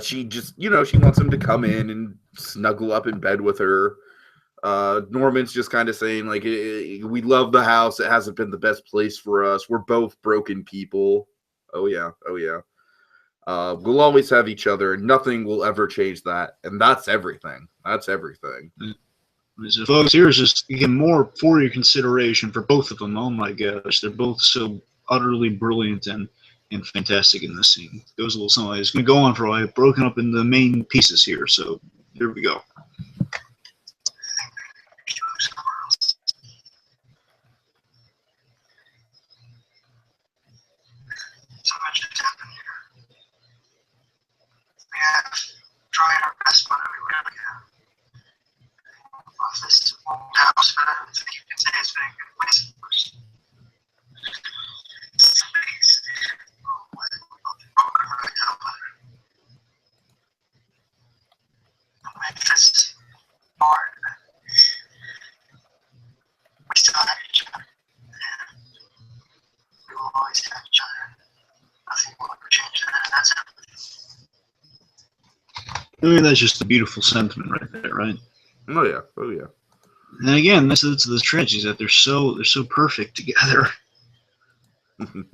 [SPEAKER 1] She just, she wants him to come in and snuggle up in bed with her. Norman's just kind of saying, like, we love the house. It hasn't been the best place for us. We're both broken people. Oh yeah. We'll always have each other. Nothing will ever change that. And that's everything.
[SPEAKER 2] So, folks, here's just, again, more for your consideration for both of them. Oh my gosh, they're both so utterly brilliant and fantastic in this scene. It goes a little something. It's going to go on for a while, broken up into the main pieces here. So here we go.
[SPEAKER 3] So much has happened here. We have tried our best whatever we really have. Of this old house, but I don't think you can say it's been a good place for us. Somebody's broken right now, but life is hard. We still have each other, and we will always have each other. Nothing will ever change that, and that's everything.
[SPEAKER 2] I mean, that's just a beautiful sentiment right there, right?
[SPEAKER 1] Oh yeah.
[SPEAKER 2] And again, this is the tragedy that they're so perfect together. And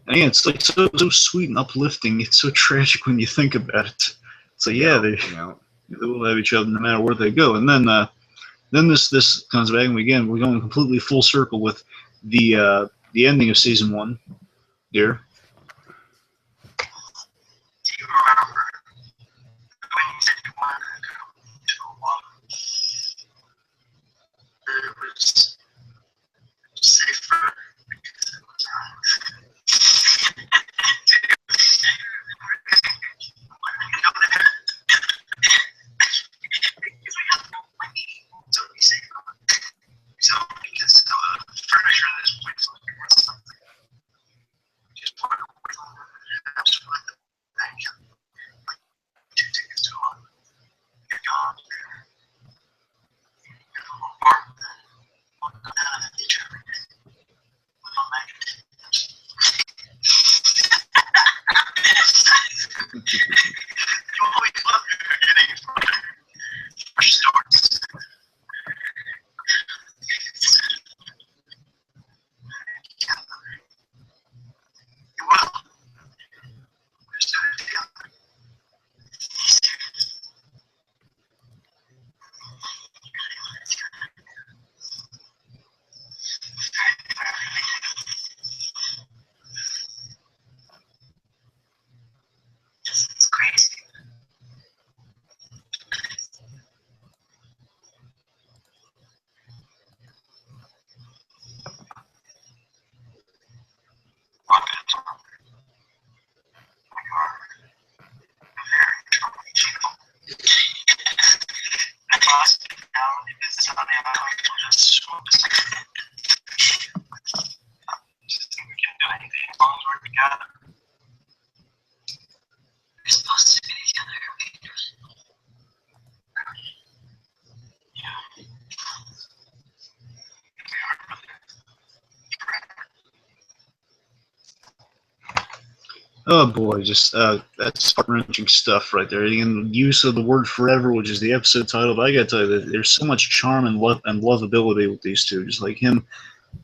[SPEAKER 2] again, it's like so sweet and uplifting. It's so tragic when you think about it. So yeah, they will have each other no matter where they go. And then this comes back, and again we're going completely full circle with the ending of season 1. Dear.
[SPEAKER 3] Do you remember when you said you wanted to go to a walk? It was safer because it was so we say so because furniture in this place was worth something. Just part of what absolutely the bank. Like 2 tickets to one. You're gone. You always love your beginnings, for starts. You will. We're starting together. It's crazy. We're supposed to be together.
[SPEAKER 2] Oh boy, just that's heart-wrenching stuff right there. Again, the use of the word "forever," which is the episode title. But I gotta tell you that there's so much charm and love and lovability with these two. Just like him,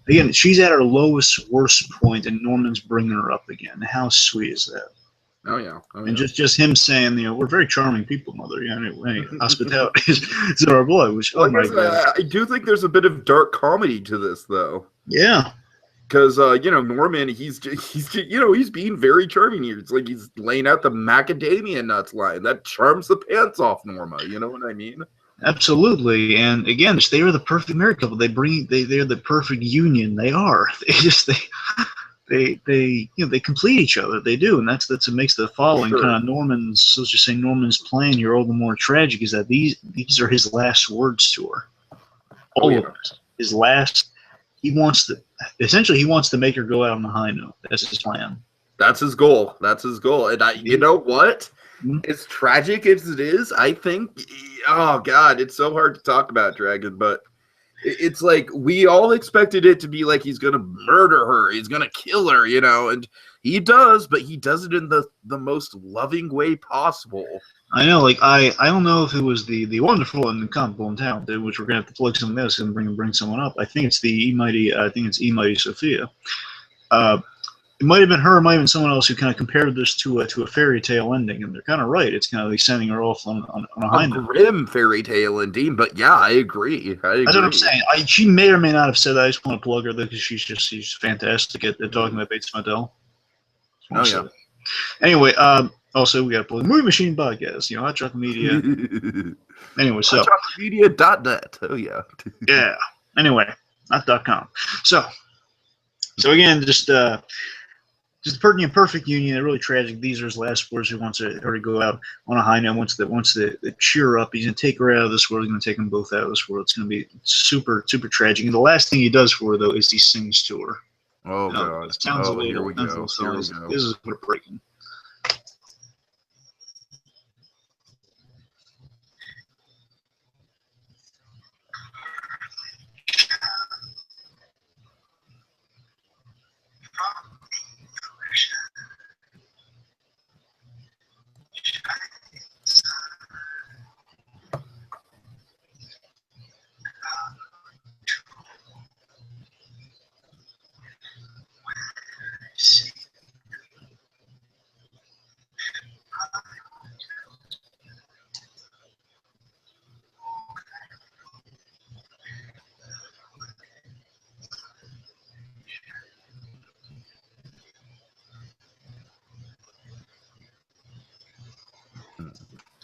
[SPEAKER 2] again, she's at her lowest, worst point, and Norman's bringing her up again. How sweet is that?
[SPEAKER 1] Oh yeah.
[SPEAKER 2] And just him saying, we're very charming people, mother. Hey, hospitality is our boy. Which oh my god,
[SPEAKER 1] I do think there's a bit of dark comedy to this, though.
[SPEAKER 2] yeah.
[SPEAKER 1] Because Norman, he's being very charming here. It's like he's laying out the macadamia nuts line that charms the pants off Norma. You know what I mean?
[SPEAKER 2] Absolutely, and again, they are the perfect married couple. They're the perfect union. They are. They complete each other. They do, and that's what makes the following
[SPEAKER 1] Sure.
[SPEAKER 2] kind of Norman's. Let's just say Norman's plan here all the more tragic is that these are his last words to her. All
[SPEAKER 1] yeah.
[SPEAKER 2] of it. His last, he wants to make her go out on a high note. That's his plan.
[SPEAKER 1] That's his goal. That's his goal. And you know what?
[SPEAKER 2] Hmm?
[SPEAKER 1] As tragic as it is, I think, oh God, it's so hard to talk about Dragon, but it's like we all expected it to be like he's gonna murder her, he's gonna kill her, you know, and he does, but he does it in the most loving way possible.
[SPEAKER 2] I know, like I don't know if it was the wonderful and incomparable and talented, which we're gonna have to plug something else and bring someone up. I think it's E Mighty Sophia. It might have been her, it might have been someone else who kind of compared this to a fairy tale ending, and they're kind of right. It's kind of like sending her off on a high note.
[SPEAKER 1] Grim fairy tale ending, but yeah, I agree.
[SPEAKER 2] That's what I'm saying. She may or may not have said that. I just want to plug her because she's fantastic at talking about Bates Motel.
[SPEAKER 1] Oh yeah.
[SPEAKER 2] Anyway, also we got to plug the Movie Machine podcast. You know, Hot Chocolate Media. Anyway, so
[SPEAKER 1] HotChocolateMedia.net. Oh yeah.
[SPEAKER 2] yeah. Anyway, not .com. So again, just the perfect union. They're really tragic. These are his last words. He wants her to go out on a high note. Wants to cheer her up. He's gonna take her out of this world. He's gonna take them both out of this world. It's gonna be super tragic. And the last thing he does for her though is he sings to her.
[SPEAKER 1] Oh God.
[SPEAKER 2] It sounds a little.
[SPEAKER 1] Here we go.
[SPEAKER 2] This is heartbreaking.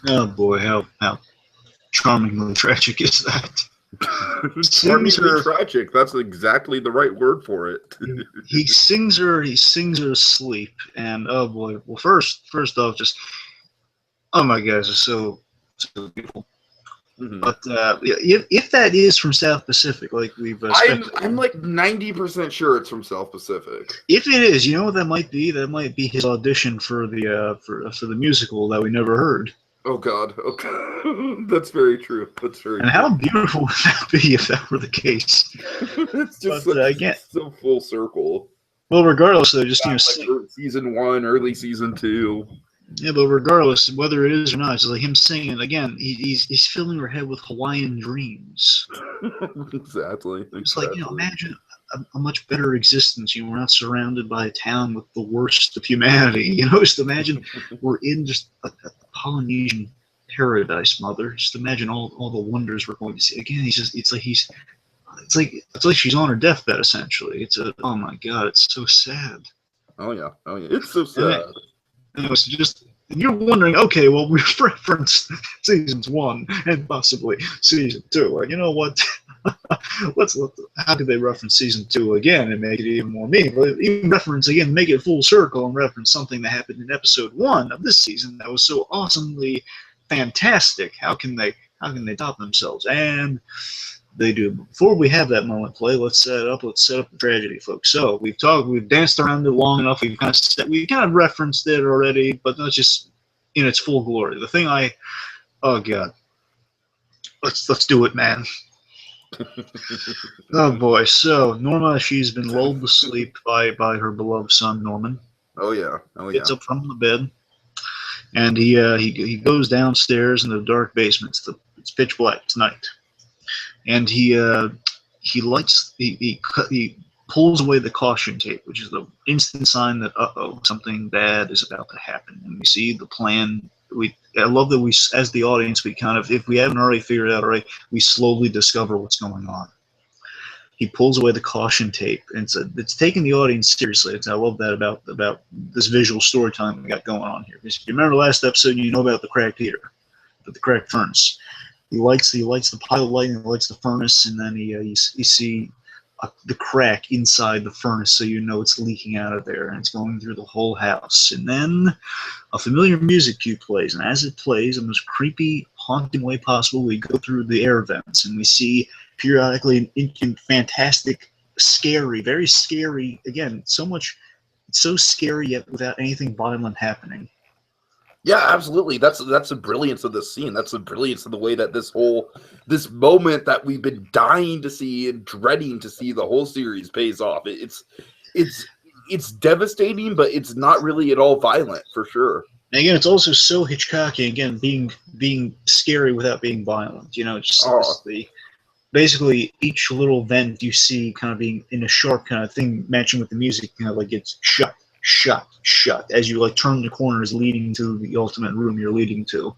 [SPEAKER 2] Oh boy, how charmingly tragic is that?
[SPEAKER 1] Charmingly tragic. That's exactly the right word for it.
[SPEAKER 2] He sings her to sleep, and oh boy. Well, first off, just oh my gosh, it's so beautiful. Mm-hmm. But if that is from South Pacific, like we've,
[SPEAKER 1] I'm like 90% sure it's from South Pacific.
[SPEAKER 2] If it is, you know what that might be? That might be his audition for the musical that we never heard.
[SPEAKER 1] Oh God! Oh God! That's very true. That's very.
[SPEAKER 2] And how beautiful would that be if that were the case?
[SPEAKER 1] It's just again, so full circle.
[SPEAKER 2] Well, regardless, though, just
[SPEAKER 1] season 1, early season 2.
[SPEAKER 2] Yeah, but regardless, whether it is or not, it's like him singing again. He's filling her head with Hawaiian dreams.
[SPEAKER 1] Exactly.
[SPEAKER 2] It's like, you know, imagine a much better existence. You know, we're not surrounded by a town with the worst of humanity. You know, just imagine we're in just a Polynesian paradise, mother. Just imagine all the wonders we're going to see. Again, it's like she's on her deathbed essentially. Oh my God, it's so sad.
[SPEAKER 1] Oh yeah, it's so sad.
[SPEAKER 2] And it's just, you're wondering, okay, well, we've referenced seasons 1 and possibly season 2. Like, you know what? How could they reference season 2 again and make it even more meaningful? Even reference again, make it full circle and reference something that happened in episode 1 of this season that was so awesomely fantastic. How can they top themselves? And they do. Before we have that moment play, let's set up the tragedy, folks. So we've danced around it long enough. We've kind of referenced it already, but let's just in its full glory. The thing oh God, let's do it, man. Oh boy. So Norma, she's been lulled to sleep by her beloved son Norman.
[SPEAKER 1] Oh yeah.
[SPEAKER 2] Gets up from the bed, and he goes downstairs in the dark basement. It's pitch black. It's night. And he pulls away the caution tape, which is the instant sign that something bad is about to happen. And we see the plan. I love that we, as the audience, we kind of, if we haven't already figured it out already, we slowly discover what's going on. He pulls away the caution tape, and it's taking the audience seriously. I love that about this visual storytelling we got going on here. Because if you remember last episode, you know about the cracked heater, the cracked furnace. He lights the pilot light and he lights the furnace, and then you see the crack inside the furnace, so you know it's leaking out of there, and it's going through the whole house. And then a familiar music cue plays, and as it plays, in the most creepy, haunting way possible, we go through the air vents, and we see periodically in fantastic, scary, very scary. Again, so scary yet without anything violent happening.
[SPEAKER 1] Yeah, absolutely. That's the brilliance of this scene. That's the brilliance of the way that this moment that we've been dying to see and dreading to see the whole series pays off. It's devastating, but it's not really at all violent for sure.
[SPEAKER 2] And again, it's also so Hitchcockian. Again, being scary without being violent. Just basically each little event you see kind of being in a sharp kind of thing, matching with the music, like it's shut, as you like turn the corners leading to the ultimate room you're leading to.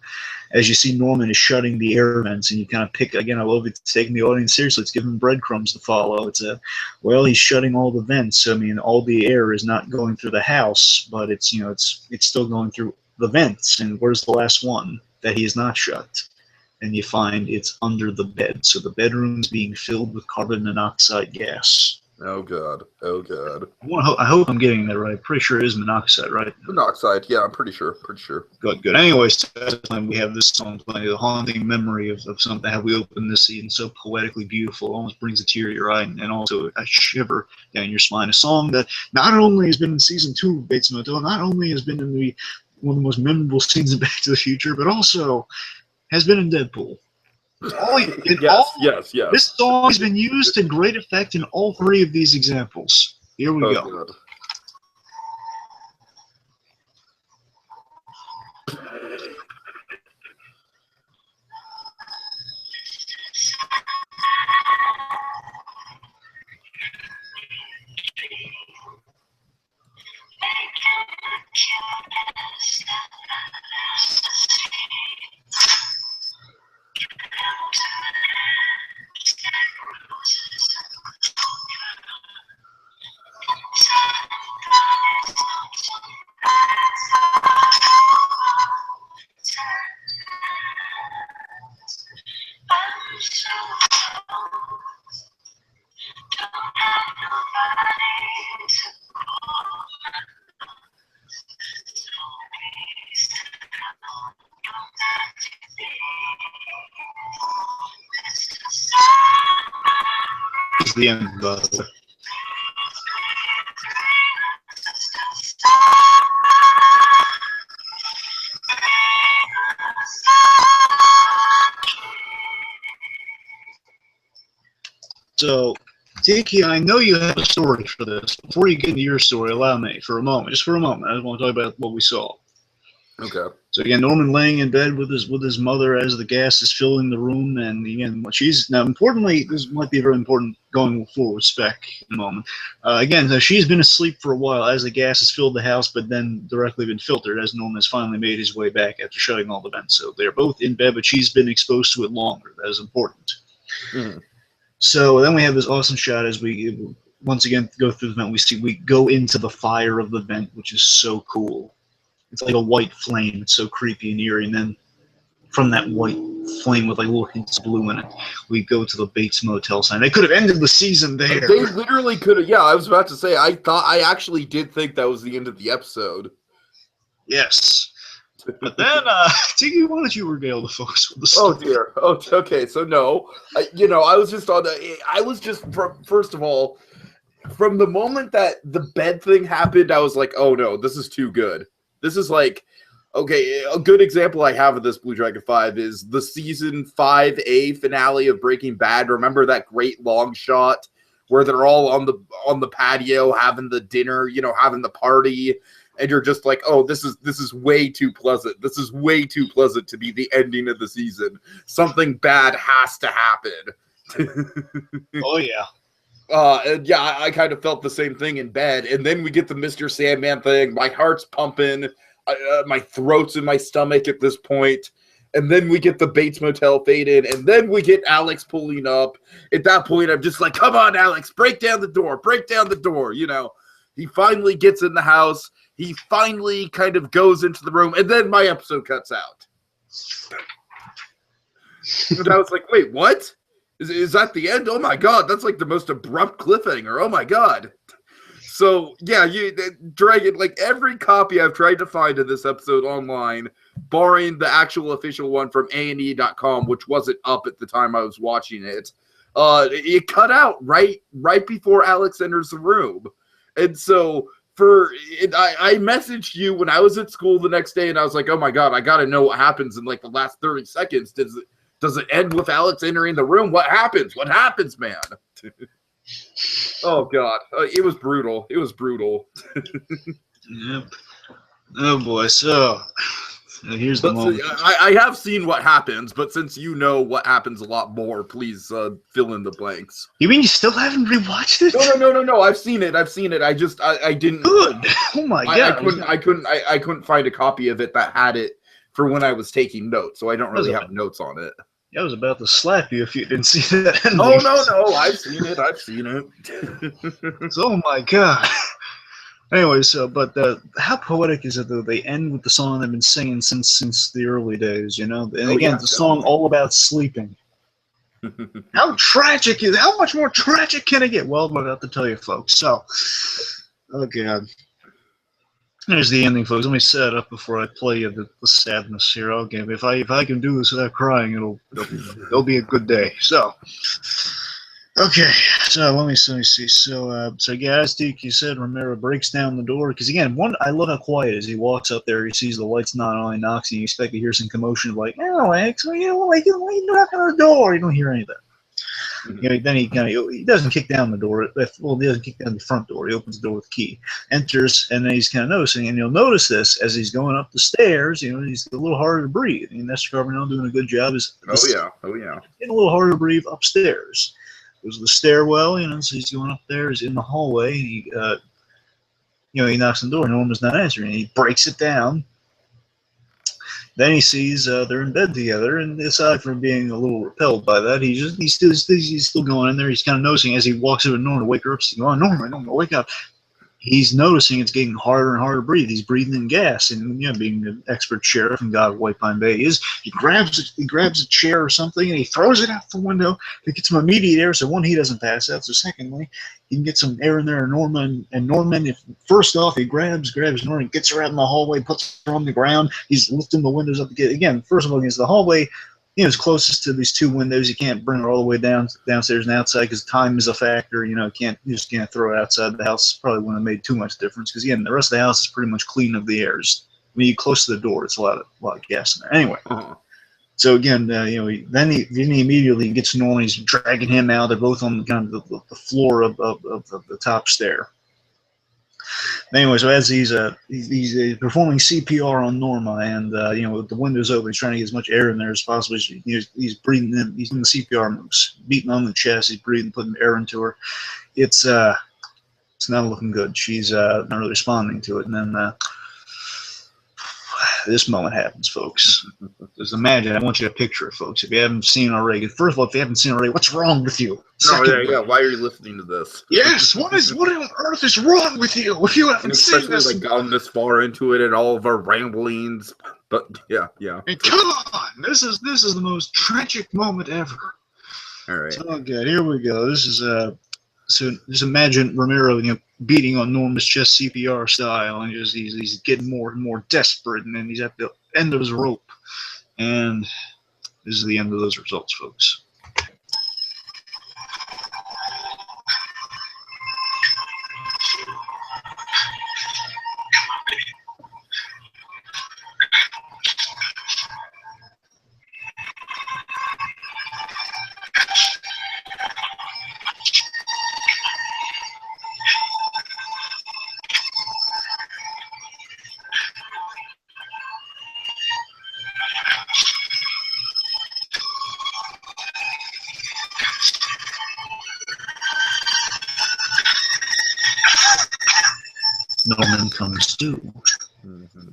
[SPEAKER 2] As you see Norman is shutting the air vents, and you kind of pick, again, I love it, taking the audience seriously. It's giving breadcrumbs to follow. He's shutting all the vents. I mean, all the air is not going through the house, but it's still going through the vents. And where's the last one that he has not shut? And you find it's under the bed. So the bedroom's being filled with carbon monoxide gas.
[SPEAKER 1] Oh god.
[SPEAKER 2] I hope I'm getting that right. Pretty sure it is monoxide, right?
[SPEAKER 1] Monoxide, yeah, I'm pretty sure.
[SPEAKER 2] Good. Anyways, we have this song playing, the haunting memory of something, how we open this scene, so poetically beautiful, almost brings a tear to your eye, and also a shiver down your spine. A song that not only has been in season 2 of Bates Motel, not only has been in one of the most memorable scenes in Back to the Future, but also has been in Deadpool.
[SPEAKER 1] Yes.
[SPEAKER 2] This song has been used to great effect in all 3 of these examples. Here we go.
[SPEAKER 1] God.
[SPEAKER 2] It's the end, by the way. So, Tiki, I know you have a story for this. Before you get into your story, allow me for a moment, just for a moment. I just want to talk about what we saw.
[SPEAKER 1] Okay.
[SPEAKER 2] So again, Norman laying in bed with his mother as the gas is filling the room, and again, importantly, this might be very important going forward. Spec in a moment. Again, so she's been asleep for a while as the gas has filled the house, but then directly been filtered as Norman has finally made his way back after shutting all the vents. So they're both in bed, but she's been exposed to it longer. That is important.
[SPEAKER 1] Mm.
[SPEAKER 2] So then we have this awesome shot as we once again go through the vent. We go into the fire of the vent, which is so cool. It's like a white flame. It's so creepy and eerie. And then from that white flame with like little hints of blue in it, we go to the Bates Motel sign. They could have ended the season there.
[SPEAKER 1] They literally could have. Yeah, I was about to say. I actually did think that was the end of the episode.
[SPEAKER 2] Yes. But then, Tiki, why don't you regale the folks with the
[SPEAKER 1] Oh
[SPEAKER 2] story?
[SPEAKER 1] dear. Oh, okay. So no, I was just first of all, from the moment that the bed thing happened, I was like, oh no, this is too good. This is like, okay, a good example I have of this BlueDragonFive is the season 5A finale of Breaking Bad. Remember that great long shot where they're all on the patio having the dinner, having the party. And you're just like, oh, this is way too pleasant. This is way too pleasant to be the ending of the season. Something bad has to happen.
[SPEAKER 2] Oh, yeah.
[SPEAKER 1] And yeah, I kind of felt the same thing in bed. And then we get the Mr. Sandman thing. My heart's pumping. My throat's in my stomach at this point. And then we get the Bates Motel fade in. And then we get Alex pulling up. At that point, I'm just like, come on, Alex, break down the door. Break down the door. He finally gets in the house. He finally kind of goes into the room, and then my episode cuts out. And I was like, wait, what? Is that the end? Oh my god, that's like the most abrupt cliffhanger. Oh my god. So, yeah, Dragon, like every copy I've tried to find of this episode online, barring the actual official one from A&E.com, which wasn't up at the time I was watching it, it cut out right before Alex enters the room. And so I messaged you when I was at school the next day, and I was like, oh my God, I got to know what happens in like the last 30 seconds. Does it end with Alex entering the room? What happens? What happens, man? Oh God, it was brutal. It was brutal.
[SPEAKER 2] Yep. Oh boy. So here's the moment.
[SPEAKER 1] I have seen what happens, but since you know what happens a lot more, please fill in the blanks.
[SPEAKER 2] You mean you still haven't rewatched it?
[SPEAKER 1] No. I've seen it. I didn't.
[SPEAKER 2] Good. Oh my God.
[SPEAKER 1] I couldn't find a copy of it that had it for when I was taking notes, so I don't really have notes on it.
[SPEAKER 2] I was about to slap you if you didn't see that ending.
[SPEAKER 1] Oh no, I've seen it.
[SPEAKER 2] Oh my God. Anyway, so but how poetic is it though? They end with the song they've been singing since the early days, you know. And again, the song all about sleeping. How tragic is? How much more tragic can it get? Well, I'm about to tell you, folks. So, oh God. There's the ending, folks. Let me set it up before I play you the sadness here. Okay, if I can do this without crying, it'll be a good day. So, okay. So let me see. So guys, Tiki said Romero breaks down the door because again, I love how quiet it is. He walks up there, he sees the lights not on, he knocks, and you expect to hear some commotion like, Alex, what are you knocking on the door? You don't hear any of that. You know, then he doesn't kick down the door. Well, he doesn't kick down the front door. He opens the door with the key, enters, and then he's kind of noticing. And you'll notice this as he's going up the stairs. You know, he's a little harder to breathe. And that's Carbonell doing a good job.
[SPEAKER 1] Oh yeah,
[SPEAKER 2] getting a little harder to breathe upstairs. Goes to the stairwell. You know, so he's going up there. He's in the hallway. He knocks on the door. Norma's not answering. He breaks it down. Then he sees they're in bed together, and aside from being a little repelled by that, he's still going in there. He's kind of noticing as he walks over to Norma to wake her up. He's going, Norma, wake up. He's noticing it's getting harder and harder to breathe. He's breathing in gas, and being an expert sheriff and God of White Pine Bay is, he grabs a chair or something and he throws it out the window to get some immediate air. So one, he doesn't pass out. So secondly, he can get some air in there. And Norman, first off, he grabs Norman, gets her out in the hallway, puts her on the ground. He's lifting the windows up to get again. First of all, against the hallway. It's closest to these two windows. You can't bring it all the way downstairs and outside because time is a factor. You just can't throw it outside the house. Probably wouldn't have made too much difference because again, the rest of the house is pretty much clean of the airs. When you're close to the door, it's a lot of gas in there. Anyway, so again, then he immediately gets Norman. He's dragging him out. They're both on kind of the floor of the top stair. Anyway, so as he's performing CPR on Norma, and with the windows open, he's trying to get as much air in there as possible. He's breathing in. He's in the CPR moves, beating on the chest. He's breathing, putting air into her. It's not looking good. She's not really responding to it. And then this moment happens, folks. Just imagine. I want you to picture it, folks. If you haven't seen it already, first of all, if you haven't seen it already, what's wrong with you?
[SPEAKER 1] Yeah. Why are you listening to this?
[SPEAKER 2] Yes. What on earth is wrong with you? If you haven't seen this,
[SPEAKER 1] especially gone this far into it and all of our ramblings. But yeah.
[SPEAKER 2] And come on, this is the most tragic moment ever.
[SPEAKER 1] All right.
[SPEAKER 2] Oh God, here we go. This is so just imagine Romero, beating on Norma's chest CPR style, and he's getting more and more desperate, and then he's at the end of his rope, and this is the end of those results, folks. Norman comes to.
[SPEAKER 1] Mm-hmm.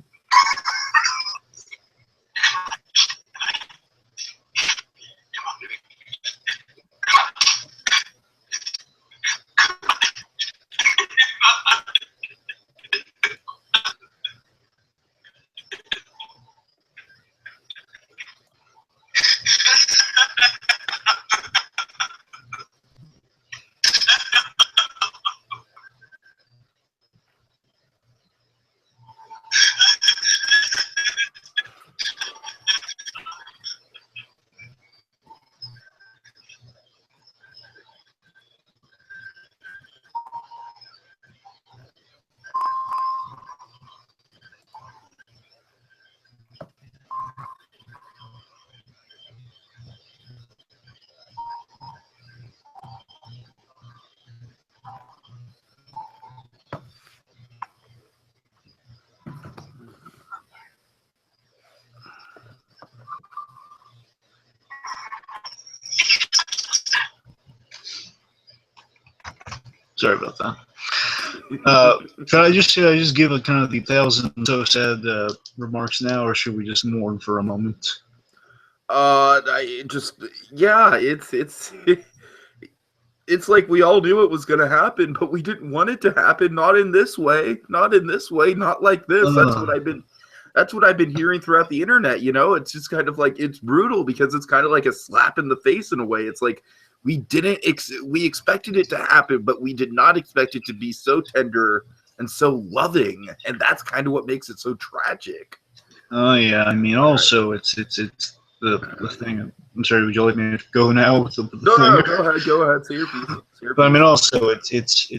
[SPEAKER 2] Sorry about that. Should I just give a kind of the 1,000 so sad remarks now, or should we just mourn for a moment?
[SPEAKER 1] It's like we all knew it was going to happen, but we didn't want it to happen. Not in this way. Not in this way. Not like this. That's what I've been hearing throughout the internet. You know, it's just kind of like, it's brutal because it's kind of like a slap in the face in a way. It's like we expected it to happen, but we did not expect it to be so tender and so loving, and that's kind of what makes it so tragic.
[SPEAKER 2] Oh yeah, I mean, also it's the thing. I'm sorry, would you like me to go now with the
[SPEAKER 1] No,
[SPEAKER 2] thing?
[SPEAKER 1] go ahead. Say your piece.
[SPEAKER 2] But I mean, also it's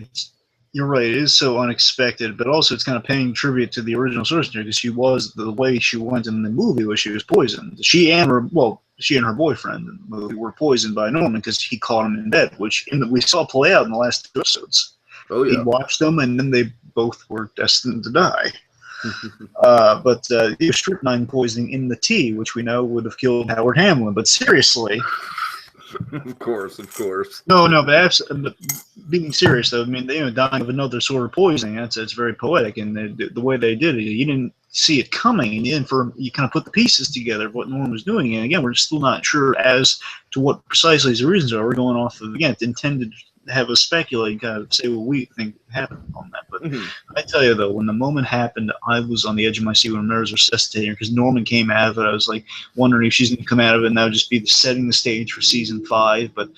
[SPEAKER 2] you're right. It is so unexpected, but also it's kind of paying tribute to the original source material because the way she went in the movie was she was poisoned. She and her boyfriend in the movie were poisoned by Norman because he caught him in bed, which we saw play out in the last 2 episodes.
[SPEAKER 1] Oh yeah.
[SPEAKER 2] He watched them, and then they both were destined to die. But he was strychnine poisoning in the tea, which we know would have killed Howard Hamlin. But seriously,
[SPEAKER 1] of course.
[SPEAKER 2] No, but being serious though, I mean, dying of another sort of poisoning. That's very poetic, and the way they did it, you didn't see it coming, and you kind of put the pieces together of what Norman was doing. And again, we're still not sure as to what precisely his reasons are. We're going off of intended to have us speculate, kind of say what we think happened on that. But I tell you though, when the moment happened, I was on the edge of my seat when Mary was resuscitating because Norman came out of it. I was like wondering if she's going to come out of it, and that would just be setting the stage for season 5. But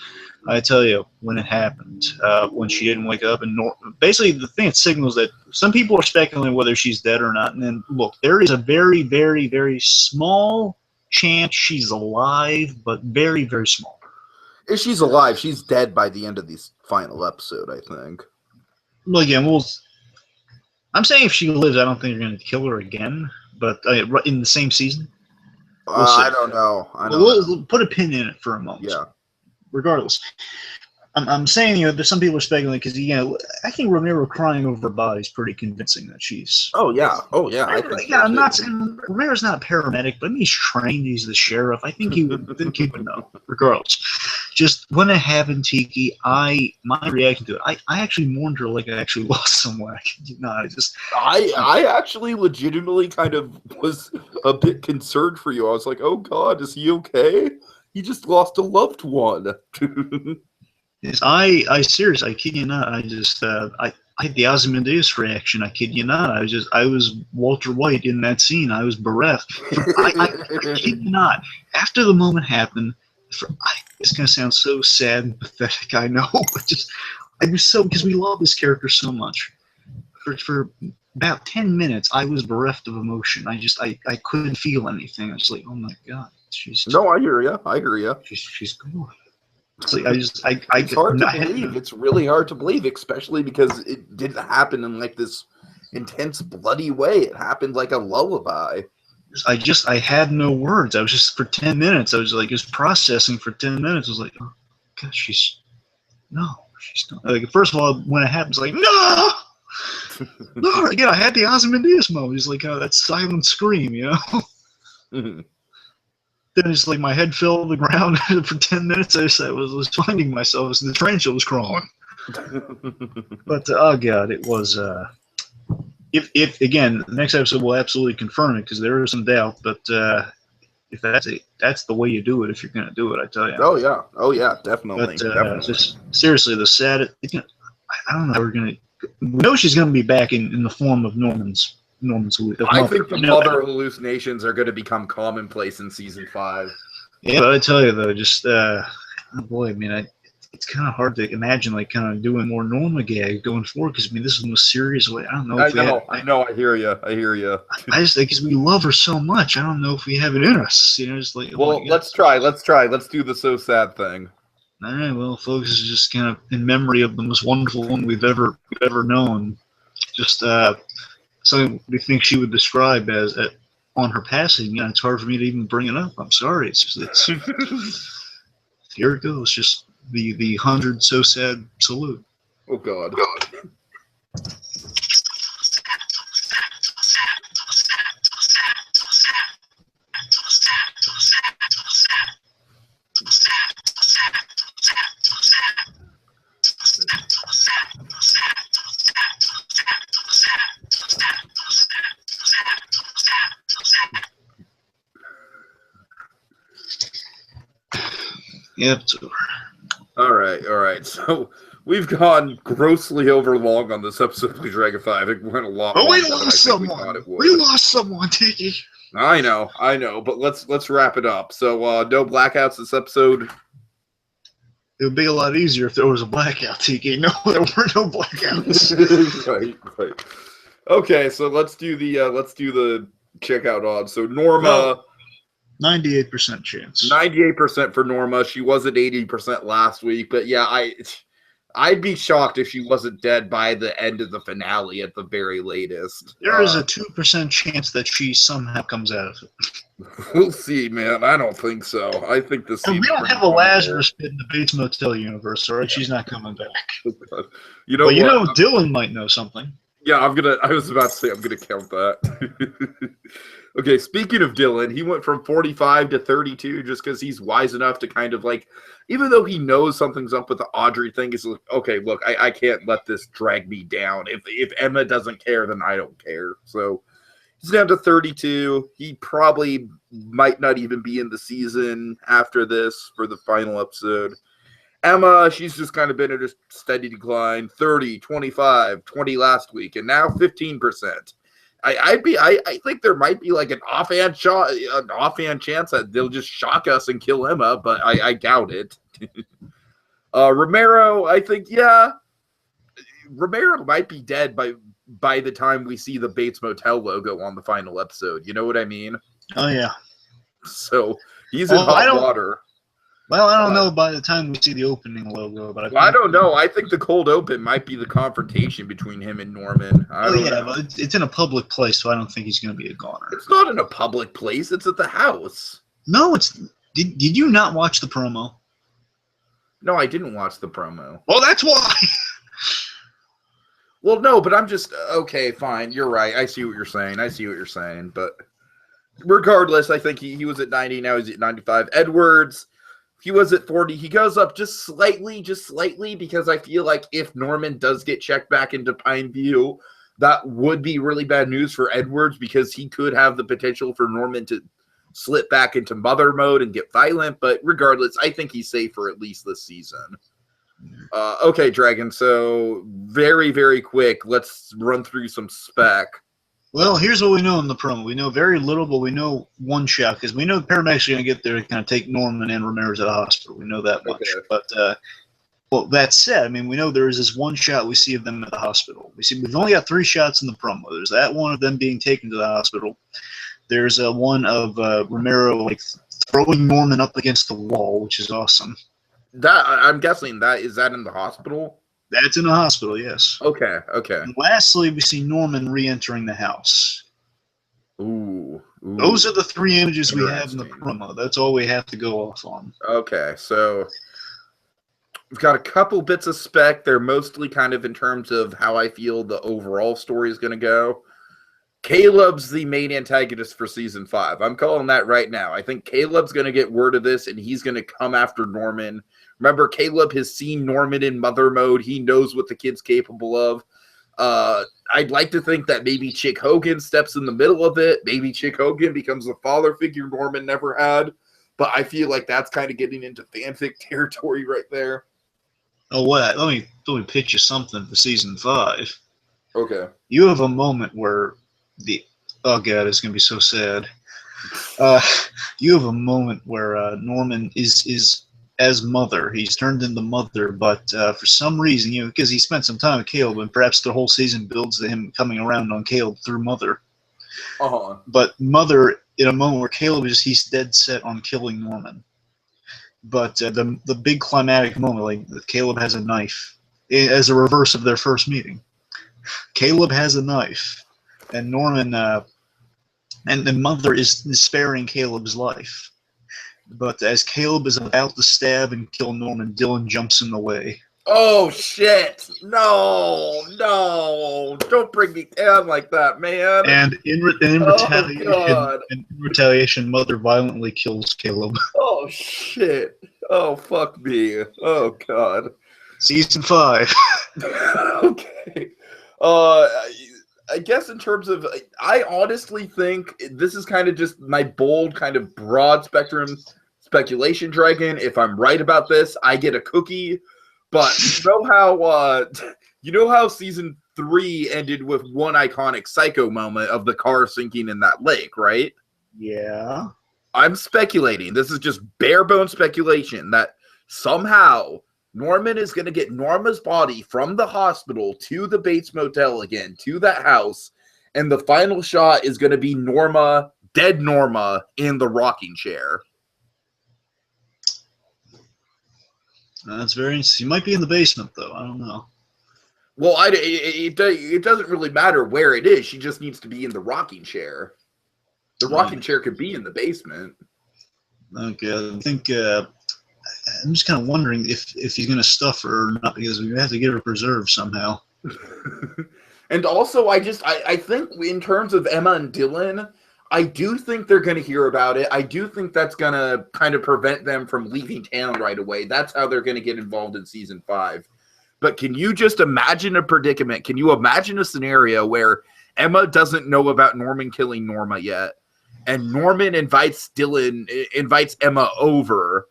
[SPEAKER 2] I tell you, when it happened, when she didn't wake up, and basically the thing it signals that some people are speculating whether she's dead or not. And then look, there is a very, very, very small chance she's alive, but very, very small.
[SPEAKER 1] If she's alive, she's dead by the end of this final episode, I think.
[SPEAKER 2] Well, again, I'm saying if she lives, I don't think they're going to kill her again. But in the same season,
[SPEAKER 1] I don't know.
[SPEAKER 2] We'll put a pin in it for a moment.
[SPEAKER 1] Yeah.
[SPEAKER 2] Regardless, I'm saying there's some people are speculating because I think Romero crying over her body is pretty convincing that she's.
[SPEAKER 1] Oh yeah. I think so,
[SPEAKER 2] I'm not saying Romero's not a paramedic, but he's trained. He's the sheriff. I think he would know. Regardless, just when it happened, Tiki, my reaction to it, I actually mourned her like I actually lost someone.
[SPEAKER 1] I actually legitimately kind of was a bit concerned for you. I was like, oh God, is he okay? He just lost a loved one.
[SPEAKER 2] Yes, I seriously, I kid you not. I had the Ozymandias reaction. I kid you not. I was Walter White in that scene. I was bereft. I kid you not. After the moment happened, it's gonna sound so sad and pathetic. I know, but I was so because we love this character so much. For about 10 minutes, I was bereft of emotion. I couldn't feel anything. I was like, oh my God.
[SPEAKER 1] No, I hear you. I hear you.
[SPEAKER 2] She's gone. It's like
[SPEAKER 1] it's hard to believe. It's really hard to believe, especially because it didn't happen in like this intense, bloody way. It happened like a lullaby.
[SPEAKER 2] I had no words. I was just for 10 minutes. I was like just processing for 10 minutes. I was like, oh God, she's not. Like first of all, when it happens, like no. No, again, I had the Ozymandias moment. It's like that silent scream,
[SPEAKER 1] Mm-hmm.
[SPEAKER 2] Then it's like my head fell to the ground for 10 minutes. I was finding myself as the tarantula was crawling. But oh God, it was. If again, the next episode will absolutely confirm it because there is some doubt. But if that's the way you do it. If you're going to do it, I tell you.
[SPEAKER 1] Oh yeah, definitely.
[SPEAKER 2] But just seriously, the sad. I don't know how we're going to. We know she's going to be back in the form of Norman's.
[SPEAKER 1] I think the mother hallucinations are going to become commonplace in season 5.
[SPEAKER 2] Yeah, but I tell you though, just oh boy, I mean, it's kind of hard to imagine like kind of doing more Norma gag going forward because I mean this is the most serious way. I don't know.
[SPEAKER 1] I know. I hear you.
[SPEAKER 2] I just think because we love her so much, I don't know if we have it in us. Just like
[SPEAKER 1] let's try. Let's do the so sad thing.
[SPEAKER 2] All right, well, folks, this is just kind of in memory of the most wonderful one we've ever known. Just something we think she would describe as on her passing. It's hard for me to even bring it up. I'm sorry. It's here it goes. Just the 100 so sad salute.
[SPEAKER 1] Oh God.
[SPEAKER 2] Yep, it's over.
[SPEAKER 1] All right. So we've gone grossly over long on this episode of BlueDragonFive. It went a lot.
[SPEAKER 2] Oh, we
[SPEAKER 1] longer than I
[SPEAKER 2] lost
[SPEAKER 1] think we
[SPEAKER 2] someone.
[SPEAKER 1] thought it would.
[SPEAKER 2] We lost someone, Tiki.
[SPEAKER 1] I know. But let's wrap it up. So no blackouts this episode.
[SPEAKER 2] It would be a lot easier if there was a blackout, Tiki. No, there were no blackouts.
[SPEAKER 1] right. Okay, so let's do the checkout odds. So Norma.
[SPEAKER 2] 98% chance.
[SPEAKER 1] 98% for Norma. She was at 80% last week, but yeah, I'd be shocked if she wasn't dead by the end of the finale at the very latest.
[SPEAKER 2] There is a 2% chance that she somehow comes out of it.
[SPEAKER 1] We'll see, man. I don't think so. I think this.
[SPEAKER 2] And we don't have a Lazarus pit in the Bates Motel universe, all right? She's not coming back.
[SPEAKER 1] You know,
[SPEAKER 2] but you know, Dylan might know something.
[SPEAKER 1] Yeah, I was about to say I'm gonna count that. Okay, speaking of Dylan, he went from 45 to 32 just because he's wise enough to kind of like, even though he knows something's up with the Audrey thing, is like, okay, look, I can't let this drag me down. If Emma doesn't care, then I don't care. So he's down to 32. He probably might not even be in the season after this for the final episode. Emma, she's just kind of been at a steady decline, 30, 25, 20 last week, and now 15%. I think there might be like an offhand chance that they'll just shock us and kill Emma, but I doubt it. Romero, I think, yeah, Romero might be dead by the time we see the Bates Motel logo on the final episode. You know what I mean?
[SPEAKER 2] Oh yeah.
[SPEAKER 1] So he's in hot water.
[SPEAKER 2] Well, I don't know by the time we see the opening logo, but
[SPEAKER 1] I don't know. I think the cold open might be the confrontation between him and Norman. I don't know.
[SPEAKER 2] But it's in a public place, so I don't think he's going to be a goner.
[SPEAKER 1] It's not in a public place. It's at the house.
[SPEAKER 2] No, it's. Did you not watch the promo?
[SPEAKER 1] No, I didn't watch the promo.
[SPEAKER 2] Well, that's why.
[SPEAKER 1] Well, no, but I'm just okay. Fine, you're right. I see what you're saying. But regardless, I think he was at 90. Now he's at 95. Edwards. He was at 40. He goes up just slightly, because I feel like if Norman does get checked back into Pineview, that would be really bad news for Edwards because he could have the potential for Norman to slip back into mother mode and get violent. But regardless, I think he's safe for at least this season. Okay, Dragon. So very, very quick. Let's run through some spec.
[SPEAKER 2] Well, here's what we know in the promo. We know very little, but we know one shot because we know the paramedics are going to get there to kind of take Norman and Ramirez to the hospital. We know that much. Okay. But, well, that said, I mean, we know there is this one shot we see of them at the hospital. We've only got 3 shots in the promo. There's that one of them being taken to the hospital. There's one of Romero like throwing Norman up against the wall, which is awesome.
[SPEAKER 1] That I'm guessing is that in the hospital?
[SPEAKER 2] That's in the hospital, yes.
[SPEAKER 1] Okay.
[SPEAKER 2] And lastly, we see Norman re-entering the house.
[SPEAKER 1] Ooh.
[SPEAKER 2] Those are the 3 images we have in the promo. That's all we have to go off on.
[SPEAKER 1] Okay, so we've got a couple bits of spec. They're mostly kind of in terms of how I feel the overall story is going to go. Caleb's the main antagonist for season 5. I'm calling that right now. I think Caleb's going to get word of this, and he's going to come after Norman. Remember, Caleb has seen Norman in mother mode. He knows what the kid's capable of. I'd like to think that maybe Chick Hogan steps in the middle of it. Maybe Chick Hogan becomes the father figure Norman never had. But I feel like that's kind of getting into fanfic territory right there.
[SPEAKER 2] Oh, what? Let me pitch you something for season 5.
[SPEAKER 1] Okay.
[SPEAKER 2] You have a moment where oh god, it's gonna be so sad. You have a moment where Norman is as mother. He's turned into mother, but for some reason, because he spent some time with Caleb, and perhaps the whole season builds to him coming around on Caleb through mother.
[SPEAKER 1] Uh-huh.
[SPEAKER 2] But mother, in a moment where Caleb he's dead set on killing Norman. But the big climatic moment, like Caleb has a knife, as a reverse of their first meeting. Caleb has a knife, and Norman, and the mother is sparing Caleb's life. But as Caleb is about to stab and kill Norman, Dylan jumps in the way.
[SPEAKER 1] Oh, shit. No. Don't bring me down like that, man.
[SPEAKER 2] And in retaliation, Mother violently kills Caleb.
[SPEAKER 1] Oh, shit. Oh, fuck me. Oh, God.
[SPEAKER 2] Season 5.
[SPEAKER 1] Okay. I guess in terms of, I honestly think this is kind of just my bold, kind of broad spectrum speculation, Dragon. If I'm right about this, I get a cookie. But you know how season 3 ended with one iconic Psycho moment of the car sinking in that lake, right?
[SPEAKER 2] Yeah.
[SPEAKER 1] I'm speculating. This is just bare bone speculation that somehow Norman is going to get Norma's body from the hospital to the Bates Motel again, to that house, and the final shot is going to be Norma, dead Norma, in the rocking chair.
[SPEAKER 2] That's very interesting. He might be in the basement, though. I don't know.
[SPEAKER 1] Well, it doesn't really matter where it is. She just needs to be in the rocking chair. The rocking chair could be in the basement.
[SPEAKER 2] Okay, I think I'm just kind of wondering if he's going to stuff her or not, because we have to get her preserved somehow.
[SPEAKER 1] And also, I think in terms of Emma and Dylan, I do think they're going to hear about it. I do think that's going to kind of prevent them from leaving town right away. That's how they're going to get involved in season 5. But can you just imagine a predicament? Can you imagine a scenario where Emma doesn't know about Norman killing Norma yet, and Norman invites Emma over,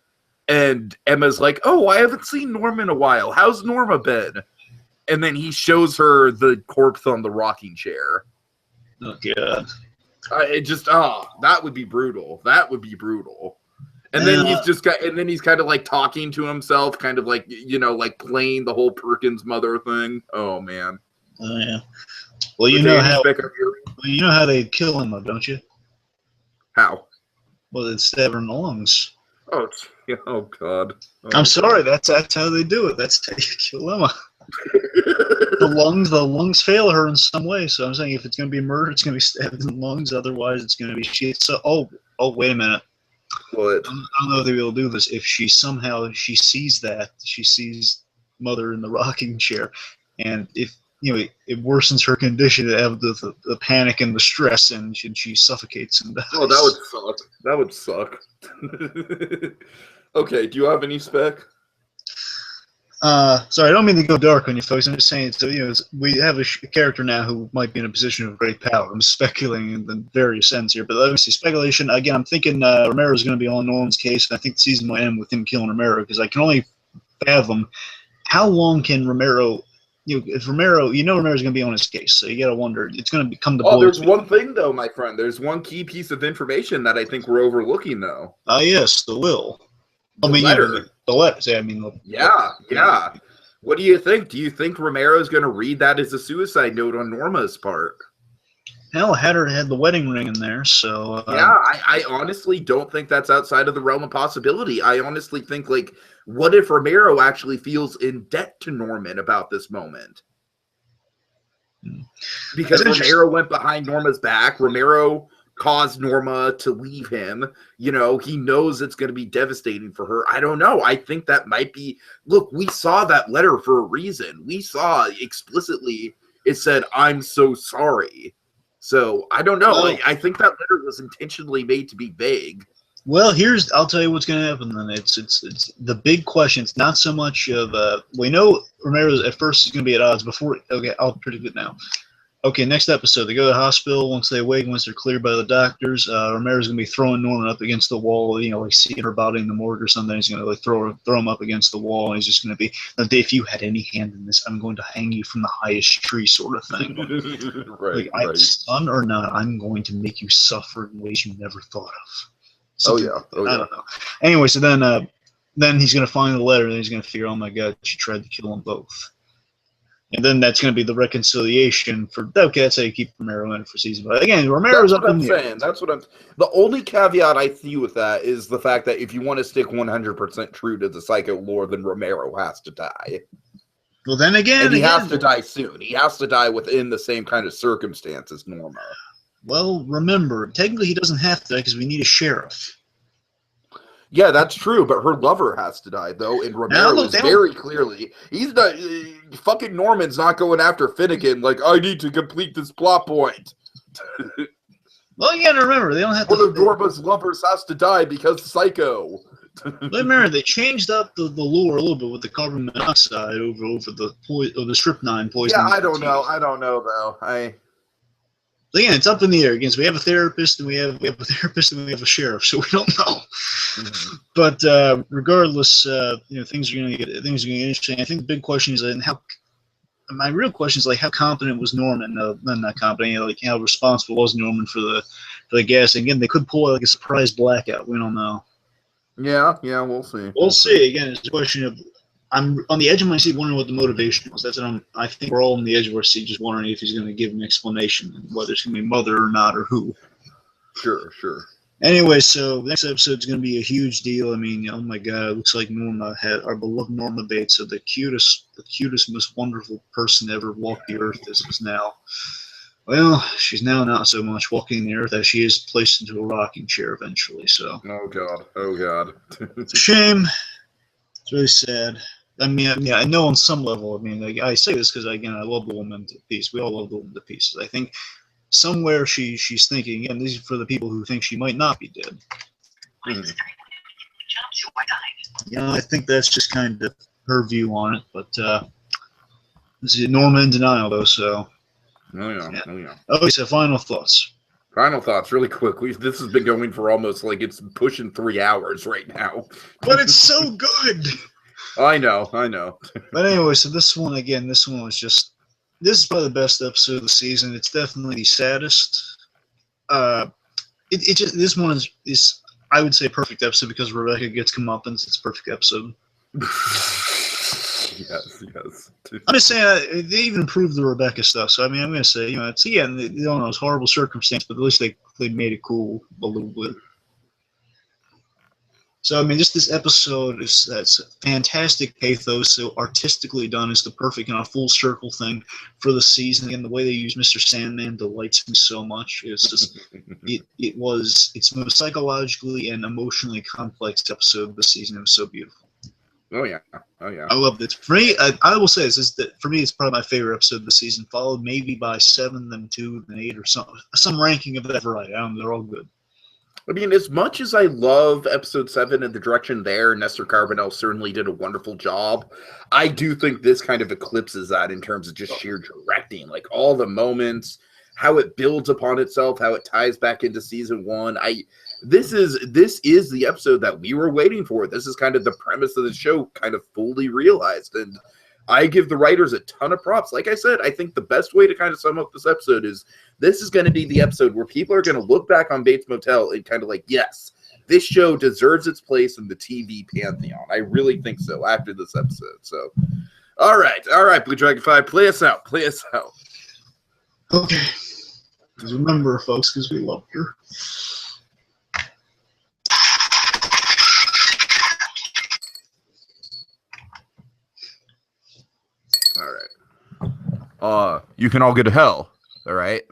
[SPEAKER 1] and Emma's like, "Oh, I haven't seen Norma in a while. How's Norma been?" And then he shows her the corpse on the rocking chair.
[SPEAKER 2] Oh God!
[SPEAKER 1] That would be brutal. That would be brutal. And then he's kind of like talking to himself, kind of like, like playing the whole Perkins mother thing. Oh man.
[SPEAKER 2] Oh yeah. Well, you know how they kill him, don't you?
[SPEAKER 1] How?
[SPEAKER 2] Well, they stab her in the lungs.
[SPEAKER 1] Oh, yeah, oh God. Oh,
[SPEAKER 2] I'm sorry. That's how they do it. That's how you kill Emma. The lungs fail her in some way. So I'm saying if it's going to be murder, it's going to be stabbed in the lungs. Otherwise, it's going to be shit. So wait a minute.
[SPEAKER 1] What?
[SPEAKER 2] I don't know if they will do this. If she sees Mother in the rocking chair, and if it worsens her condition to have the panic and the stress, and she suffocates and dies.
[SPEAKER 1] Oh, that would suck. Okay, do you have any spec?
[SPEAKER 2] Sorry, I don't mean to go dark on you folks. I'm just saying, so we have a character now who might be in a position of great power. I'm speculating in the various ends here, but let me see. Speculation again. I'm thinking Romero's going to be on Nolan's case, and I think the season will end with him killing Romero, because I can only fathom how long can Romero. If Romero, Romero's going to be on his case, so you got to wonder. It's going to become the.
[SPEAKER 1] Oh, there's one thing though, my friend. There's one key piece of information that I think we're overlooking, though.
[SPEAKER 2] Yes, the will.
[SPEAKER 1] The letter.
[SPEAKER 2] The letters. I mean,
[SPEAKER 1] yeah. What do you think? Do you think Romero's going to read that as a suicide note on Norma's part?
[SPEAKER 2] Hell, had the wedding ring in there, so...
[SPEAKER 1] I honestly don't think that's outside of the realm of possibility. I honestly think, what if Romero actually feels in debt to Norman about this moment? Because Romero went behind Norma's back. Romero caused Norma to leave him. He knows it's going to be devastating for her. I don't know. I think that might be... Look, we saw that letter for a reason. We saw explicitly it said, "I'm so sorry." So, I don't know.
[SPEAKER 2] Well,
[SPEAKER 1] I think that letter was intentionally made to be vague.
[SPEAKER 2] Well, I'll tell you what's going to happen then. It's the big question. It's not so much of... we know Romero at first is going to be at odds before... Okay, I'll predict it now. Okay, next episode, they go to the hospital. Once they wake, once they're cleared by the doctors, Romero's going to be throwing Norman up against the wall, seeing her body in the morgue or something. He's going to throw him up against the wall, and he's just going to be, if you had any hand in this, I'm going to hang you from the highest tree sort of thing.
[SPEAKER 1] Right.
[SPEAKER 2] Son or not, I'm going to make you suffer in ways you never thought of. Something I don't know. Anyway, so then he's going to find the letter, and he's going to figure, oh my God, she tried to kill them both. And then that's going to be the reconciliation for... Okay, that's how you keep Romero in for season 5. Again, Romero's up in the air.
[SPEAKER 1] That's what I'm saying. The only caveat I see with that is the fact that if you want to stick 100% true to the Psycho lore, then Romero has to die.
[SPEAKER 2] Well, then again...
[SPEAKER 1] And he has to die soon. He has to die within the same kind of circumstance as Norma.
[SPEAKER 2] Well, remember, technically he doesn't have to die because we need a sheriff.
[SPEAKER 1] Yeah, that's true, but her lover has to die, though, and Romero is very clearly... He's not... fucking Norman's not going after Finnegan like, I need to complete this plot point.
[SPEAKER 2] Well, you gotta remember, they don't have to...
[SPEAKER 1] One of Norma's lovers has to die because Psycho.
[SPEAKER 2] They changed up the lore a little bit with the carbon monoxide over the strychnine poison.
[SPEAKER 1] Yeah, I don't know though.
[SPEAKER 2] Again, it's up in the air. Again, so we have a therapist and we have a therapist and we have a sheriff, so we don't know.
[SPEAKER 1] Mhm.
[SPEAKER 2] But regardless, things are going to get interesting. I think the big question is, my real question is, like, how competent was Norman? Not competent. Like, how responsible was Norman for the gas? And again, they could pull out like a surprise blackout. We don't know.
[SPEAKER 1] Yeah, we'll see.
[SPEAKER 2] We'll see. Again, it's a question of, I'm on the edge of my seat wondering what the motivation was. That's what I think we're all on the edge of our seat just wondering if he's going to give an explanation, whether it's going to be Mother or not, or who.
[SPEAKER 1] Sure.
[SPEAKER 2] Anyway, so next episode's going to be a huge deal. I mean, oh my God, it looks like Norma had our beloved Norma Bates, so the cutest, most wonderful person to ever walk the earth is now. Well, she's now not so much walking the earth as she is placed into a rocking chair eventually. So.
[SPEAKER 1] Oh God.
[SPEAKER 2] It's a shame. It's really sad. I mean, I know on some level. I mean, like, I say this because, again, I love the woman to pieces. We all love the woman to pieces. I think somewhere she's thinking, and this is for the people who think she might not be dead. Yeah, I think that's just kind of her view on it. But this is Norma in denial, though. So.
[SPEAKER 1] Oh yeah.
[SPEAKER 2] Okay, so final thoughts.
[SPEAKER 1] Final thoughts, really quick. This has been going for almost like it's pushing 3 hours right now.
[SPEAKER 2] But it's so good.
[SPEAKER 1] I know.
[SPEAKER 2] But anyway, so this one was just. This is probably the best episode of the season. It's definitely the saddest. This one is I would say a perfect episode because Rebecca gets comeuppance. It's a perfect episode.
[SPEAKER 1] Yes.
[SPEAKER 2] I'm just saying they even improved the Rebecca stuff. So I mean, I'm gonna say it's they don't know it's horrible circumstance, but at least they made it cool a little bit. So I mean, just this episode that's fantastic pathos, so artistically done. Is the perfect full circle thing for the season. Again, the way they use Mr. Sandman delights me so much. It's just it's the most psychologically and emotionally complex episode of the season. It was so beautiful.
[SPEAKER 1] Oh yeah.
[SPEAKER 2] I loved it. For me, I will say this that for me, it's probably my favorite episode of the season, followed maybe by 7, then 2, then 8, or some ranking of that variety. They're all good.
[SPEAKER 1] I mean, as much as I love episode 7 and the direction there, Nestor Carbonell certainly did a wonderful job. I do think this kind of eclipses that in terms of just sheer directing, like all the moments, how it builds upon itself, how it ties back into season 1. This is the episode that we were waiting for. This is kind of the premise of the show kind of fully realized. And I give the writers a ton of props. Like I said, I think the best way to kind of sum up this episode is this is going to be the episode where people are going to look back on Bates Motel and kind of like, yes, this show deserves its place in the TV pantheon. I really think so after this episode. So, all right, BlueDragonFive, play us out.
[SPEAKER 2] Okay. Just remember, folks, because we love her.
[SPEAKER 1] All right. You can all go to hell. All right.